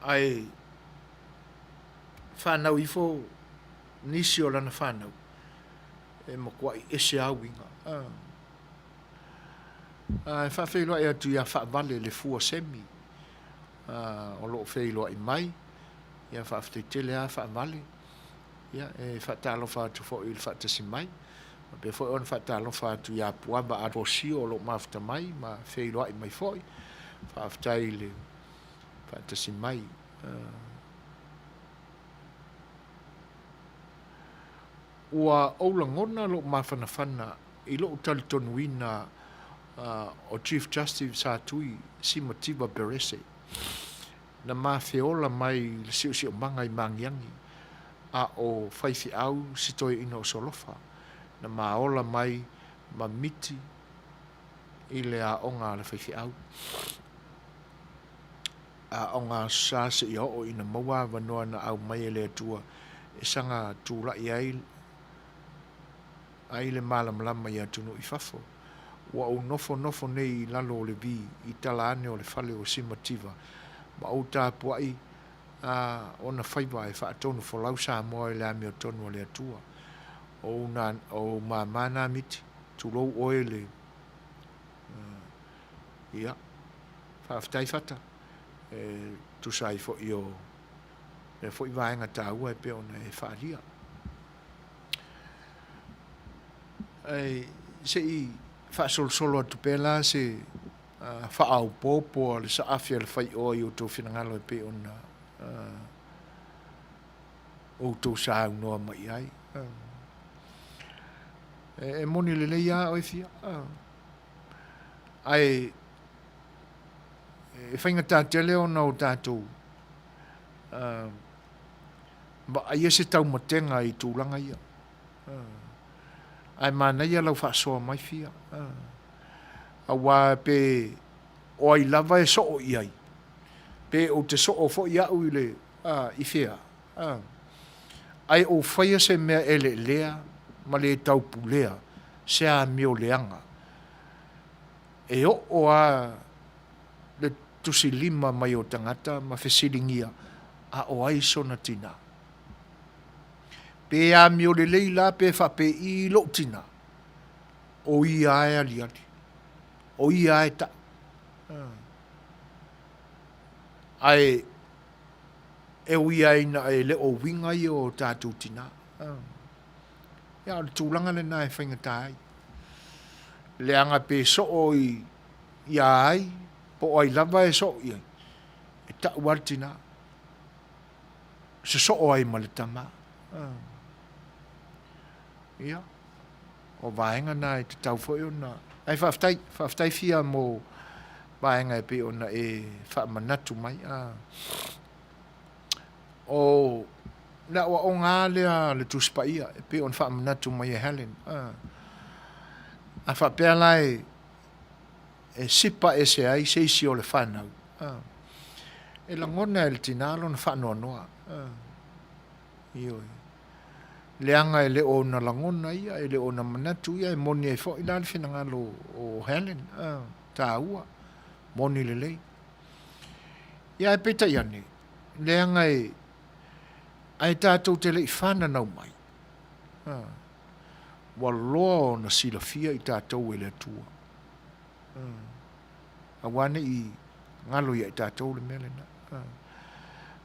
Speaker 1: Ai, whanau ifo nisi o lana whanau. E makua i ese awinga. Ai, whawheiloa e atu ia whaavale le fua semi. O loo wheiloa i mai. Ia whaafteitele a whaavale. Ia, e whaatalo whaatu fo i whaatasi mai. Ma pe fo on whaatalo whaatu ia puaba a rosi o lo mafta mai, ma wheiloa i mai foi. Whaaftai le whaatasi mai. Ua oulangona lo mawhanawhana i lo talitonuina o Chief Justice Satui Simotiva Berese. Na mawheola mai le siu siu manga i mangiangi. A o whaifi au sitoi ino solofa. Na maola mai ma miti i le a onga le whaifi au. A onga sase i o ina maua wanoa na au mai e le atua e sanga tūra i ai le malamlama i atunu i fafo. Wa au nofo nei lalo o le vi i tala ane o le fale o Simotiva. Ma au tāpuai ona whaiwa e whaatonu wholau sa moa e le ame o tonu o le atua. O mana miti, tulou oe le. Ia, whaaftai whata. Tu sai fo i o, e fo i vaenga tā ua e pe ona e whaaria. Se i whaasolo atu pēla se whaau pōpō le sa awhia le Fai'oa i o tō whinangalo e pe ona o tō sāu noa mai ai. E moni le leia o e fia. Ai, e whainga tā tele o nau tātou ma ai se tau matenga I tūlanga ia. Ai mana ia lau whaasoa mai fia. A wā pe o ai lava e so o iai. Pe o te so o fo ia ui le I fia. Ai o whaia se mea ele lea, ma le tau pulea, se a mio leanga. E o a le tusi lima mai o tangata, ma fesilingia, a o ai sona tina. Pe a mio le leila pe fa pe I lo tina. O I ai aliali. O I ai ta. Ai e ui ai na e le o winga I o tātou tina. Ia le tūlanga le nai whaingatai. Le anga pe so o I ai, po ai lava e so I ai. E ta uar tina. Se so o ai maletama. Ia. O vaenga nai te tau foi ona. Ai whaftai fia mo vaenga e pe ona e whaamanatu mai. O na wa o ngā lea le tuspaia e pe on whaamanatu mai e Helen. A whapea lai e sipa e se ai se isi o le whanau. E langona e le tinalo na whanoa noa. Ioi. Le anga e le o na langona ia, e le o na manatu ia, e moni e fo ila le whinangalo o Helen. Tā ua. Moni le lei. Ia e peta iane. Le anga e ai tātou te lei whana nau mai. Wa loa na sila fia I tātou e le tua. A wane I ngalo ia I tātou le melena.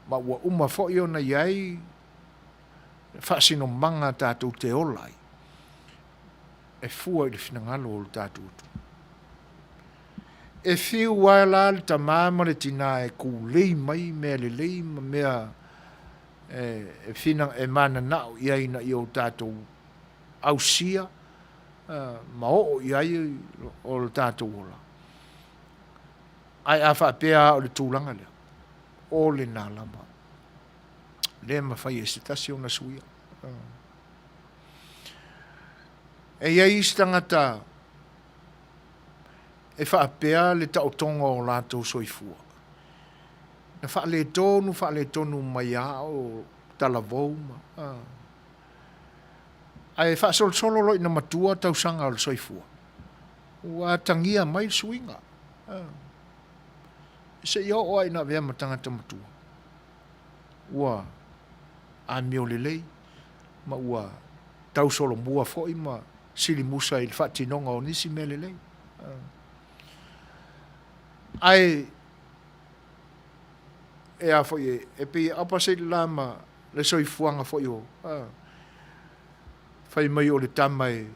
Speaker 1: Ma ua uma fo I ona iai whaasino manga tātou te olai. E fua I le whina ngalo o le tātou tu. E whiu waila le ta māma le tina e ku lei mai mea le lei ma mea e whina e mana nao iai na I o tātou au sia ma o iai o le tātou ola. Ai a whaapea o le tūlanga lea. O le nā lama. Le ma whai e se tasi o na suia. E iai istangata e whaapea le tautonga o lātou soifua. Na wha le tonu mai a o talavou ma. Ai wha solo loi na matua tausanga o le soifua. Ua tangia mai suinga. Se ia o ai na vea matangata matua. Ua a mio le lei. Ma ua tau solo mua foi ma sili musa I le whatinonga o nisi me le lei. Ai e a foi e pe apa se lama le soifuanga foi o. Fai mai o le tamai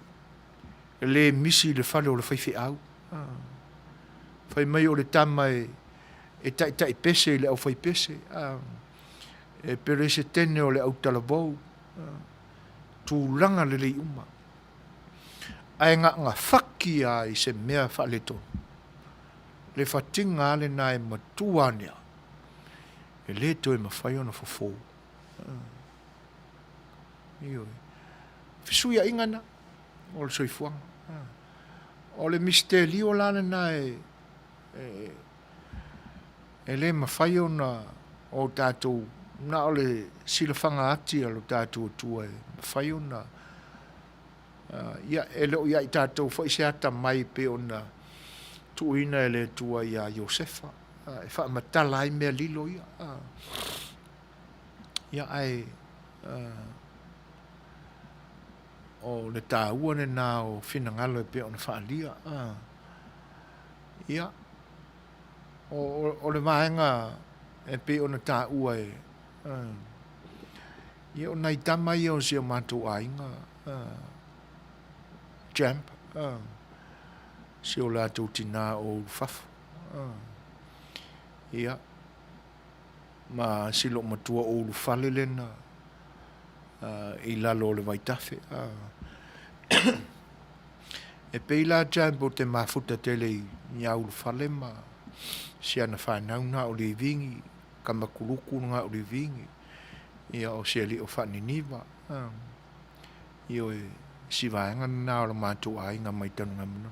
Speaker 1: le misi le fale o le fai au. Fai mai o le tamai e tai pese le au fai pese. E pere se tene o le au talavou. Tūlanga le lei uma. Ai ngā whaki ai se mea whale tonu. Le whatinga ale nai matua nea. E le toi mawhai ona fofou. Ioi. Fisuia ingana. O le soifuanga. O le misteri o lana nai. E le mawhai ona o tātou. Na o le silafanga ati alo tātou tua e. Mawhai ona. Ia e leo ia I tātou whai se ata mai pe ona. Tuina e le tua ia Josefa. E wha matala ai mea lilo ia. Ia ai o le tāua ne nā o whinangalo e pe ona whaalia. Ia. O le maenga e pe ona tāua e. Ia o nai tamai o si o mātou ainga. Jamp. Si o lātou tina o whafu. Ia. Ma silo matua o whale lena. I lalo le waitafe. E peila jambo te mafuta tele I au whale ma. Si ana whanauna o le vingi. kamakuluku nga o le vingi ia o se li o whaniniwa ia o sivaenga na o le mātou ainga mai tanu nga muna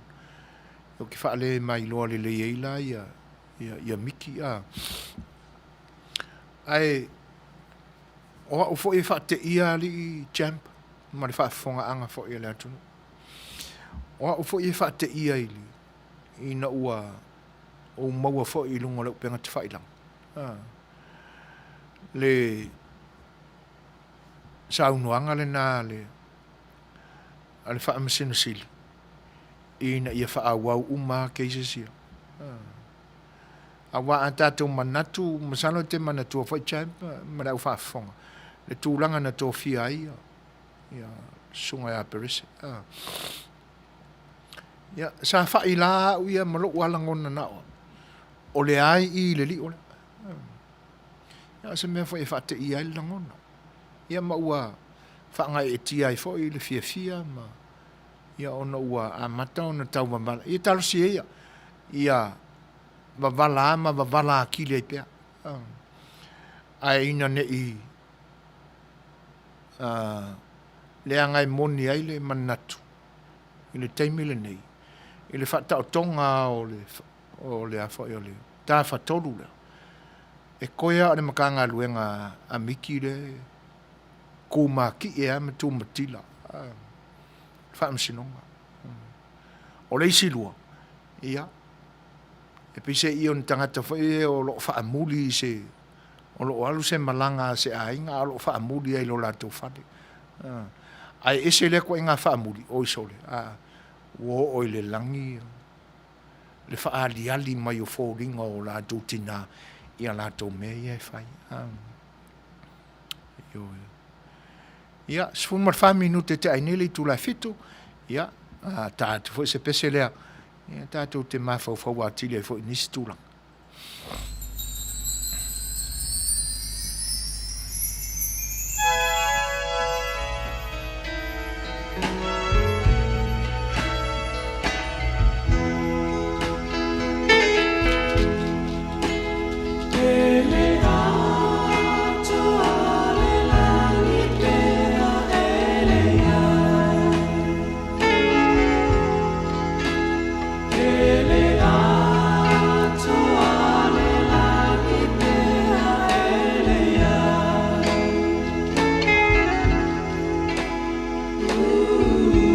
Speaker 1: o ki whaale mai loa le eila ia miki ai o fo e whaate ia li champ ma le whaafonga anga fo ia le atunu o fo e whaate ia ili ina ua o maua fo i lunga le upenga te whailang le saunuanga le nā le ale whaamasina sili ina ia whaawau uma keisisia awa a tātou manatu masalo te manatu o whai champ ma rau whaafonga le tūlanga na tō whia ia sunga ia perese ia sa whai la uia malo walangona nao o le ai i le li o le ia se mea whai whaate i ai langona ia maua whaangai e tia i fo i le fia ma ia ona ua a mata ona tau mavala ia talo si ia mavala ama mavala ki le pea ai ina ne i le angai moni ai le manatu i le taimile nei i le whata o tonga o le afo i o le tā whatolu le e koia o le makanga luenga a miki le kuma ki e ama tu matila whaamsinonga o le isi lua ia e pise i on tangata whae o lo whaamuli se o lo alu se malanga se ainga o lo whaamuli ai lo lato whate ai ese le ko inga whaamuli o isole wo o le langi le whaali ali mai o fōringa o lato tina ia lato mea e whai ia sfun mar 5 minute te ainele tu la fitu ia tātou foi se pese lea ia tātou te mawhau atile foi nisi tūrang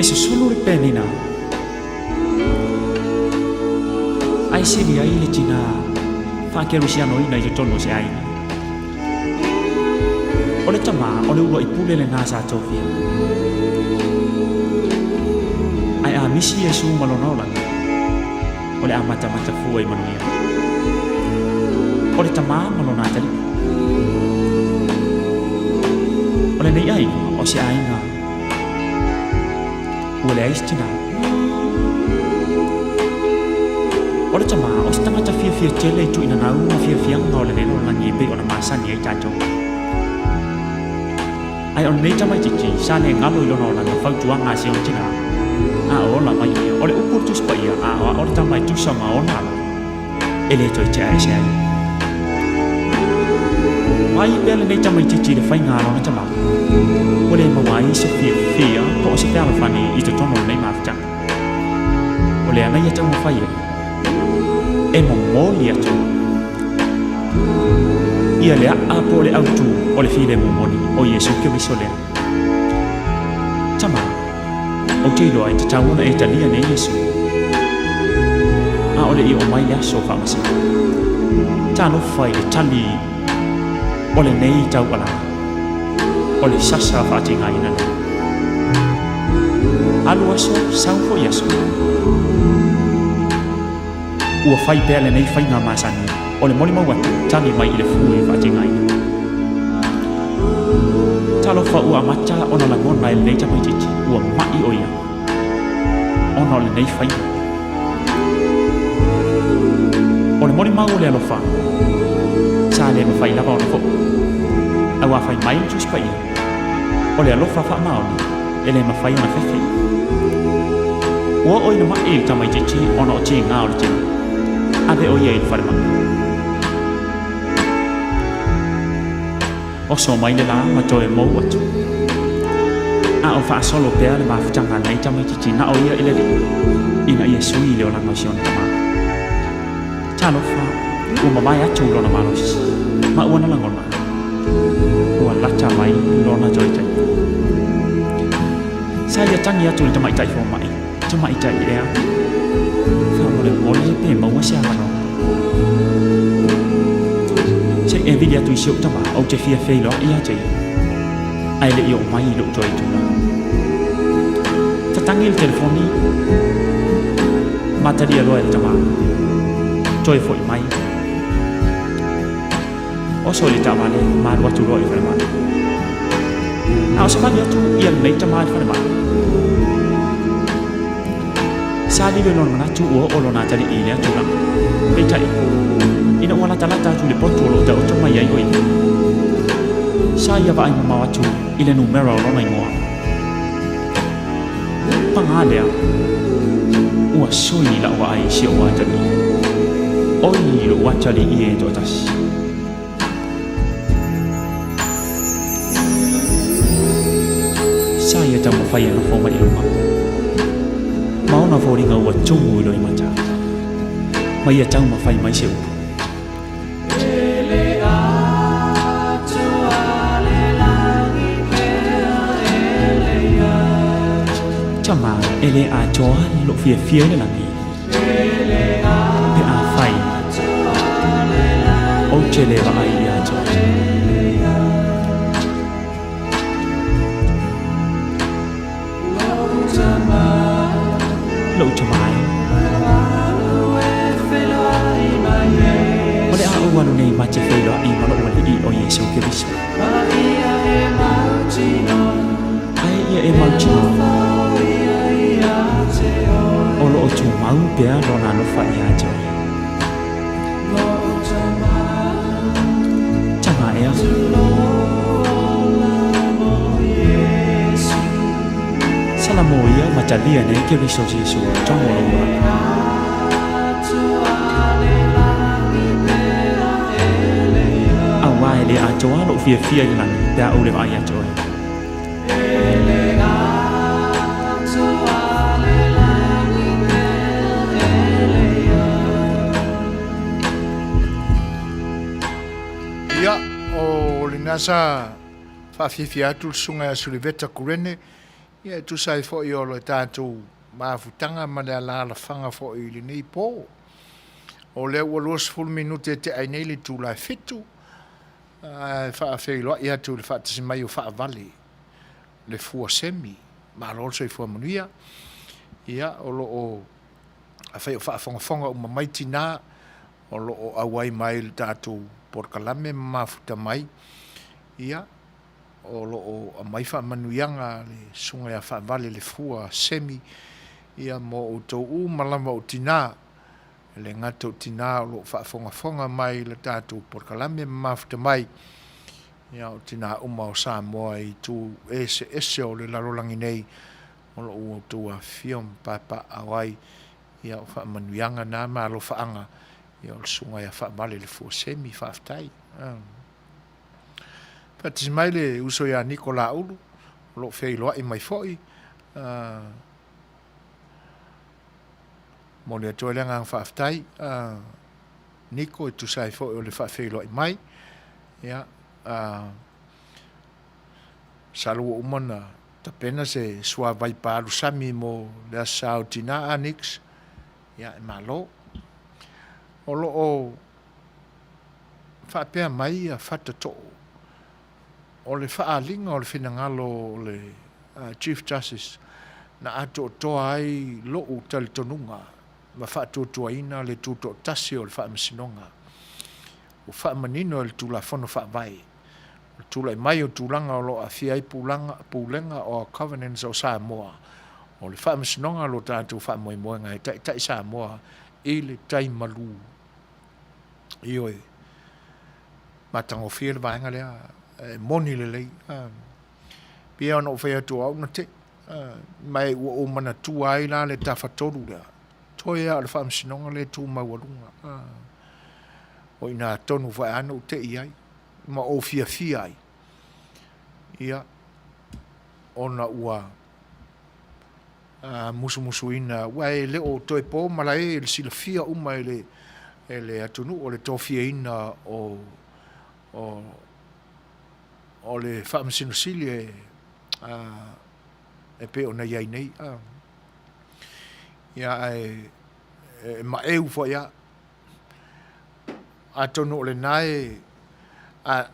Speaker 7: Ese solo le penina ai siri ai le tina fa ke rusiano ina i tono se ai o le tama o le ua i pule le nasa tofia ai a misi e su malonola o le amata mata fu ai manuia o le tama malona tali o le nei ai o se ai nga ua le aistina o le tama o se tangata fia tele tu ina na ua fia o le neno langi e pe o na masani ai tātou ai on nei tamai titi sa ne ngalo i lono o langa whautuanga se o tina a o la mai o le upu tu spaia a o le tamai tu sama o nalo e le toi tia e se ai mai pele nei tamai titi le whainga o na tama o le mawai se fia po o se pēra whani i te tono nei mawhitanga o le anai e tau mawhai e mo mōli atu ia le a po le autu o le file mumoni o Yesu ke wiso lea tama o te iloa i te tauna e talia ne Yesu a o le i o mai le aso whamasi tano whai le tali o le nei tau ala o le sasa whaatinga ina ne alu aso saufo Yesu ua whai pēr le nei whai ngā masani o le moli mawatu tani mai i le fui whaatinga ina talo wha ua mata ona la ngona e leita mai titi ua mai o ia ona le nei whai o le moli mau le alofa sa le ma whai lava o le fo a ua whai mai tu spai o le alofa wha maoni e le ma whai ona whewhi ua oi na mai i tamai titi ona o ti ngā o le tini ave o ia i le wharimanga o so mai le la ma toe mo atu a o fa solo pea le mafutanga nei tamai titi na o ia ile ina ia sui le ola no sion tama talo fa o mamai atu lona malos ma ona la ngona o la tamai lona joy tai saya tangi atu le tamai tai fo mai tamai tai ia fa mo le mo le pe mo wa sia no se envidia tu siok tama o te fia fe lo ia te ai le yo mai lo joy tu ta tangi il telefoni mataria lo el tama joy foi mai o so le tama le ma lo tu lo e fa ma au se ma tu ia nei tama fa ma sa di lo na tu o lo na tali ile tu na pe tai ina wala talata tu le ponto lo ta o mai ai oi sa ia va ai ma tu ile numero lo mai mo pangalea ua soi la wa ai si o wata ni oi lo wata li e to tas sa ia ta mo fai na fo mai lo ma ona fo ringa wa tungu lo i mata mai ia tau ma fai mai se chama ele a joa lo fia le langi pe a fai o chele va ai a joa lo chama ole a o wanu nei ma che fe lo ai ma lo wali i o yesu kristo ai ia e malchino o lo tu mau pea lo na no fa ia jo chama ea salamo ia matalia ne ke viso jesu chomo lo awa ele a jo lo fia na da o le ai jo
Speaker 1: ia o le ngasa whawhiwhi atu sunga a suliveta kurene ia tu sai fo i o lo tātou maafutanga ma le ala whanga fo i li nei pō o le ua luas full minute te ai nei le tū lai fitu whawhiloa ia tu le whaatasi mai o whaavale le fua semi ma lo so i fua Manuia ia o lo o a whai o whaafongafonga o mamaiti nā o lo o awai mai le tātou porkalame mafuta mai ia o lo o mai fa manuianga le sunga ya fa vale le fua semi ia mo o to u malama o tina le ngato tina lo fa fonga mai le tatu porkalame mafuta mai ia o tina uma o sa mo i tu ese o le lalolangi nei o lo o to a fiom papa awai ia o fa manuianga na ma lo fa anga ia o sunga ya fa vale le fua semi fa aftai Patis mai le uso ya Nicola ulu lo Fai'oa i mai foi mo le toile ngang faaftai Nico tu sai foi o le Fai'oa i mai ya salu umana tapena se sua vai palu sami mo le sautina anix ya malo o lo o fa pe mai a fata to o le whaalinga o le whinangalo o le Chief Justice na ato toa ai loo tali tonunga ma whaatotoa ina le tuto tasi o le whaamasinonga o whaamanino le tula whono whaavai o tula i mai o tūlanga o lo a whiai pūlenga o Covenants o Samoa o le whaamasinonga lo tātou whaamoemoenga e tai Samoa i le tai malu i oe matango whia le vaenga lea moni le lei pia no fai atu au na te mai o mana tu ai la le tafatoru la toia le fam sinonga le tu mawalunga o ina tonu vai anu te iai ma o fia ai Ia, ona ua musu ina, ua e leo toi po mala e le silafia uma e le atunu o le tofia ina o le whaamasinosili e pe o na iai nei. Ia e ma eu fo ia a tonu o le nae a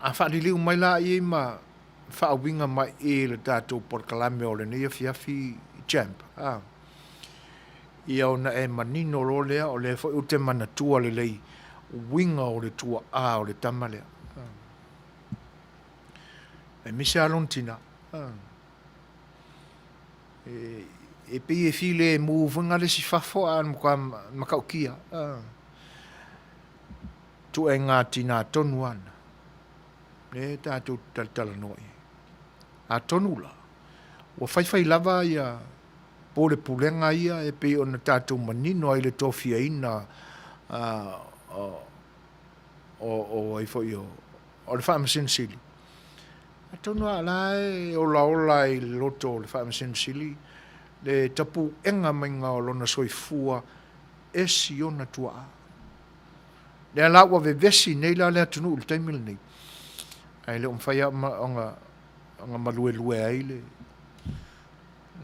Speaker 1: whaaniliu mai la i ma whaawinga mai e le tātou porkalame o le nei fiafi jamp. Ia ona e manino lo lea o le fo u te manatua le lei winga o le tua o le tamalea. E mise alontina. E pe e file mu vunga le si fafo an makaukia. Tu e ngā tina tonu ana. E tātou tala noi. A tonu la. Wa whaiwhai lava ia pole pulenga ia e pe ona tātou manino ai le tofia ina o ai fo io. O le whaamasin sili. A tonu ala e ola i loto o le whaamasin sili. Le tapu enga mainga o lona soifua e si ona tua a. Le ala ua vevesi nei la le atunu ul taimil nei. Ai le umwhaia onga malue ai le.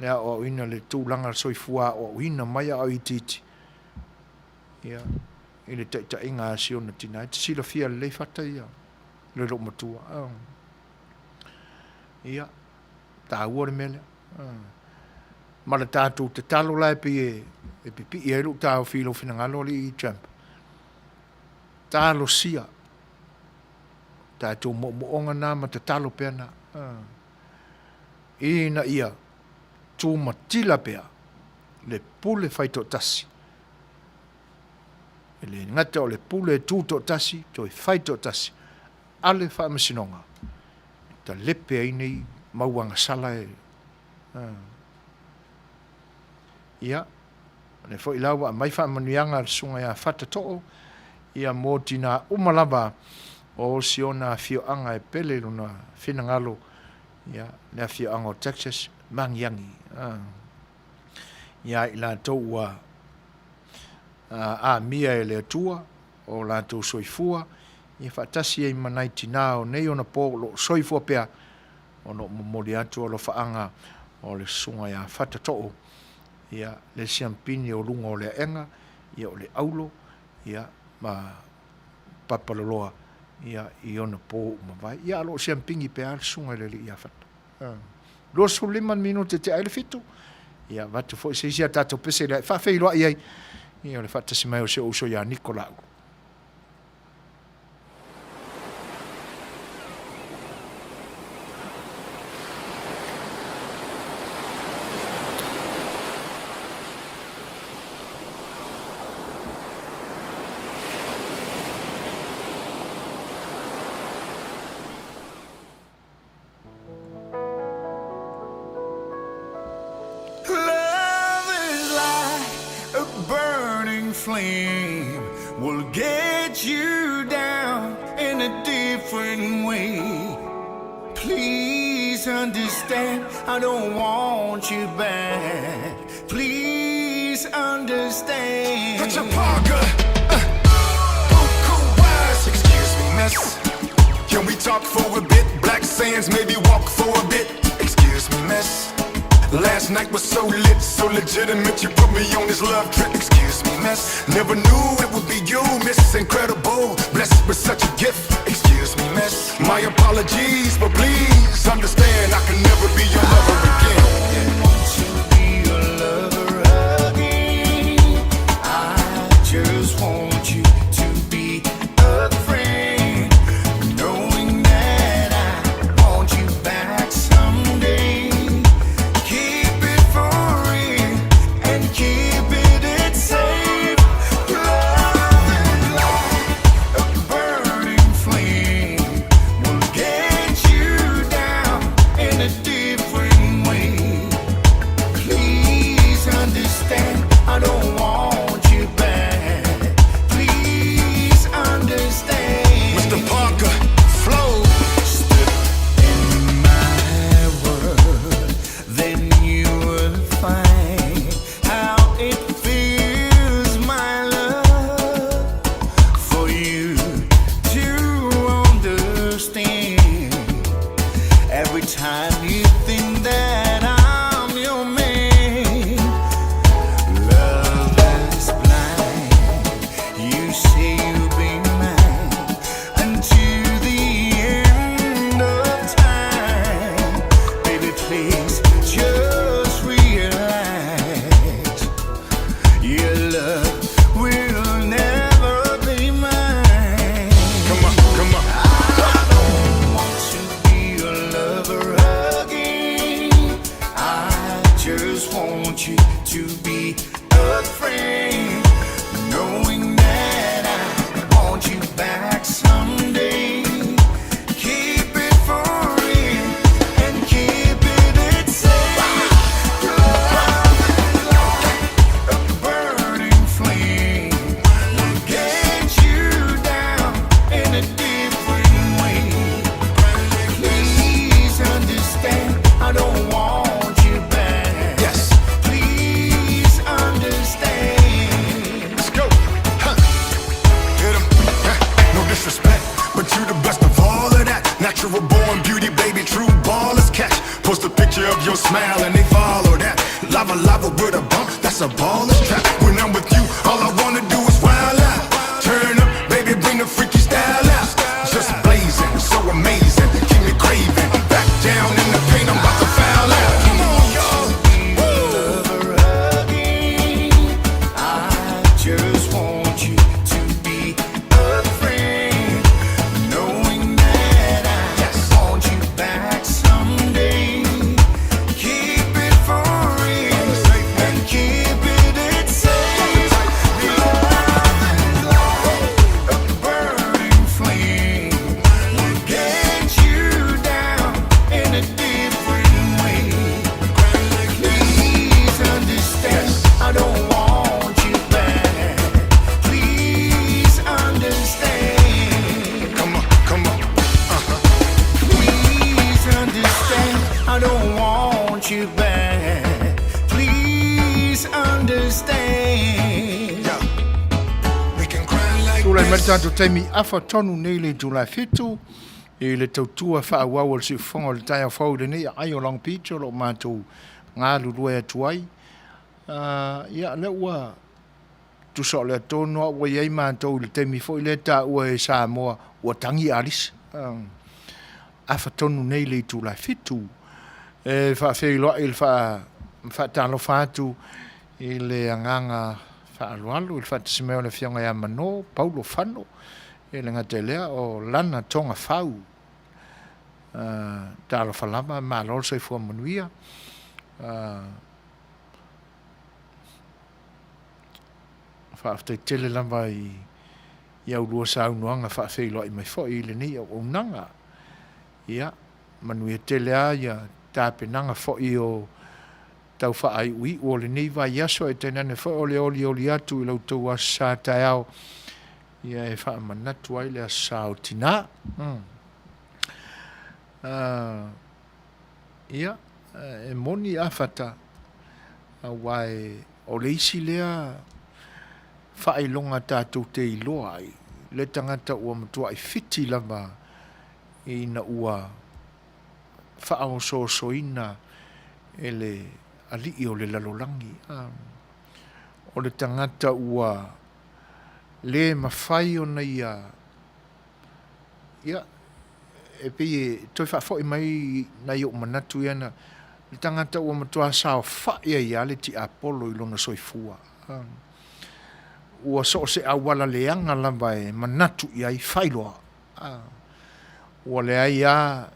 Speaker 1: Le o ina le tūlanga soifua o ina mai au ititi. Ia. I le ta inga si ona tina. Te sila fia le fata ia. Le lo matua. Ia. Tā ua le mele. Ma le tātou te talo lai e pipi i elu tāo filo finangalo li i champ. Tālo sia. Tātou moonga nā ma te talo pēna. Ina ia. Tū matila pēa. Le pule whaito tasi. E le ngata o le pule tūto tasi, toi whaito tasi. Ale whaamasinonga. Ta lepe ai nei mauanga sala e. Ia, ne fo ilawa mai fa manuianga sunga ya fata to'o ia mo tina umalava o siona fioanga e pele luna finangalo ia le fioanga o Texas mangiangi ia ila toua a mia e le tua o la to soifua ia fatasi e manai tina o nei ona po lo soifua pea ono momoli atu o lo faanga o le sunga ya fata to'o ia le siampini o lunga o le enga, ia o le aulo, ia ma papaloloa, ia i ona po mawai. Ia alo siampingi pe al sunga le li ia fata. Losu 5 minuti te aile fitu, ia vatu fo se isia tato pese le fa feiloa iai, ia le fata si mai o se uso ia Nicolau.
Speaker 2: Flame will get you down in a different way. Please understand, I don't want you back. Please understand. Put your parka, cool wise. Excuse me, miss. Can we talk for a bit? Black sands, maybe walk for a bit. Excuse me, miss. Last night was so lit, so legitimate. You put me on this love trip. Excuse me, miss. Never knew it would be you, miss. Incredible, blessed with such a gift. Excuse me, miss. My apologies, but please understand I can never be your lover again. I want to be your lover again. I just want you to be a friend, knowing that I want you back someday. Deep just want you to be a friend, knowing that I want you back someday. Keep it for real and keep it safe. Love is like a burning flame, will get you down in a different way. Please understand, I don't want you back. Yes. Please understand. Let's go. Huh. Hit 'em. No disrespect, but you the best of all of that. Natural born beauty, baby, true ballers catch. Post a picture of your smile and they follow that. Lava lava with a bump, that's a baller's trap. When I'm with you, all I wanna do is wild out. Turn up, baby, bring the freaky style out. Just blazing, so amazing, keep me craving. Back down in the paint, I'm about to foul out. Come on, y'all. Lover again. I just want you to be a friend, knowing that I want you back someday. Keep it for real and keep it safe. Love is like a burning flame, will get you down in a different way. Please understand, I don't want you back. Please understand. Come on, come on. Please understand, I don't want you back. Please understand. Yeah. We can cry like
Speaker 1: Tūlai mai
Speaker 2: this.
Speaker 1: tātou taimi awha tonu nei le tūlai whetu, e le tautua whaawau o le si whonga o le tai a whau le nei, ai o Long Beach o lo mātou ngā lulua e tuai. Ia le ua tu so le tono ua iei mātou le taimi fo i le tā ua e Samoa ua tangi alis. Awha tonu nei le tūlai whetu. E whaafeiloa i le whaatalo whātu i le anganga whaalualu, i le whaatasimeo le whionga ia mano, Paulo Whano, e le ngatelea o lana tonga whau. Talo whalama, mālol sei fua Manuia. Whaaftai tele lama i au lua saunuanga whaafeiloa i mai fo i le ni o unanga. Ia, Manuia telea ia tāpenanga fo i o tau whaai ui o le nei vai aso e tenane fo o le oli atu i lau tau a sa tai au. Ia e wha manatu ai le a sao tina. Ia, e moni a whata a wai o le isi lea whaai longa tātou te iloa ai. Le tangata ua matua i whiti lama i na ua whaao soina e le alii o le lalolangi. O le tangata ua le mawhai o na ia e pei toi whaafoi mai na i o manatu iana le tangata ua matua sao whaia ia le ti Apollo i lona soifua. Ua so se awala leanga lamba e manatu ia i whailoa. Ua le ai a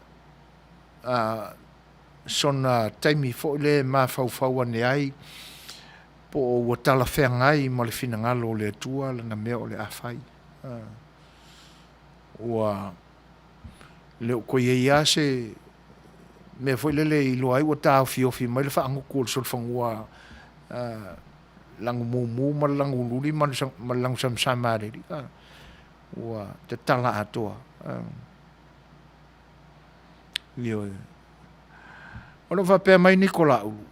Speaker 1: sona taimi fo le ma fau ane ai po ua tala whengai ma le finangalo le atua lana mea o le awhai. Ua leo koe ia se mea foi lele i loai ua tau fiofi mai le whaanguku o le solfangua langu mumu ma langu luli ma langu samsamareri. Ua te tala atoa. Leo ono whapea mai Nikola ulu.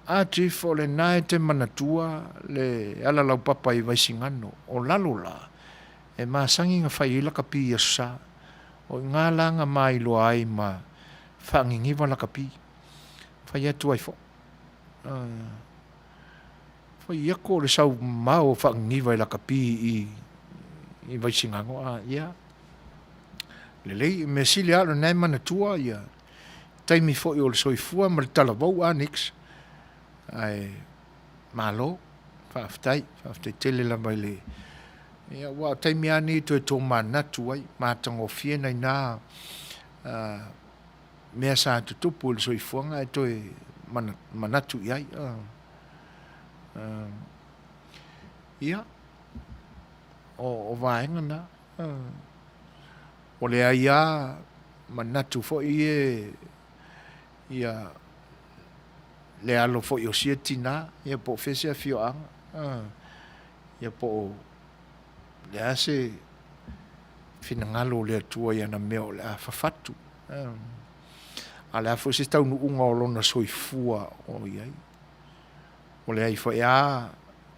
Speaker 1: Ati fo le nae te manatua le ala lau papa i vaisingano o lalola e maasangi nga whai ila kapi i asa o ngā langa mai loa ai ma whaangingiwa la kapi whai atu ai fo whai iako le sau mao whaangingiwa i la kapi i vaisingano ia lelei me sili alo nae manatua ia taimi fo i o le soifua ma le talavau nix ai malo whaaftai tele la mai le ia wa taimi ani to to manatu ai matango fie nei na mea sa tutupu le soifuanga e toe manatu iai. Ia, o vaenga na. O le aia manatu fo ia le alo fo i o sia tina, ia po fese a fioanga. Ia po le ase finangalo le atua ia na meo le a fafatu. A le a fo se tau nu unga o lona soifua o iai. O le ai fo ia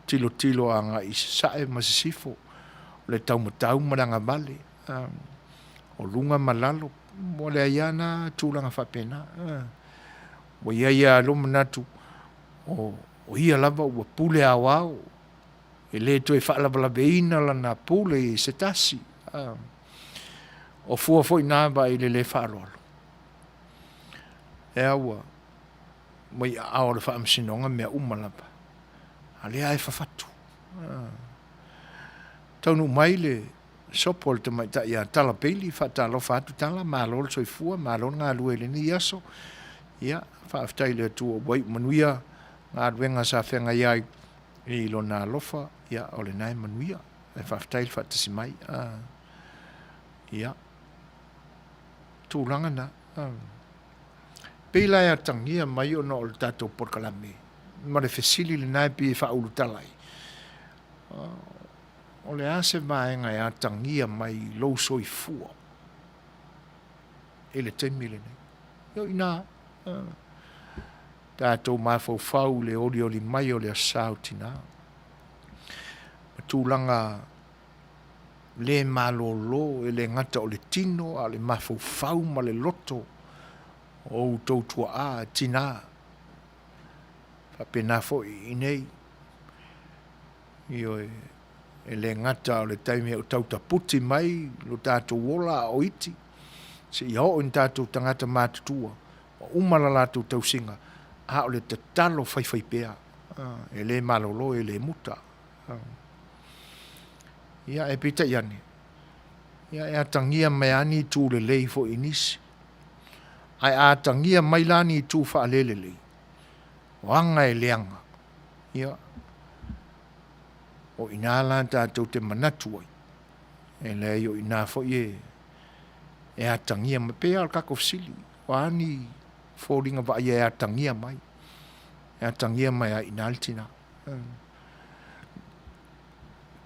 Speaker 1: tilo anga i sae masisifo. O le tau matau maranga male. O lunga malalo. O le aiana tūlanga whapena. O ia lo manatu. O ia lava ua pule awao. E le to e whaalabalabeina lana pule i se tasi. O fua foi nāba i le whaaloalo. E aua. Mai ao le whaamsinonga mea umalapa. A le ai whawhatu. Taunu mai le sopol te mai ta ia tala peli, whatalo whatu tala, mālol soifua, mālol ngā lue le ni aso. Ia, whaaftai le tua wai manuia, ngā ruenga sa whenga iai i lo nā lofa, ia, o le nai manuia. E whaaftai le whatasi mai. Ia. Tūlanga na. Pela ia tangia mai o no o le tātou porkalame. Ma le fesili le nai pi whaulu talai. O le ase maenga ia tangia mai lo soifua. E le temile nei. Yo ina. Tātou mawhau le oli mai o le asau tina. Tūlanga le malolo e le ngata o le tino a le mawhau ma le loto o tautua a tina. Whapena fo i nei. Io e le ngata o le taimi o tauta puti mai lo tātou wola o iti. Se i ho in tātou tangata mātutua. O umala lātou tausinga. A o le tatalo whai pēa. E le malolo e le muta. Ia e pita iane. Ia e atangia mai ani tū le lei fo inisi. Ai a atangia mai lani tū wha alele lei. Wanga e leanga. Ia. O ina lan tātou te manatu ai. E lei o ina fo ie. E atangia mai pēa al kako sili. Wani fōringa wa e atangia mai. E atangia mai a ina altina.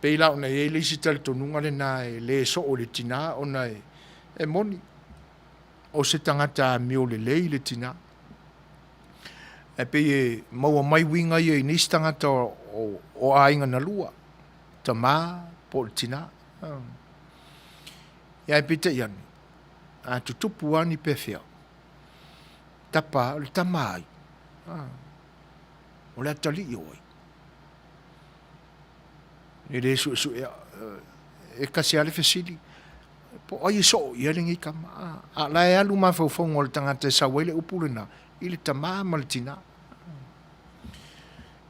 Speaker 1: Peila ona e leisi tali tonunga le nā e le so o le tina ona e moni. O se tangata mio le lei le tina. E pe e maua mai winga i e nisi tangata o ainga na lua. Ta mā po le tina. Ia e pita iani. A tutupu ani pe fea. Tapa le tamai. O le atali i oi. E le su e kasi ale fesili. Po ai so i alingi kama. A la e alu ma fau le tangata sa wele upulena. I le tama maltina.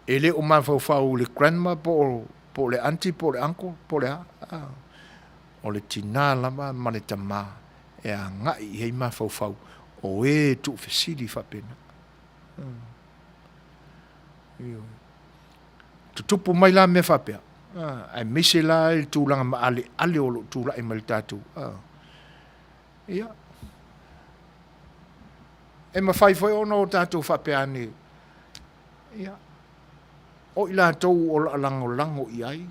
Speaker 1: E le o ma fau le grandma po le auntie, po le uncle, po le o le tina lama ma le tama. E a ngai hei ma fau. O e tu fesili fa pena. Tutupu mai la me fa pea. Ai mise la il tūlanga ma ale o lo tūla e maltatu. Ia. E ma fai foi ono o tātou whapeane. Ia. O ila tau o lango i ai.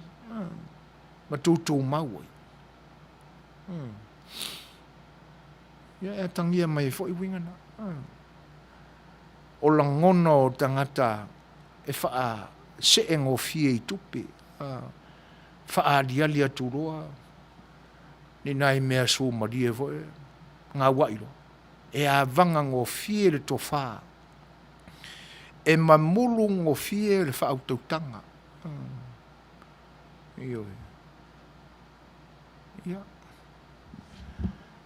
Speaker 1: Ma tūtū mauai. Ia e tangia mai foi wingana. O langona o tangata e wha se engo fie i tupe. Whaalialia turoa. Ni nai mea so maria voe. Ngā wairo. E a vanga ngō fie le to wha. E mamulu ngō fie le whautautanga. Iyo. Ia.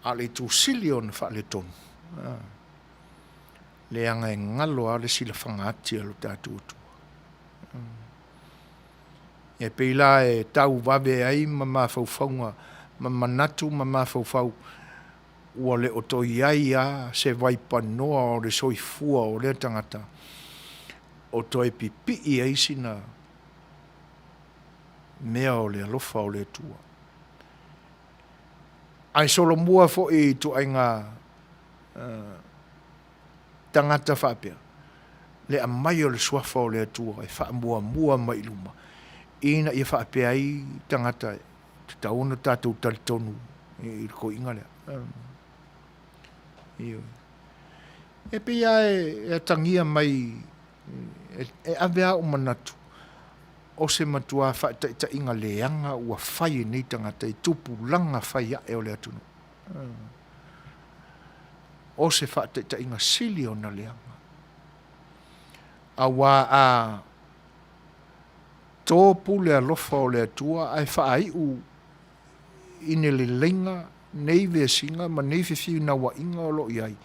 Speaker 1: A le tu sili on wha le tonu. Le anga e ngalo a le sila whangatia lo tātou tu. E peila e tau wabe ai ma mawhauwhaunga, ma manatu ma mawhauwhau. ua le o toi ai a se vai panoa o le soifua o le tangata. O toi pipi i eisina mea o le alofa o le tua. Ai solo mua fo i tu ai ngā tangata whapea. Le a mai o le suafa o le tua e wha mua mai luma. Ina i whapea i tangata te tauna tātou talitonu i ko inga lea. E pia e tangia mai e avea o manatu. O se matua ta inga leanga ua whai nei tangata i tupu langa whai a e o lea tunu. O se ta inga sili o na leanga. A wā a tōpu lea lofa o lea tua ai whaai u ine le lenga nei vea singa ma nei whiwhi na wa inga o lo iai.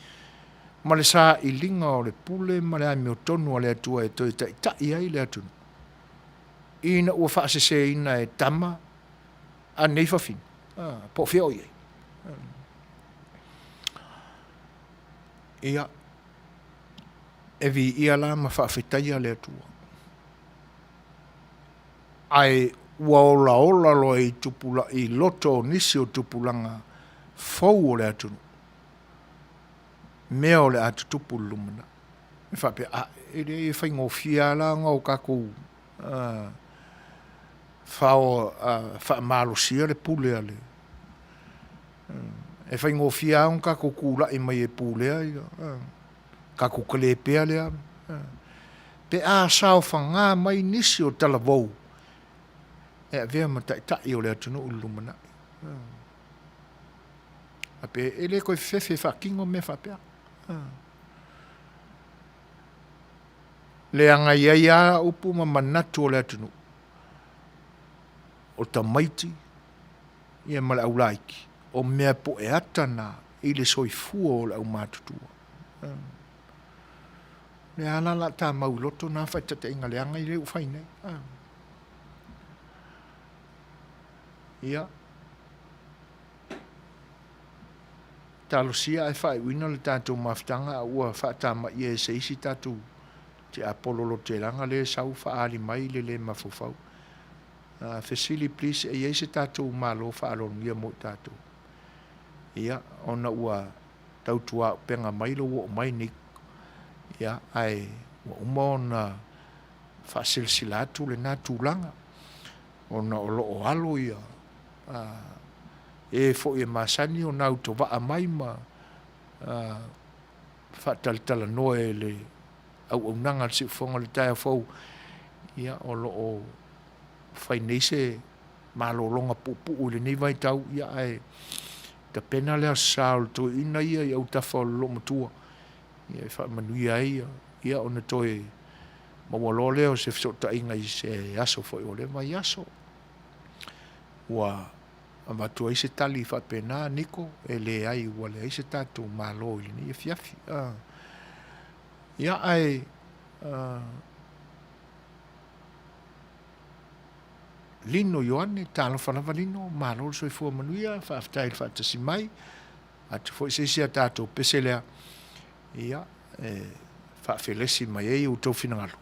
Speaker 1: Ma le sā i linga o le pule ma le ai meo tonu o lea tua e toi ta iai lea tunu. Ina ua whaasese ina e tama a nei whawhin. Po whio iai. Ia. E vi ia la ma whaafetaia lea tua. Ai ua ola lo i tupula i loto nisi o tupulanga fau o lea tunu. Mea o le atu tupu lumana. E whape e whaingo fia la ngau kakou wha sia le pule ale. E whaingo fia on kakou kula i mai e pule ai. Kakou kalepea lea. Pe a sao whanga mai nisi o talavou. E a vea ma tai o lea tunu ulumana. Ape e le koe fefe whakingo me whapea. Le anga ia upu ma manatu o lea tunu. O ta maiti, ia mala au laiki. O mea po e atana i le soifua o le au mātutua. Le ala la ta mauloto na whaitata inga le anga i le uwhainei. Ia. Talo sia e whai wina le tātou mawhtanga ua whaatama i e seisi tātou te apololo te ranga le sau whaari mai le mawhawhau. Fesili please e eise tātou malo whaalonu ia mo tātou. Ia, ona ua tautua penga mai lo o mai nik. Ia, ai ua umona whaasilsilatu le nā tūlanga. Ona o loo alo ia. E fo e masani o nau to wa mai ma whaatalitala noe le au nanga si fonga le taia fau ia o loo whainese malolonga pupu o le nei vai tau ia ai ta pena lea saul to ina ia i au tafa o lo matua ia i Manuia ia ona toe mawalo leo se fsota inga i se aso foi o le mai aso ua amatua i se tali whapena niko e le ai ua le ai se tatu malo i ni e fiafi ia ai lino Ioane talo whanava lino malo soi fua Manuia whaaftai whaatasi mai atu foi se sia tatu peselea ia whaafilesi mai ei u tau finangalo.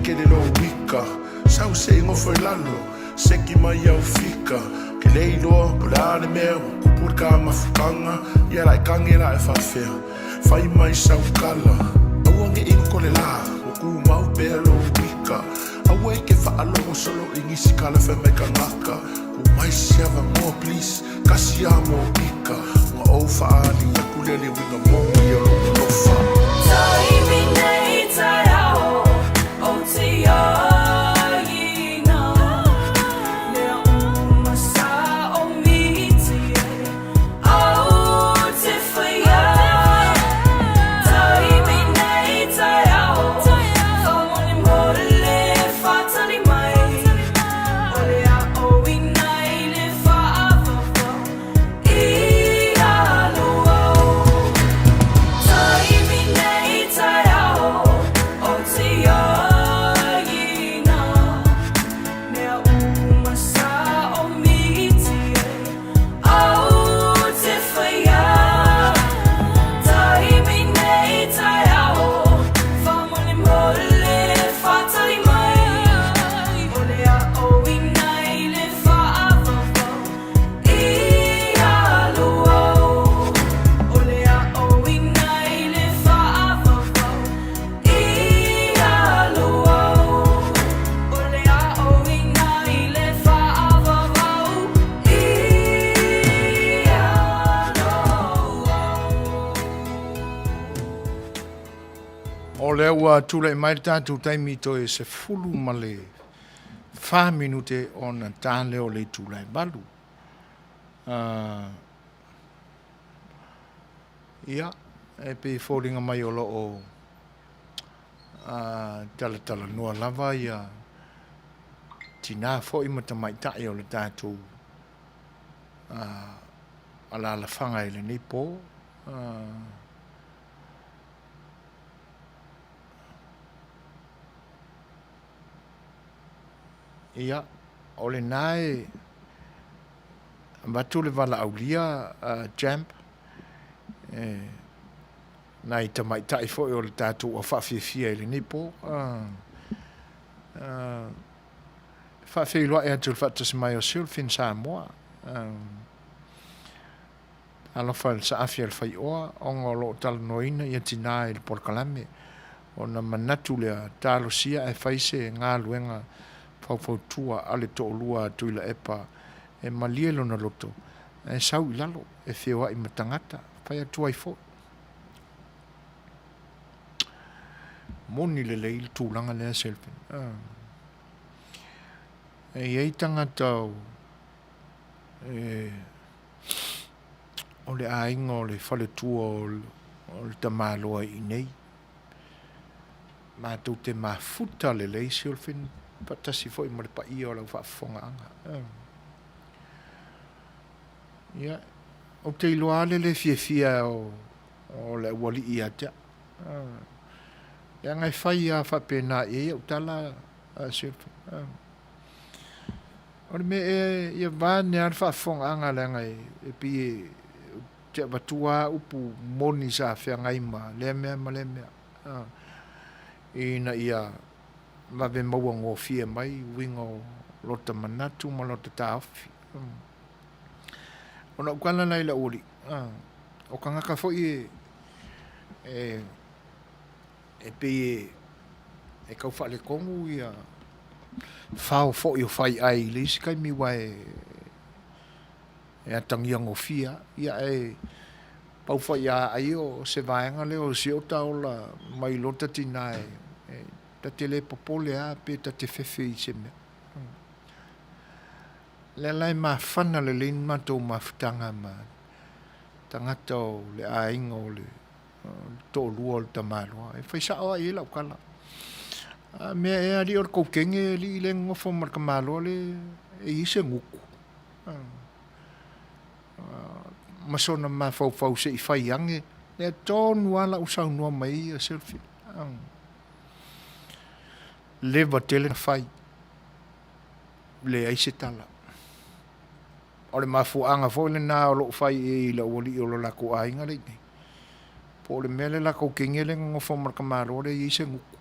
Speaker 2: ke le lo wika sau se ngofo lalo se ki mai au fika ke le lo pulane meu por ka mafukanga ia lai kangera e fafea fai mai sau kala awange inko le la ku mau pelo wika awe ke fa alo solo ingisi kala fe me kanaka ku mai siava mo please kasi amo wika ma o fa ali ku le winga mo yo lo fa O le ua tula i mai tātou taimi to e se fulu ma le 5 minute o na tāle o le tula i balu. Ia, e pe fōringa mai o lo o tala noa lava ia tina fo i mata mai tae o le tātou ala la whanga i le nipo. Ia, o le nae, matu le wala aulia jamp, nai tamai tai fo o le tātou a whawhiawhia i le nipo. Whawhia loa e atu le whatas mai o Silfin Samoa. Alofa le saafia le Fai'oa, ongo lo tala noina i atina i le porkalame. O na manatu le talo sia e whaise ngā luenga fautua ale to lua tuila epa e malielo na loto e sau ilalo e fai'oa i matangata fai atu ai fo moni le leil tūlanga lea selfin e iei tangata o le ainga o le whale tua o le tamaloa i nei mātou te mafuta le lei selfin patasi foi mo le pa ia o lau whaafonga anga. Ia, o te iloa le fia o le wali ia te. Ia ngai whai a whapena e o tala sirpi. O le me ia vane ar whaafonga anga le ngai e pi te watua upu moni sa whea ngai ma le mea ma le mea. Ina ia ma ve maua ngō fia mai wingo lota manatu ma lota tāwhi. Ona ukala nei la uri. O ka ngaka fo e pe e kau whale kongu ia whao fo i o whai ai le isi kai miwa e atangia ngō fia ia e pau whai a ai o se vaenga leo si o taola mai lota tina ta te le popole a pe ta te fefe i se me. Le lai ma whana le lin matou ma futanga ma tangata o le ainga o le tō lua o le tamaroa. E whaisa oa i lau kala. Mea e ari or koukenge li le ngofo marka maloa le e ise nguku. Masona ma fau se i whai ange. Le tōnu ala usau noa mai a selfie. Lewa tele whai le aise tala o le mafuanga fo le nā o lo whai e la wali o lo lako ainga rei nei po le mele lako kenge le ngofo marka maro le aise nguku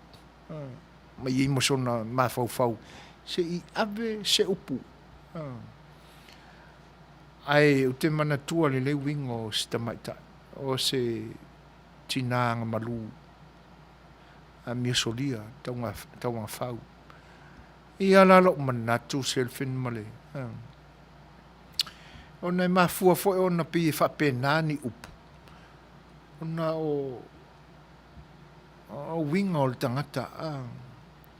Speaker 1: ma i mo sona ma fau se i ave se upu ai o te mana tua le wingo sta maita o se tinanga malu a mia solia taunga fau i ala lo manatu selfin male ona ma fua fo ona pi fa penani upu ona o wingo o tangata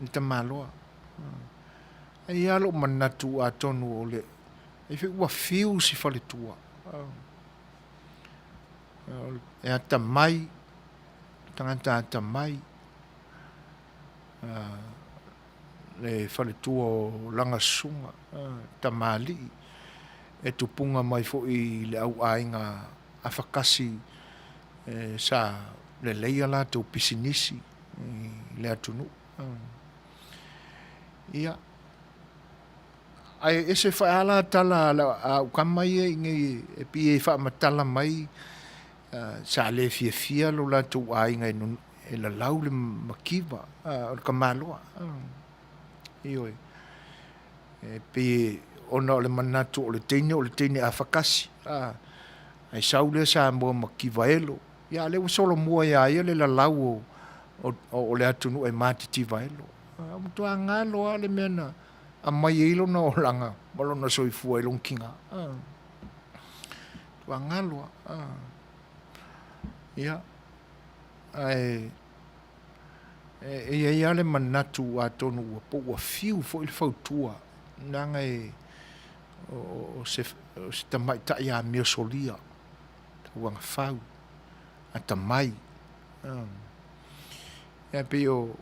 Speaker 1: ni te maloa ai alo manatu a tonu o le e fi ua fiu si fale tua e ata mai tangata ata mai le fale tua o langa sunga tamali e tupunga mai fo i le au ainga a whakasi sa le leia la tau pisinisi le atunu ia ai ese whaala tala au kamai e ngai e pi e wha matala mai sa le fia lo la tau ainga e la lau le makiwa o ka maloa ioi e pi ona o le manatu o le teine a whakasi ai saule sa mua makiwa elo ia le solo mua ia le la lau o le atunu e matiti vaelo mutu a ngalo a le mena a mai ilo na o langa malo na soifua ilong kinga tu a ngalo ia ai ia le manatu a tonu ua po ua fiu fo il fautua nanga o se tamai ta ia mio solia wanga fau ata mai e pe o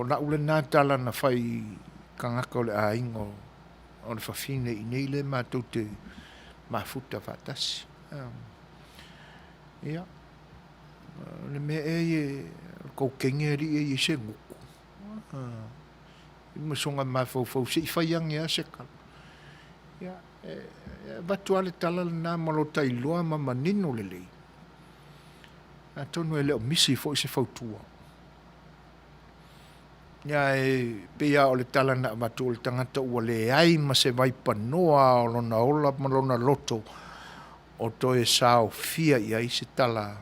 Speaker 1: na ule na tala na fai kangaka o le aingo o le fafine i nei le mātou te mafuta fatasi ia le mea e kou kenge ri e se nguku i masonga mafau se i faiange a sekala ia batu ale tala na malota i loa ma manino le lei a tonu e leo misi fo i se fautua ia e pea o le tala na matu o le tangata ua le ai ma se vai panoa o lona ola ma lona loto o to e sao fia ia i se tala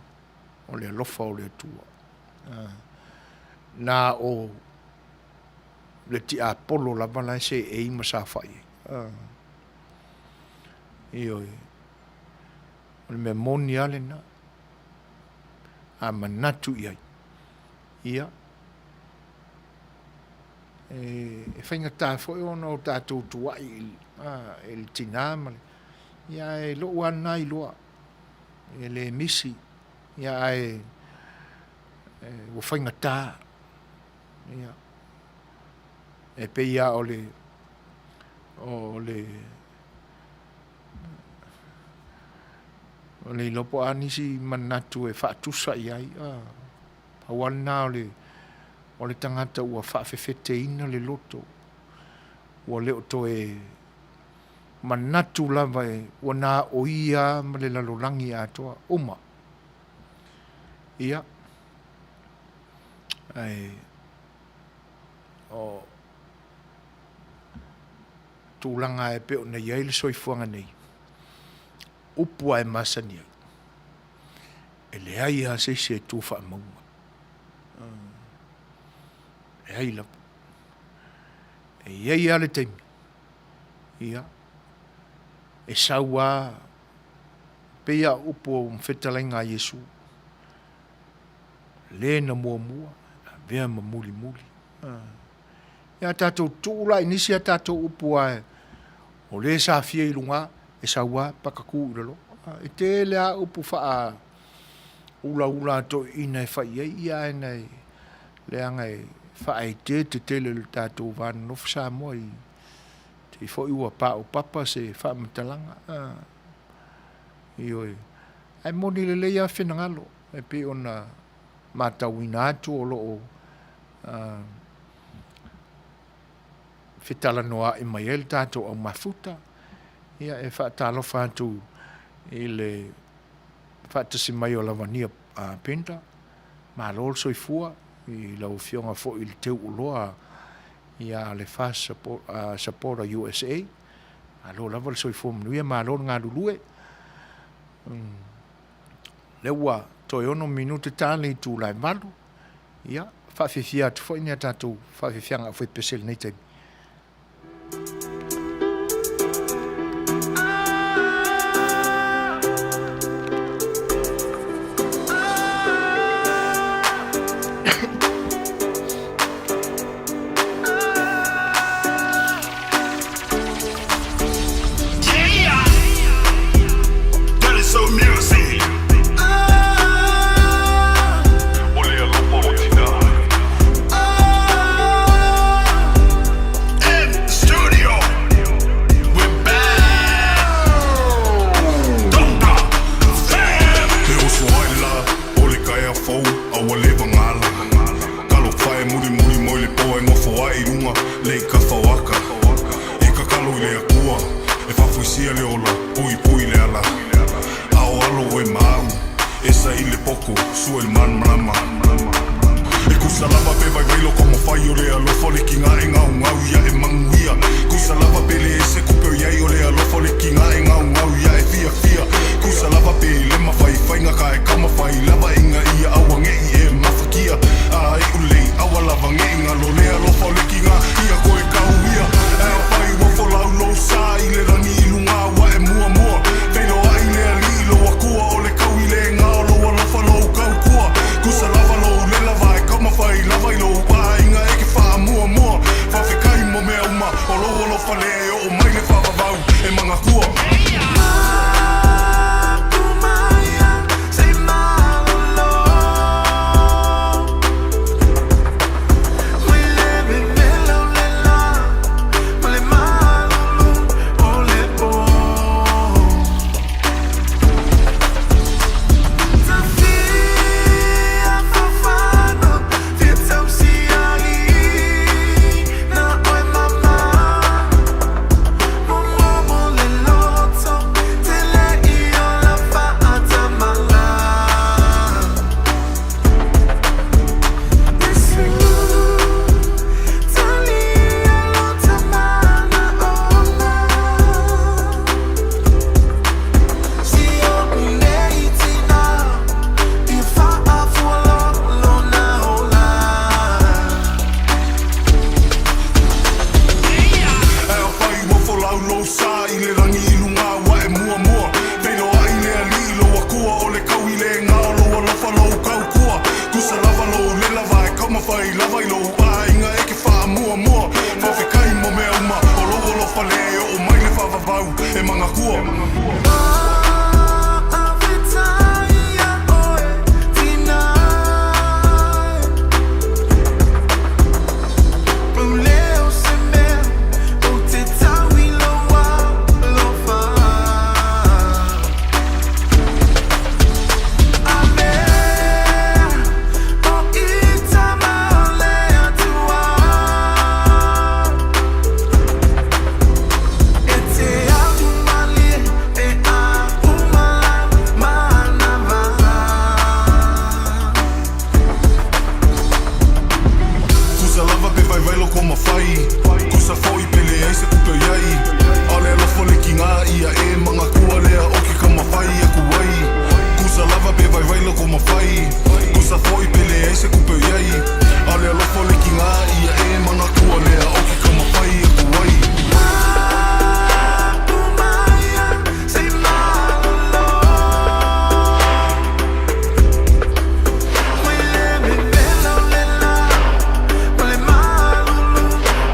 Speaker 1: o le alofa o le atua na o le ti a polo la vala se e ima sa fai ioi o le mea moni ale na a manatu iai ia e whainga tā fo e ona o tātou tuai e le tina male ia e lo wana i loa e le misi ia e o whainga tā ia e pe ia o le lopo anisi manatu e whaatusa iai hawana o le tangata ua whaafefete ina le loto ua leo to e manatu lava e ua nā o ia ma le lalolangi atoa uma ia ai o tūlanga e peo na iai le soifuanga nei upua e masani ai e le ai a se tūwha maunga e ai lapu e iai ale teimi ia e saua pea upu o mwhetalainga a Yesu le na mua vea ma muli ia tātou tūla inisi a tātou upu a o le sa fia i lunga e saua pakaku uralo e te lea upu faa ula to ina e fai ia e nei leanga e fai te tele le tātou vana nofu sa moi te fo iua pa o papa se faa matalanga ioi ai moni le leia whenangalo e pe ona matawina atu o loo fitala noa i mai el tātou au mafuta ia e whaatalofa atu i le whaatasi mai o lavania penta ma lol soifua i lau fionga fo i le teu uloa ia A Le Fai'oa Sapora USA alo lava le soifua manuia malo ngā lulue le ua toe ono minute tale I tūlai malu ia whawhiwhia atu fo ina tātou whawhiwhianga a whai pesel nei taimi.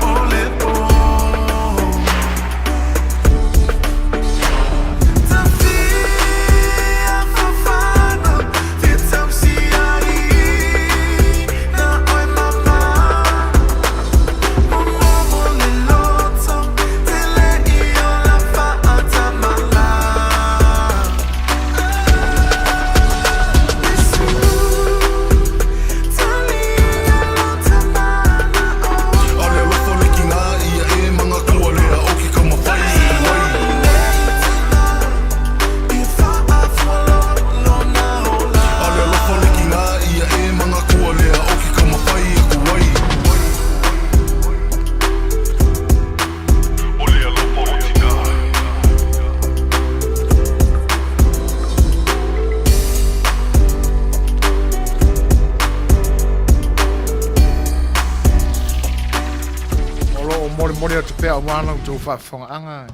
Speaker 2: Ole
Speaker 1: o mole o te pea o wāna o tō whaafonga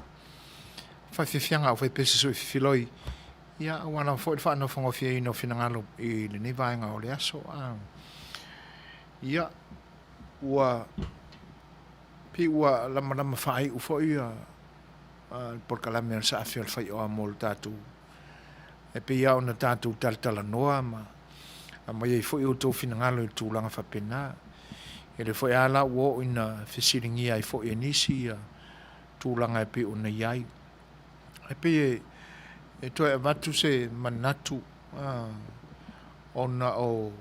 Speaker 1: whaiwhiwhianga o whaipese sui whiwhiloi. Ia, o wana fo fa no fongo fie no finangalo I le ni vainga o le aso. Ia, ua pi ua lama fai u fo ia por kalame sa afel fai o amol tatu. E pe ia ona tatu tala noa ma ia fo i o tō finangalo I tūlanga whapena. E le fo ala wo ina fisiringi ai fo I nisi tūlanga e pe ona iai. E pe e toi e watu se manatu ona o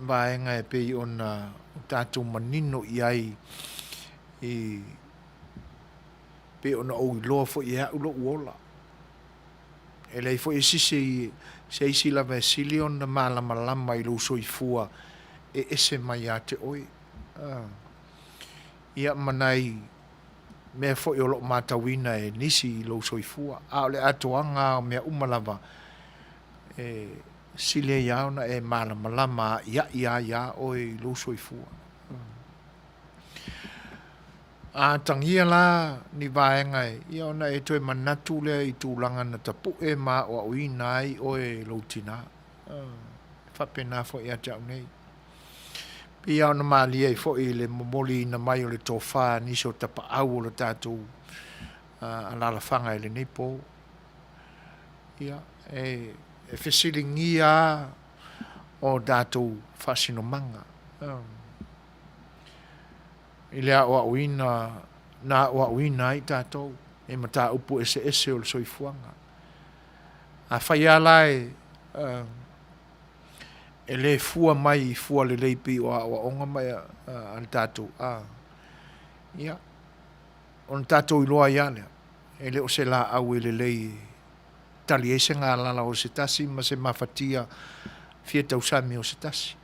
Speaker 1: vaenga e pe ona tātou manino iai I pe ona o I loa fo I ulo uola. E lei fo I sisi se isi lava e sili ona malama I lo soifua e ese mai a te oi. Ia manai mea fo I olo matawina e nisi I lo soifua. A ole atoanga o mea umalava e sile iauna e malama ia oi lo soifua. A tangia la ni vaenga e ia ona e toi manatu lea I tūlanga na tapu e ma o uina ai oi lo tina. Whapena fo I atau nei. Ia ona malia I fo I le momoli na mai o le tōwha nisi o tapa au o le tātou alalawhanga I le nipo. Ia, e whisiringia o tātou whasino manga. I lea o uina, na o uina I tātou, e mata upu ese o le soifuanga. A whaiala e le fua mai fua le leipi o onga mai al tātou. Ia, on tātou I loa ia lea. E le o se la au e le lei tali ese ngā lala o se tasi, ma se mawhatia fia tausami o se tasi.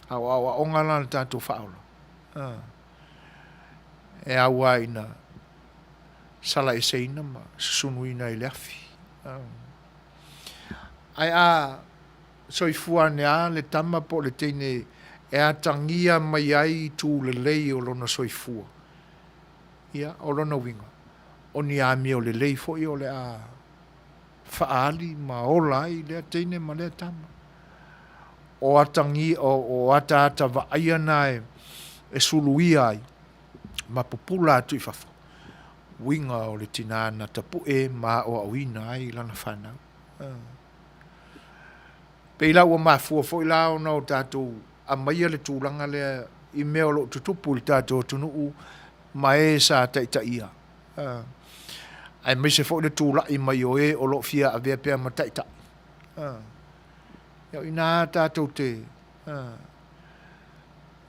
Speaker 1: A onga lana tātou whaola. E aua ina sala e seina ma susunu ina I le afi. Ai soifua nea le tama po le teine e a tangia mai ai tū le lei o lona soifua. Ia, o lona winga. O ni a mi o le lei fo I o le a whaali ma ola I le teine ma le tama. O a tangi o ata wa aia nae e suluia ai ma popula atu I whafo. Winga o le tina na tapu e ma o awina ai lana whanau. Peila ua mafua fo I lao na o tātou a maia le tūlanga lea I mea o lo tutupu I tātou tunuu ma e sa taita ia. Ai mai se fo le tūla I mai o e o lo fia a vea pia ma taita. Iau ina tātou te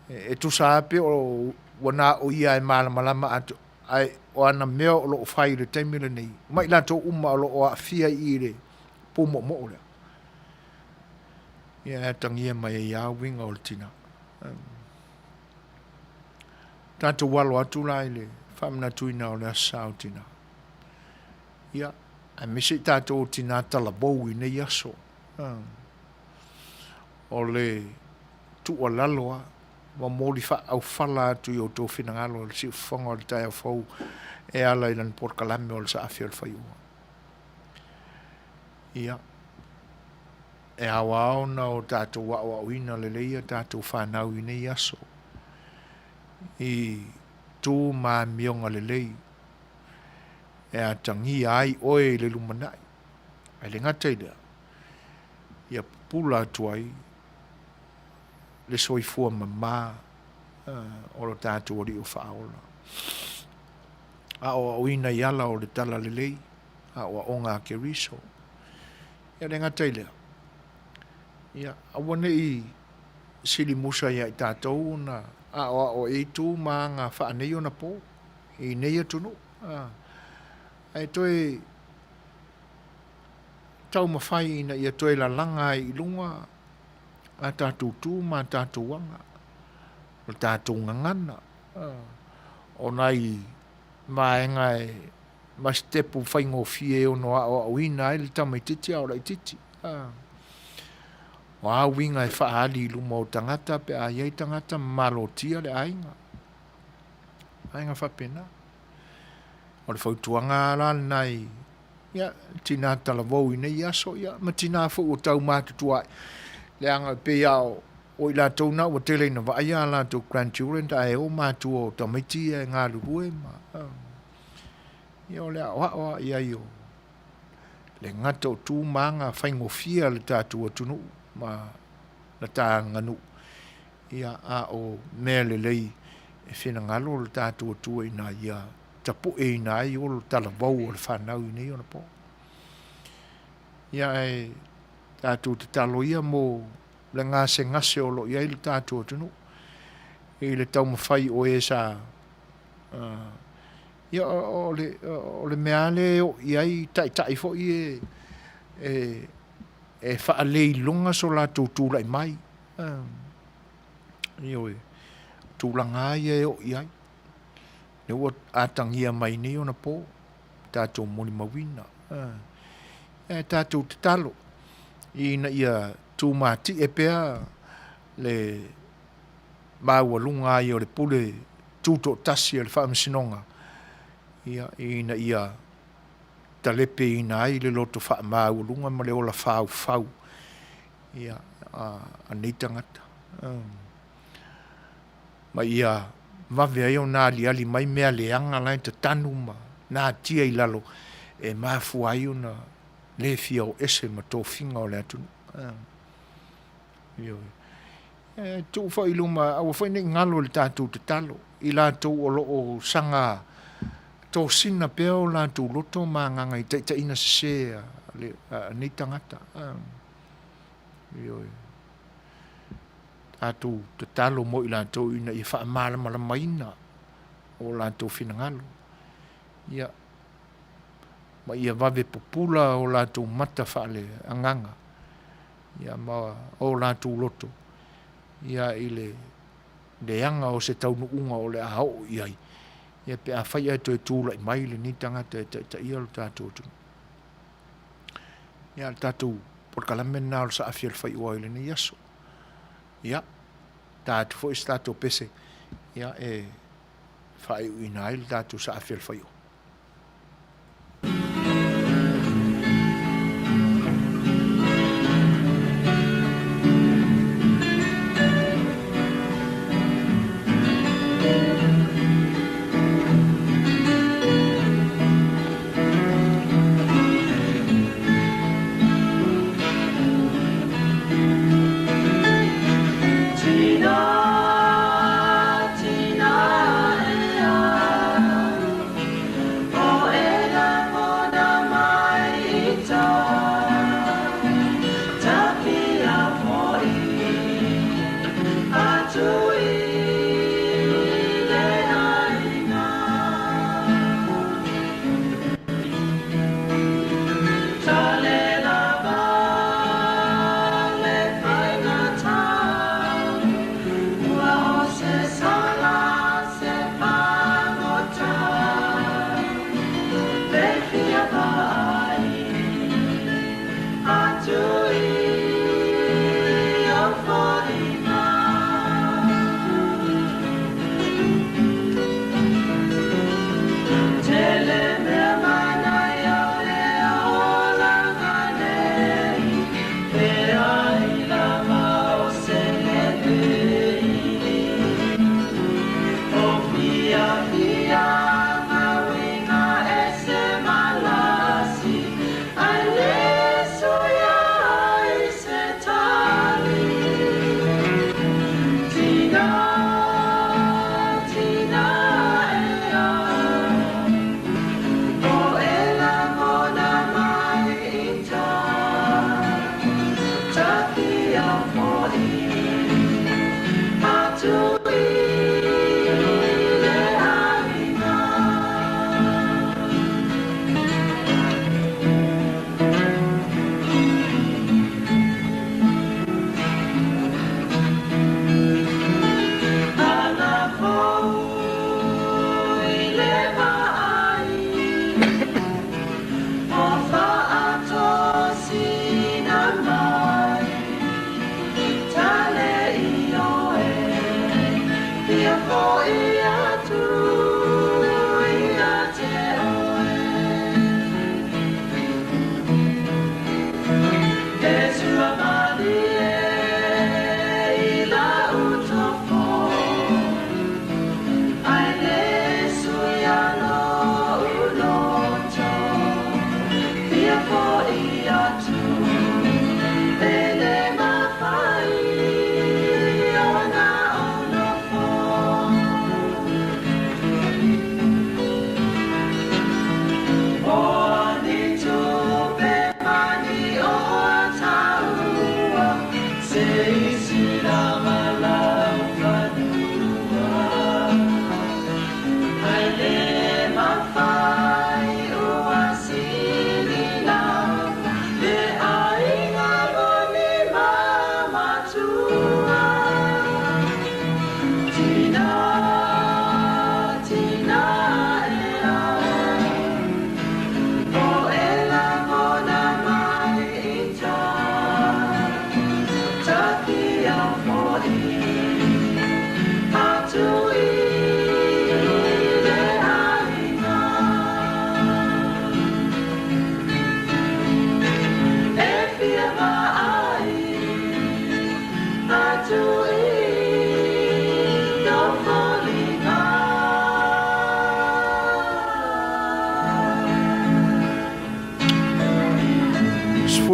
Speaker 1: e tu saape o wana o ia e malama atu ai o ana mea o lo whai le taimile nei. Mai lato uma o lo o a fia I le pumo mo lea. Ia tangia mai e ia winga o le tina. Tātou walo atu lai le whamna tuina o le asau tina. Ia, a misi tātou tina tala bou I nei aso. O le tua laloa, wa mōli wha au whala atu I o tō whinangalo le si whonga o le tai au whau e ala I lan porkalame o le sa awhi o le whaiua. Ia. E awa au na o tātou wa o awina le leia tātou whanau I nei aso. I tū mā mionga le lei. E a tangi ai oe le lumanai. Ai le ngatai lea. Ia pula atuai. Le soifua mamā. O lo tātou ori o whaola. A o awina I ala o le tala le lei. A o onga ke riso. Ia le ngatai lea. Ia, awane I sili musa ia I tātou na a o e tū mā ngā whaanei o na pō. I nei atunu. Ai toi tau mawhai ina ia toi la langa I lunga a tātou tū mā tātou wanga. O tātou ngangana. O nai maenga e ma stepu whaingo fie o no a wina I le tamai titi a ora I titi. O a winga e whaali luma o tangata pe a iei tangata malotia le ainga. Ainga whapena. O le whautuanga la nei. Ia, tina tala vau ina ia so ia. Ma tina whu o tau mātutua. Le anga pe au. O i la tau na o tele na vai a la tau grandchildren ta e o mātua o tamaiti e ngā lurue ma. Ia o le a ia i o. Le ngata o tū manga whaingofia le tātua tunu ma la tā nganu. Ia a o mea le lei e whina ngalo le tātua tua ina ia tapu e ina i o le tala vau o le whanau ina i ona po. Ia e tātua te talo ia mo le ngase ngase o lo ia i le tātua tunu. I le tau mawhai o e sa ia o le mea le o iai tai fo i e whaalei lunga so la tūtūlai mai. Ioi, tūlanga ia o iai. Ne ua atangia mai ni ona po, tātou moni mawina. Tātou te talo. Ina ia tūmati e pea le maua lunga ia o le pule tūto tasi o le whaamasinonga. Ina ia talepe ina ai le loto wha maua lunga ma le ola whau. Ia anitangata. Ma ia wawe ai o nā ali mai mea leanga lai te tanu ma nā tia i lalo e mafu ai o na le fia o ese ma tō whinga o le atunu. Tū whai luma awa whai nei ngalo le tātou te talo i lātou o lo o sanga tō sina pēo lātou loto mā nganga i te ina se nei tangata. Tātou te talo mo i lātou ina i wha mala maina o lātou whina ngalo. Ia, ma ia wawe popula o lātou mata whaale anganga. Ia ma o lātou loto. Ia i le anga o se taunu unga o le ahau iai. Ia pe a whai ato e tūla i mai le ni tangata ta ia lo tātou tu. Ia tātou por kalamen nā o sa awhia le Fai'oa i le ni yaso. Ia, tātou fo is tātou pese. Ia e whai uina i le tātou sa awhia le Fai'oa.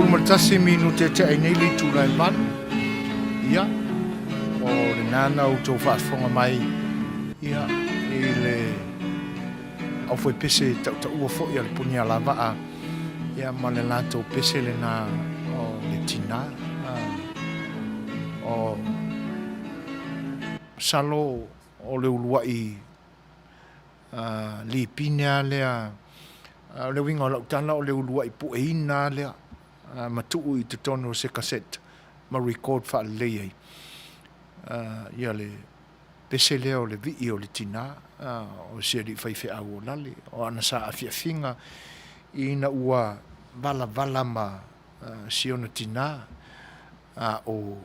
Speaker 1: fulmatasi minute te ai nei li tūlai manu. Ia, o le nana o tō whaafonga mai. Ia, i le au foi pese ta ua fo ia le punia lava a. Ia, ma le lato pese le na o le tina. O salo o le ulua i li pina lea. Le winga o lautana o le ulua i pueina lea. Matuu i te tono se cassette ma record fa le ai ia le pese leo le vi o le tina o se li fai fe au lale o ana sa afia finga ina ua vala ma siona tina o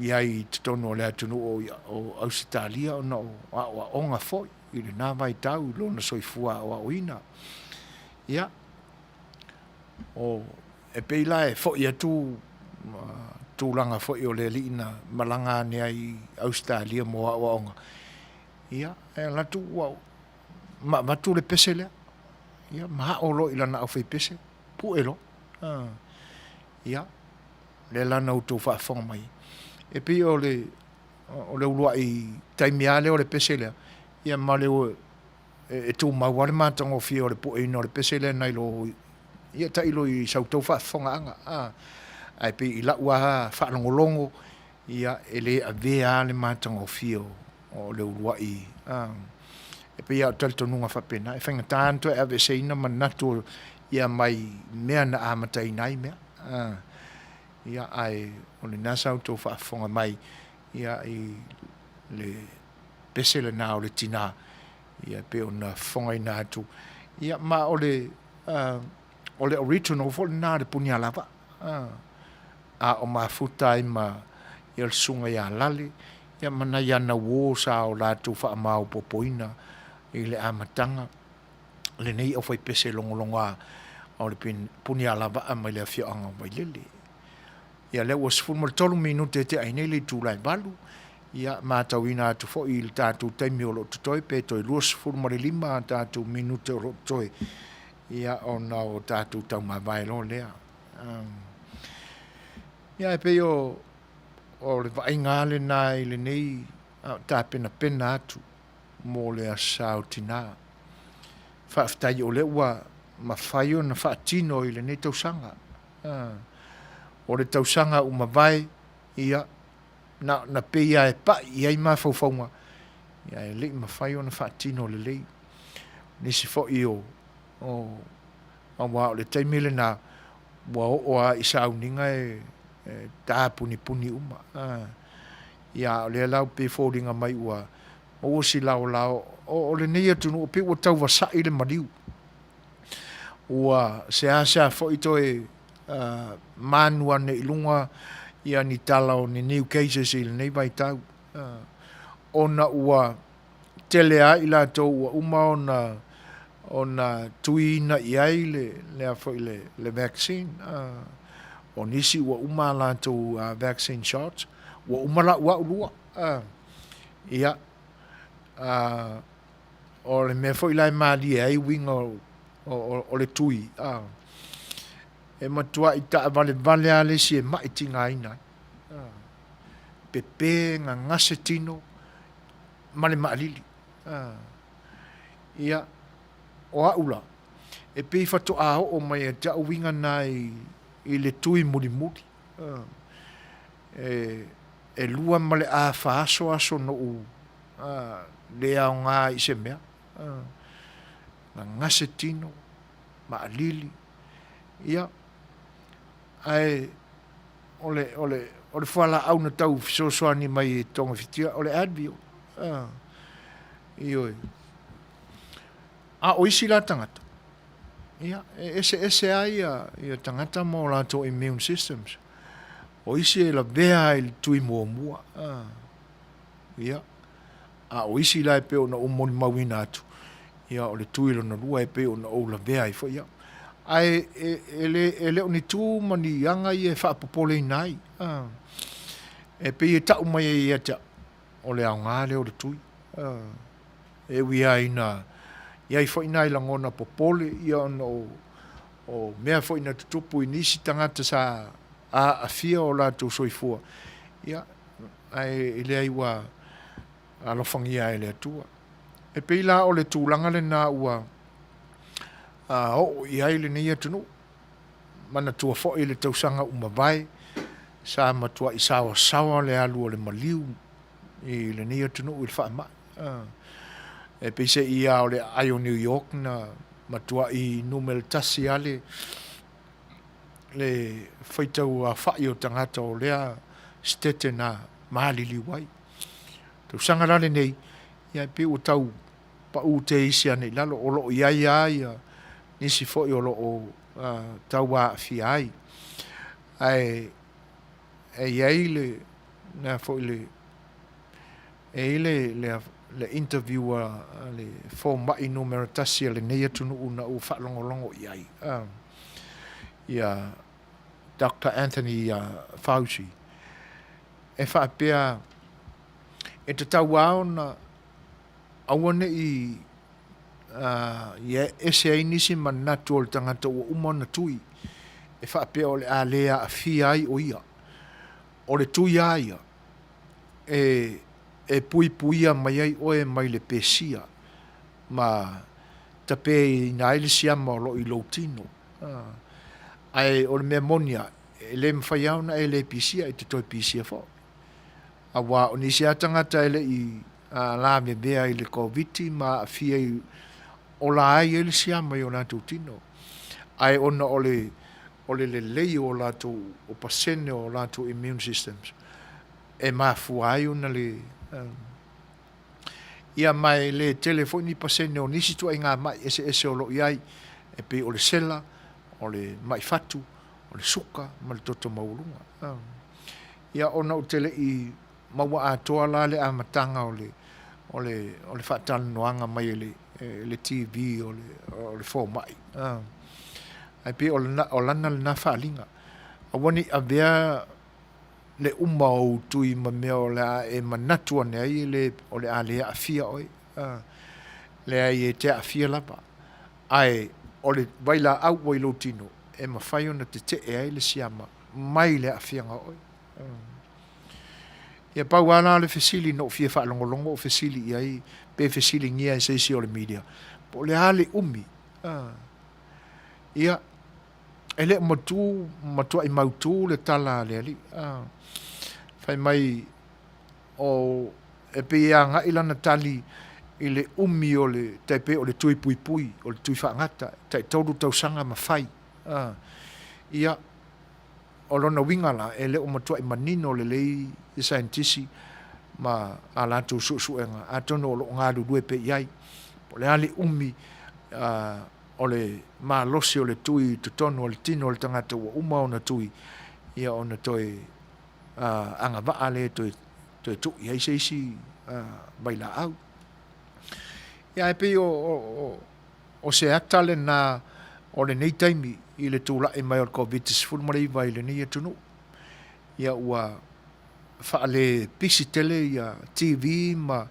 Speaker 1: ia i te tono le atunu o Australia o no o onga foi i le na vai tau lona soifua o oina ia o e peila e fo ia tu langa fo i o le lina malanga ne ai Australia mo a onga ia e la tu wa ma tu le pese le ia ma o lo ila na o fe pese pu elo ia le la na tu fa fo mai e pe o le ulua i taimia le o le pese le ia ma le e tu ma wa ma tango fi o le pu e no le pese le nai lo ia ta ilo i sautou whaafonga anga. Ai pe i laua whaalongolongo ia ele a vea le mātanga o fio o le urua i. E pe ia tali tonunga whapena. E whainga tāntua e ave seina manatu ia mai mea na amatai nai mea. Ia ai o le nasa autou whaafonga mai ia i le pese le nā o le tina. Ia pe o na whonga i nātu. Ia ma o le original fo na de punia lava o ma futai ma il sunga ya lali ya mana ya na wo sa o la tu fa ma o popoina i le amatanga le nei o foi pese longolonga o le punia lava ma le fio anga mai lele ya le was fu mo tolu minute te ai nei le tu lai balu ya ma tawina tu fo il tatu taimi o lo tutoi pe toi lus fu mo le lima tatu minute o toi ia ona o tātou tau mawai lo lea. Ia e pe o le vai ngāle nā i le nei tā pena atu mō le asau tina. Whaafitai o le ua mawhai o na whaatino i le nei tausanga. O le tausanga o mawai ia na pe ia e pa ia i mawhauwhaunga. Ia e le mawhai o na whaatino le lei. Nisi fo i o wa le taimile na wa o i sauninga ta puni uma ia le lau pe foldinga mai wa o si lau o le nei atu no pe o tau wa sa ile maliu wa se asa fo ito manua ne ilunga ia ni tala o ni new cases il nei vai tau ona ua telea ila to uma ona tuina iai le afo le vaccine o nisi wa umala to vaccine shots wa umala wa ulua ia o le me fo ila mali ai winga o le tui e matua ita vale ale si e mai tinga ina pepe nga ngasetino male malili ia o aula e pe fato a o mai ta winga nai i le tui muri e lua male a fa aso no le a nga i se mea nga setino ma lili ia ai ole fala au na tau so ni mai tonga fitia ole advio io o isi la tangata. Ia, ese ai ia tangata mo la to immune systems. O isi la vea il tui mua. Ia. O isi la pe ona umoni mawina atu. Ia, o le tui lo na lua pe ona o la vea i fo ia. Ai, ele oni tu mani yanga i e whaapopole nai. E pe i tau mai e ia o le au ngāle o le tui. E wia ina ia i foi nai langona popole ia o o mea fo ina tutupu inisi tangata sa a fia o la tu soifua ia ai ile ai wa alo fangia ele tua e peila o le tūlanga le na ua o i ai le nei atunu mana tua fo i le tausanga umawai sa matua i sawa le alu o le maliu i le nei atunu i le whaama e peise ia o le ai o New York na matua i numel tasi ale le whaitau a whai o tangata o lea stete na mahalili wai tausanga lale nei ia pe o tau pa u te isi ane lalo o lo iai ai nisi fo i o lo o tau a fi ai ai le na fo le le interview le fo mai numero tasi le nei tunu una u fa longo iai ia Dr. Anthony Fauci e fa pia e te tau au na awane i ese ai nisi manatu o le tangata ua umana tui e whaapea o le a lea a fi ai o ia o le tui ai e puia mai ai oe mai le pesia ma tape i na ele siama o lo i loutino ai o le mea monia e le mwhai au na e le pesia e te toi pesia fo a wa o nisi a tangata ele i la me bea i le COVID ma fia i o la ai ele siama i o la tino ai ona o le lei o la tu o pasene o la tu immune systems e ma fuai ona le ia mai le telefoni pasene o nisi tu ai ngā mai ese o lo iai e pe o le sela o le mai fatu o le suka ma le toto maulunga ia ona o tele i maua atoa la le amatanga o le whaatanoanga mai le TV o le fo mai ai pe o lana le na whaalinga a wani a bea le uma o tui ma mea o le a e manatua ne ai o le a le a fia oi le ai e te a fia lapa ai o le waila au wailo tino e mawhai ona te e ai le siama mai le a fia nga oi ia pau ana le fesili no fia whaalongolongo o fesili iai pe fesili ngia e seisi o le media po le ale umi ia ele matua i mautu le tala le ali fai mai o e pe ia nga ilana tali i le umi o le taipe o le tui pui o le tui whaangata tai taudu tausanga mawhai ia o lona wingala e le o matua i manino le lei i saintisi ma ala tu suenga atono o lo ngadu due pe iai o le ali umi o le ma losi o le tui tutono o le tino o le tangata ua uma o na tui ia o na toi anga vaa le toi tu iai seisi baila au ia e pe o se atale na o le nei taimi i le tūla e mai o COVID-19 ma le iwa i le nei atunu ia ua whaale pisi tele ia TV ma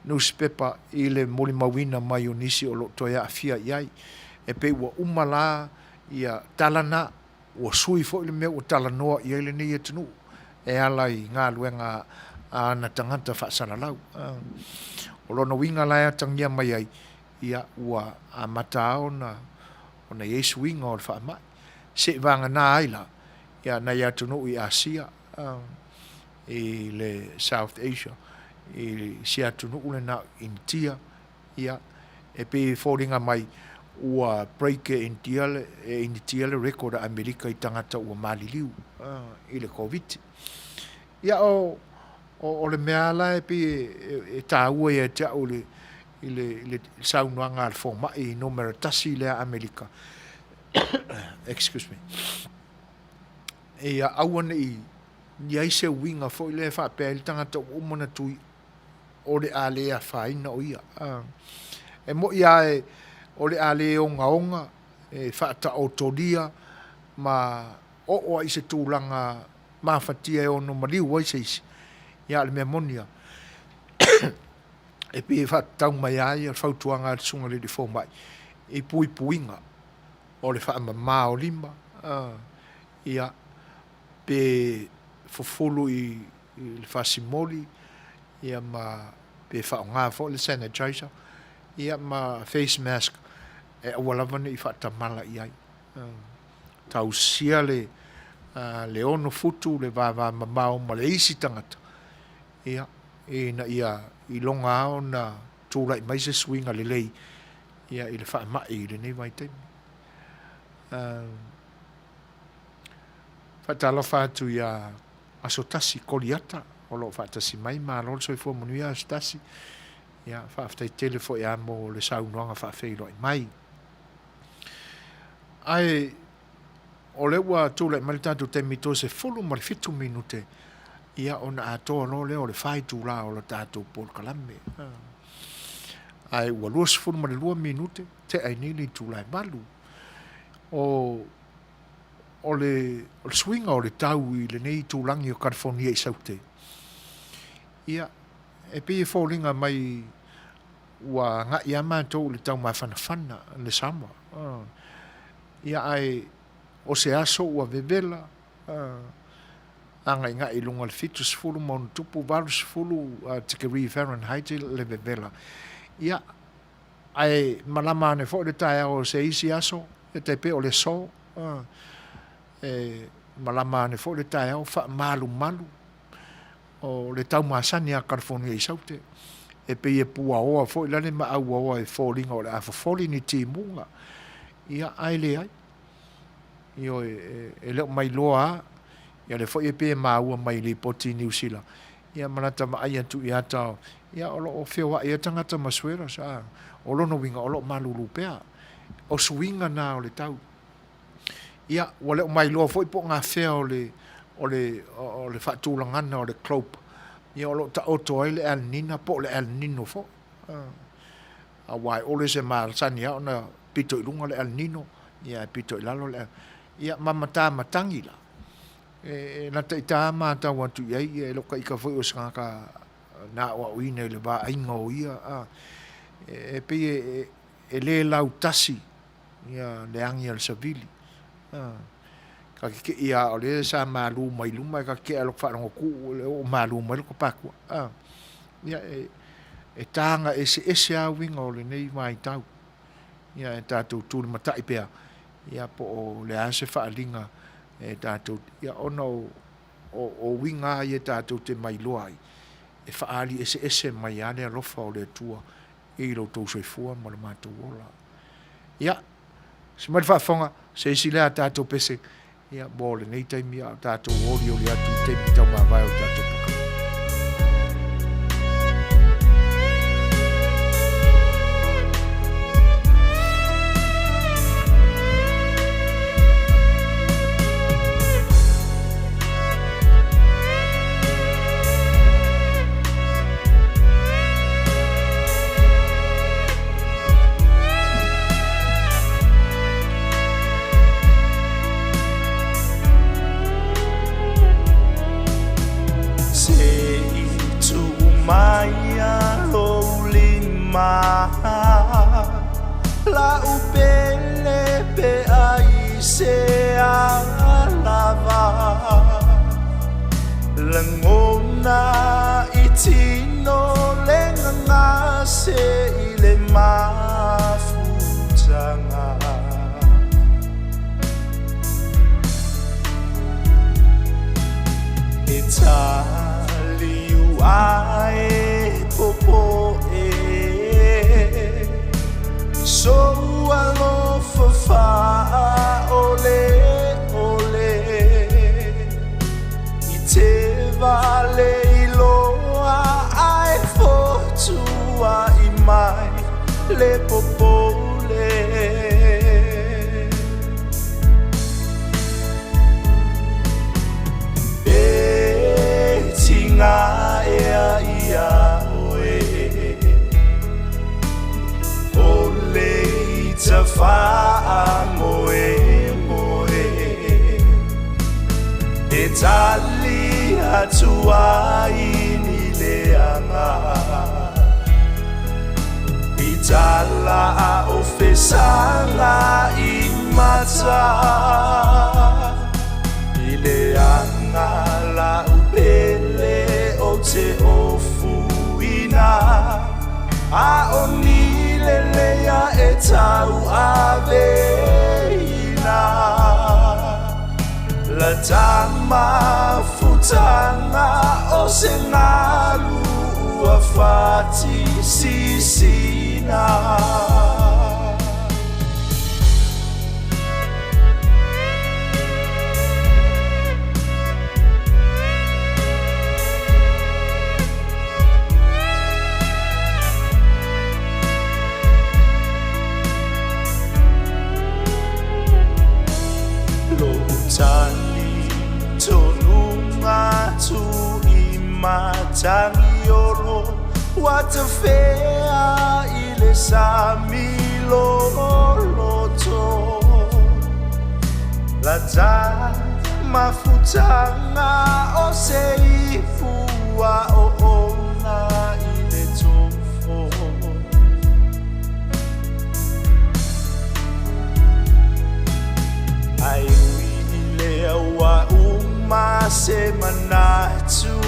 Speaker 1: newspaper i le moli mawina mai o nisi o lo toia afia iai e pe ua umala ia talana ua sui fo i le mea ua talanoa i le nei atunu e ala i ngā luenga na tangata whaasalalau o lona winga lai atangia mai ai ia ua a matao na o na Yesu winga o le whaamai se vanga nā aila ia na ia tunu i Asia i le South Asia i sia tunu ule na India ia e pe fōringa mai ua break e India le record a Amerika i tangata ua maliliu i le COVID ia o le mea la e pe e tāua e te au i le saunuanga al fōma i numero tasi le Amerika excuse me e awane i ai se winga fo i le whapea i tangata umana tui o le a lea whaina o ia e mo ia e o le a lea onga e whaata o tolia ma o i se tūlanga mawhatia e ono maliu wai seisi ia le mea monia e pe whaatau mai ai al whautuanga al sunga le di fōmai e puinga o le whaamamā o lima. Ia pe fufulu i le whasimoli, ia ma pe whaonga fo le sanitizer, ia ma face mask, e awalawane i whaatamala i ai. Tau sia le ono futu, le vava mamau, ma le isi tangata. Ia, ia i longa ao na tūlai mai se swinga le lei, ia i le whaamai i le nei vai teimi. Whaatala whātu ia aso tasi koliata, o lo whaatasi mai, ma lolo soi fua Manuia aso tasi, ia whaaftai telefo ia mo le saunoanga whaafeiloi mai. Ai, o le ua tūlai mai tātou te mito se fulu ma le 5 minute, ia ona atoa lo leo le whai tūla o le tātou Paul Kalame. Ai, ua lua se fulu ma le 2 minute, te ai nili tūlai malu. O le swinga o le tau i le nei tūlangi o California i saute. Ia, e pia fōlinga mai ua ngā ia mātou le tau mai whanawhana le Samoa. Ia ai, o se aso ua vevela, anga i ngā i lunga le fitu sifuru maunu tupu valu sifuru tikeri Fahrenheit le vevela. Ia, ai malama ane fo le tae o se isi aso, e te pe o le so, malama ane fo le tae o wha malu o le tau maasani a California i saute. E pe e pua oa fo i lane ma au oa e fōlinga o le awhafoli ni tīmunga. Ia ai le ai. Io e leo mai loa, ia le fo e pe maua mai le poti New Zealand. Ia manata ma ai atu i atao. Ia olo o whioa ia tangata masuera sa. Olo no winga olo malulu pea. O swinga na o le tau. Ia wale o mai loa fo i po ngā whea o le whaatūlangana o le clope. Ia olo ta oto ai le El Nina po le El Nino fo. A wai ole se maarasani au na pito i lunga le El Nino. Ia pito i lalo le ia mamata matangi la. Na te ita mata watu iai e loka ika foi o sangaka na wa uine le ba ainga o ia. E pe e le lau tasi ia le angi al savili. Ka ke ia o le sa malu mai luma ka ke alo fa ngo ku o malu mai ko pakua. Ia e tanga ese a winga o le nei mai tau. Ia e tātou tūri matai pea. Ia po o le ase whaalinga e tātou. Ia ona o winga i e tātou te mai loai. E whaali ese mai ane alofa o le tua. E ilo tau soifua ma le mātou ola. Ia, se mai whaafonga, se isi lea tātou pese. Ia, bo le nei taimi a tātou ori o le atu taimi tau mā vai o tātou paka.
Speaker 2: La upele pe ai se alava Langona itino lenga se ile mafutanga Italiu ai popo So alofa fa ole I te vale iloa ai fotua I mai le popole E tinga ea ia Te wha moe E tali atua I ni leanga I tala a ofesanga I mata I le anga la upele o te ofuina a o ni le lea e tau aveina la tama futanga o se ngalu ua fati sisina Tani tonunga tu I matangi oro watafea ile samilo loto lata mafutanga o seifua o ona ile tofo ai wa uma se manatu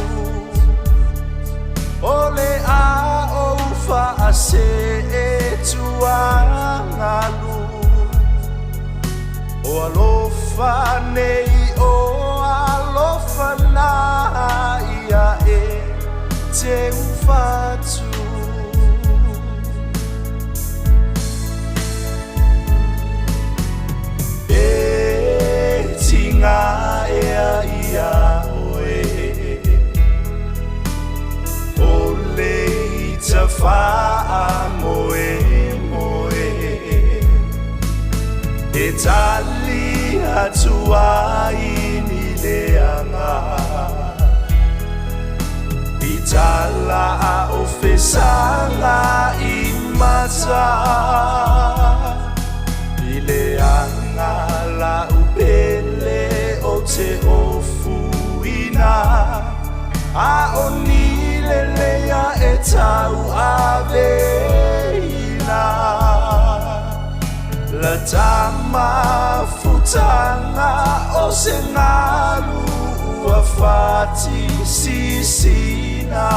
Speaker 2: ole a o fa se tuangalu o alofa nei o alofa na ia e te ufatu Tinga ea ia oe Ole I ta wha moe moe E tali atua I ni leanga I tala a ofesanga I mata I leanga la upele o te ofuina a o ni le lea e tau aveina la tama futanga o se ngalu ua fati sisina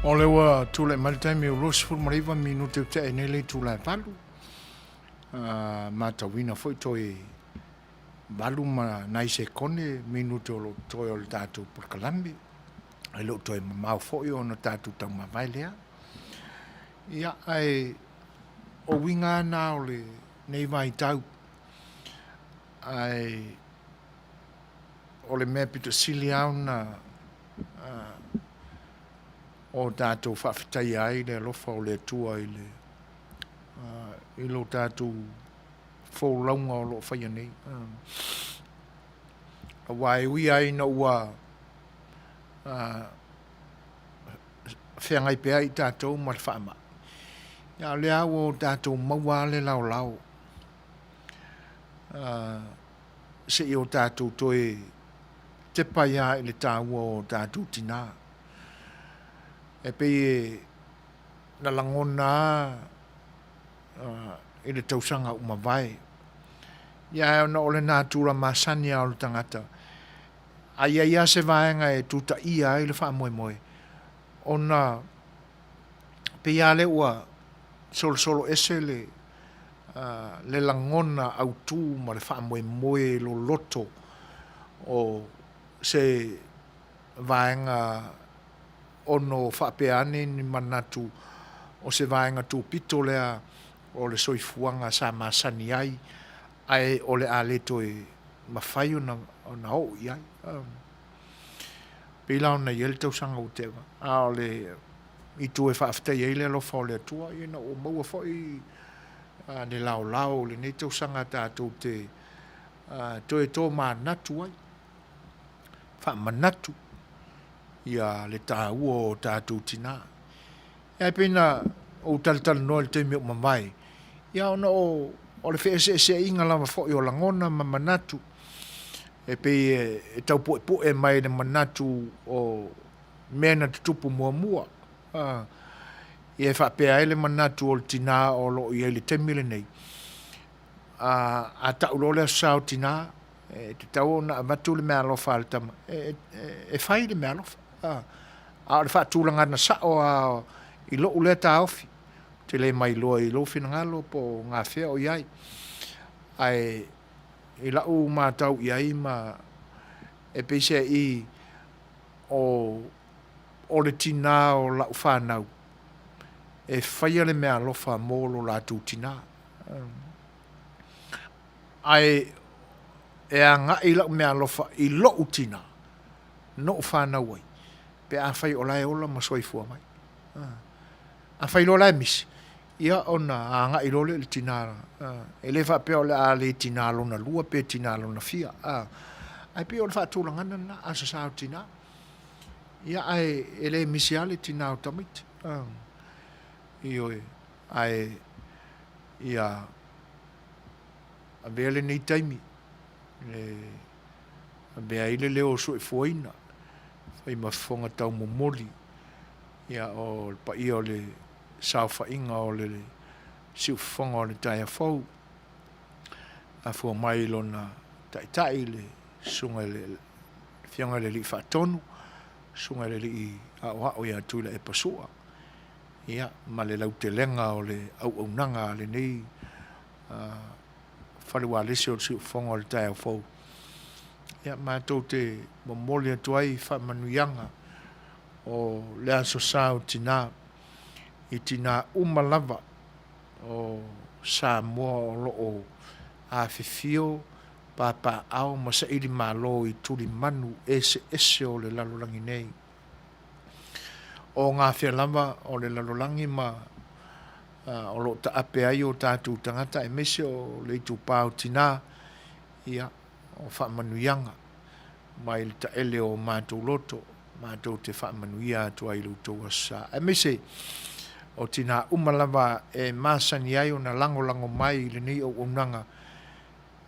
Speaker 1: O le wa tule malitaimi o losi fulu mariva minute te e nele tula e palu. Mata wina foi toi balu ma naise kone minute o lo toi o le tatu por kalambi. E lo toi mau foi o no tatu tau mawai lea. Ia ai o winga na o le nei vai tau. Ai o le mea pito sili au na o tātou whawhitai ai le alofa o le tua i le i lo tātou whaulaunga o lo whaia nei. A wai ui ai na ua whiangai pēa I tātou ma le whaama. Ia le au o tātou maua le lau lau. Se I o tātou toe te paia I le tāua o tātou tina. E pei na langona I le tausanga umawai. Ia na ole nā tūra masani au le tangata. Ai ia se vaenga e tuta ia I le wha moe moe. Ona pei ale ua solo ese le langona au tū ma le wha moe moe lo loto o se vaenga ono whaapeane ni manatu o se vaenga tū pito lea o le soifuanga sa masani ai ai o le aleto e mawhai o na o iai. Pila o na iele tau sanga o tewa. A o le i tu e whaaftai e le alofa o le atua i na o maua fwoi ne lao le ne tau sanga tātou te to e tō manatu ai. Wha manatu ia le tāua o tātou tina. Ia pena o tal no le temi o mamai. Ia ona o le whese inga lama fwoi o langona ma manatu. E pe e tau po e mai le manatu o mena tutupu mua. Ia e whapea ele manatu o le tina o lo i ele temile nei. A tau lo le sao tina, te tau na matu le mea alofa al tama. E whai le mea alofa. A le whaatūlanga na sao i lo ule ta ofi. Te le mai loa i lo fina ngalo po ngā whea o iai. Ai i lau mātau iai ma e peise i o le tina o lau whanau. E whaia le mea alofa mōlo la tū tina. Ai e a ngā i lau mea alofa i lo tina. No whanau ai. Pe a whai o lai ola ma soifua mai. A whai lo lai misi. Ia ona a ngā i lole le tina. E le wha peo le a le tina lona lua pe tina lona fia. Ai pe o le wha tūlangana na asa sao tina. Ia ai e le misi ale tina o tamit. Ioi ai ia a vele nei taimi. A vea ile leo so e fuaina. Fai mafonga tau momoli. Ia o pa ia o le sao whainga o le siu whonga o le taia fau. A fua mai lona tai le sunga le whianga le li whaatonu. Sunga le li a oa ia tuila e pasua. Ia, ma le lau te lenga o le au nanga le nei whalua lese o siu whonga o le taia fau. Ia, ma tau te momoli atuai wha manuianga o le aso sao tina i tina umalava o sa mua o loo a fifio papa au masa ili malo i tuli manu ese o le lalolangi nei. O ngā whia lava o le lalolangi ma o lo ta ape ai o tātou tangata e mese o le itu pāo tina ia o whaamanuianga mai le ta ele o mātou loto mātou te whaamanuia atua i luto asa. E mese o tina umalava e māsani ai o na lango mai le nei o unanga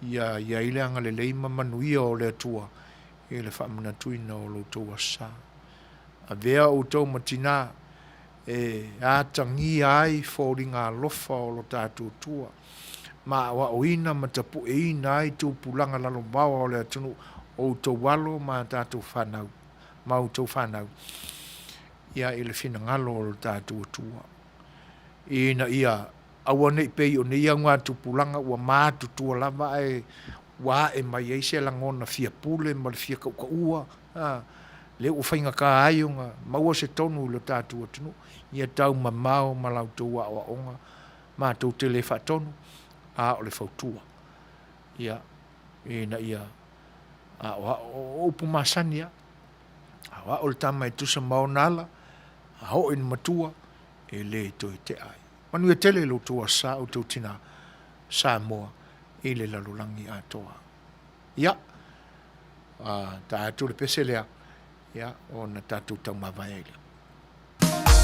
Speaker 1: ia ile anga le leima manuia o le atua i le whaamanatuina o luto asa. A vea o tau matina e ātangi ai fōri ngā lofa o lo tātou tua. Ma wa oina matapu e ina ai tū pulanga lalo bawa o le atunu o tau walo ma tātou whanau. Ma o tau whanau. Ia ele whina ngalo o lo tātou tua. Ina ia awa nei pei o nei ngā tū pulanga ua mātu tua lava e wā e mai eise langona fia pule ma le fia ua. Le o whainga ka aionga, maua se tonu lo tātua tunu, ia tau mamao ma lau tau a onga, ma tau te le whatonu, a o le whautua. Ia, ina ia, a o upu masania, a o le tama e tusa maonala, a ho in matua, e le toi te ai. Manuia tele lo tua sa o tau tina sa moa, e le lalolangi a toa. Ia, ta atu le pese lea, ia o na tātou tau mawaeila.
Speaker 8: Ai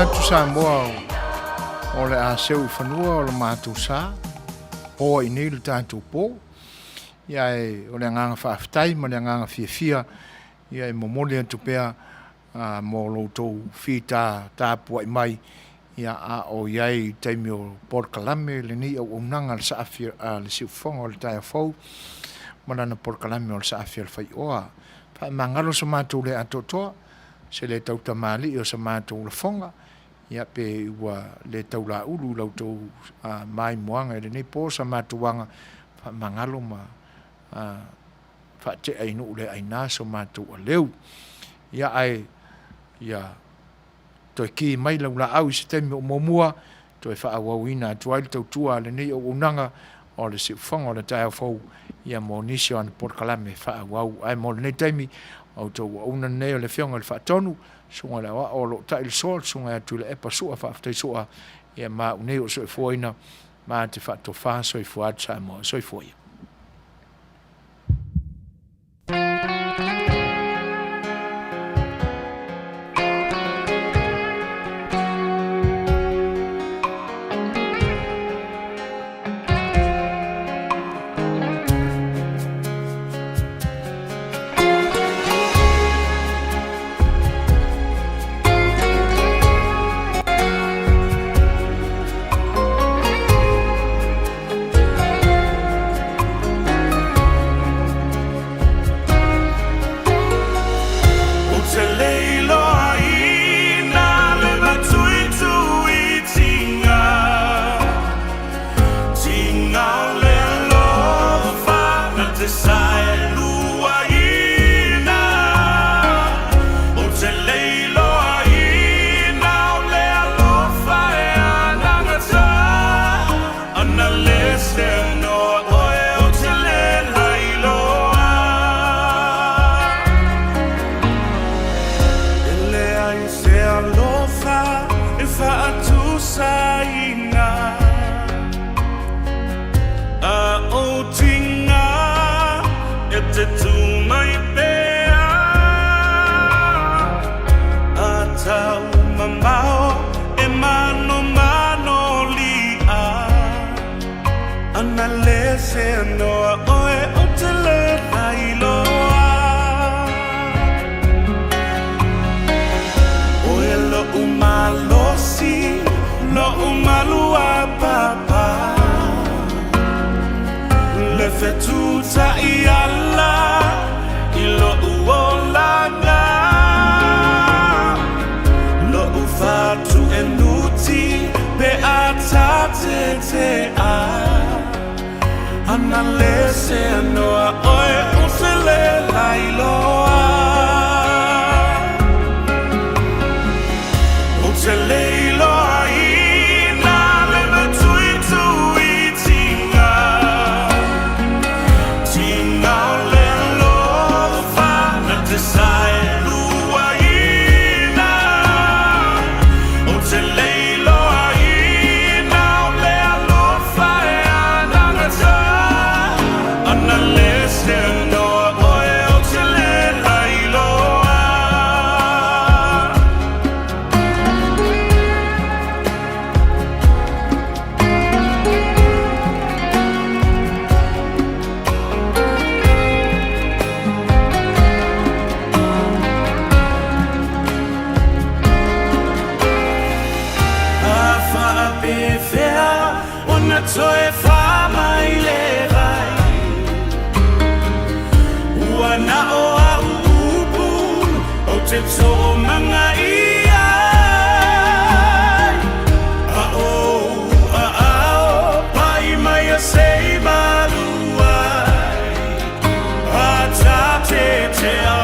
Speaker 1: manatu sa moa o le a seu whanua o le mātou sa. O i nei le tātou pō. Ia e o le nganga whaafitai, ma le nganga fia. Ia e momole atu pēa mō loutou whita tāpua i mai. Ia a o iai taimi o Porkalame, le ni au unanga le saafia le siufonga o le taia fau. Marana Porkalame o le saafia le Fai'oa. Wha mangalo sa mātou le atotoa. Se le tau tamali o sa mātou le fonga. Ia pe ua le tau la ulu lautou mai moanga e le nei pō sa mātuanga wha mangalo ma wha te ainu le aina so mātou a leu. Ia ai, ia toi ki mai lau la au i se temi o momua, toi wha awawina tuai le tau tua le nei o unanga o le siufonga o le taia fau. Ia mo nisi o ane Porkalame wha awau. Ai mo le nei temi au tau una nei o le whionga le whaatonu, sunga le wa o lo ta il sol, sunga atu le epa sua whaaftai sua, ia ma unei o soi fuaina, ma te whaato wha soi fuat sa mo soi fuaia.
Speaker 2: Setu ta iala ilo uolaga lo ufatu enuti pe atate te a analese noa oe usele lailoa usele iloa Toe fa mai le vai Wana o a upu O te tō manga ia A o Pai mai a sei malua A ta te te a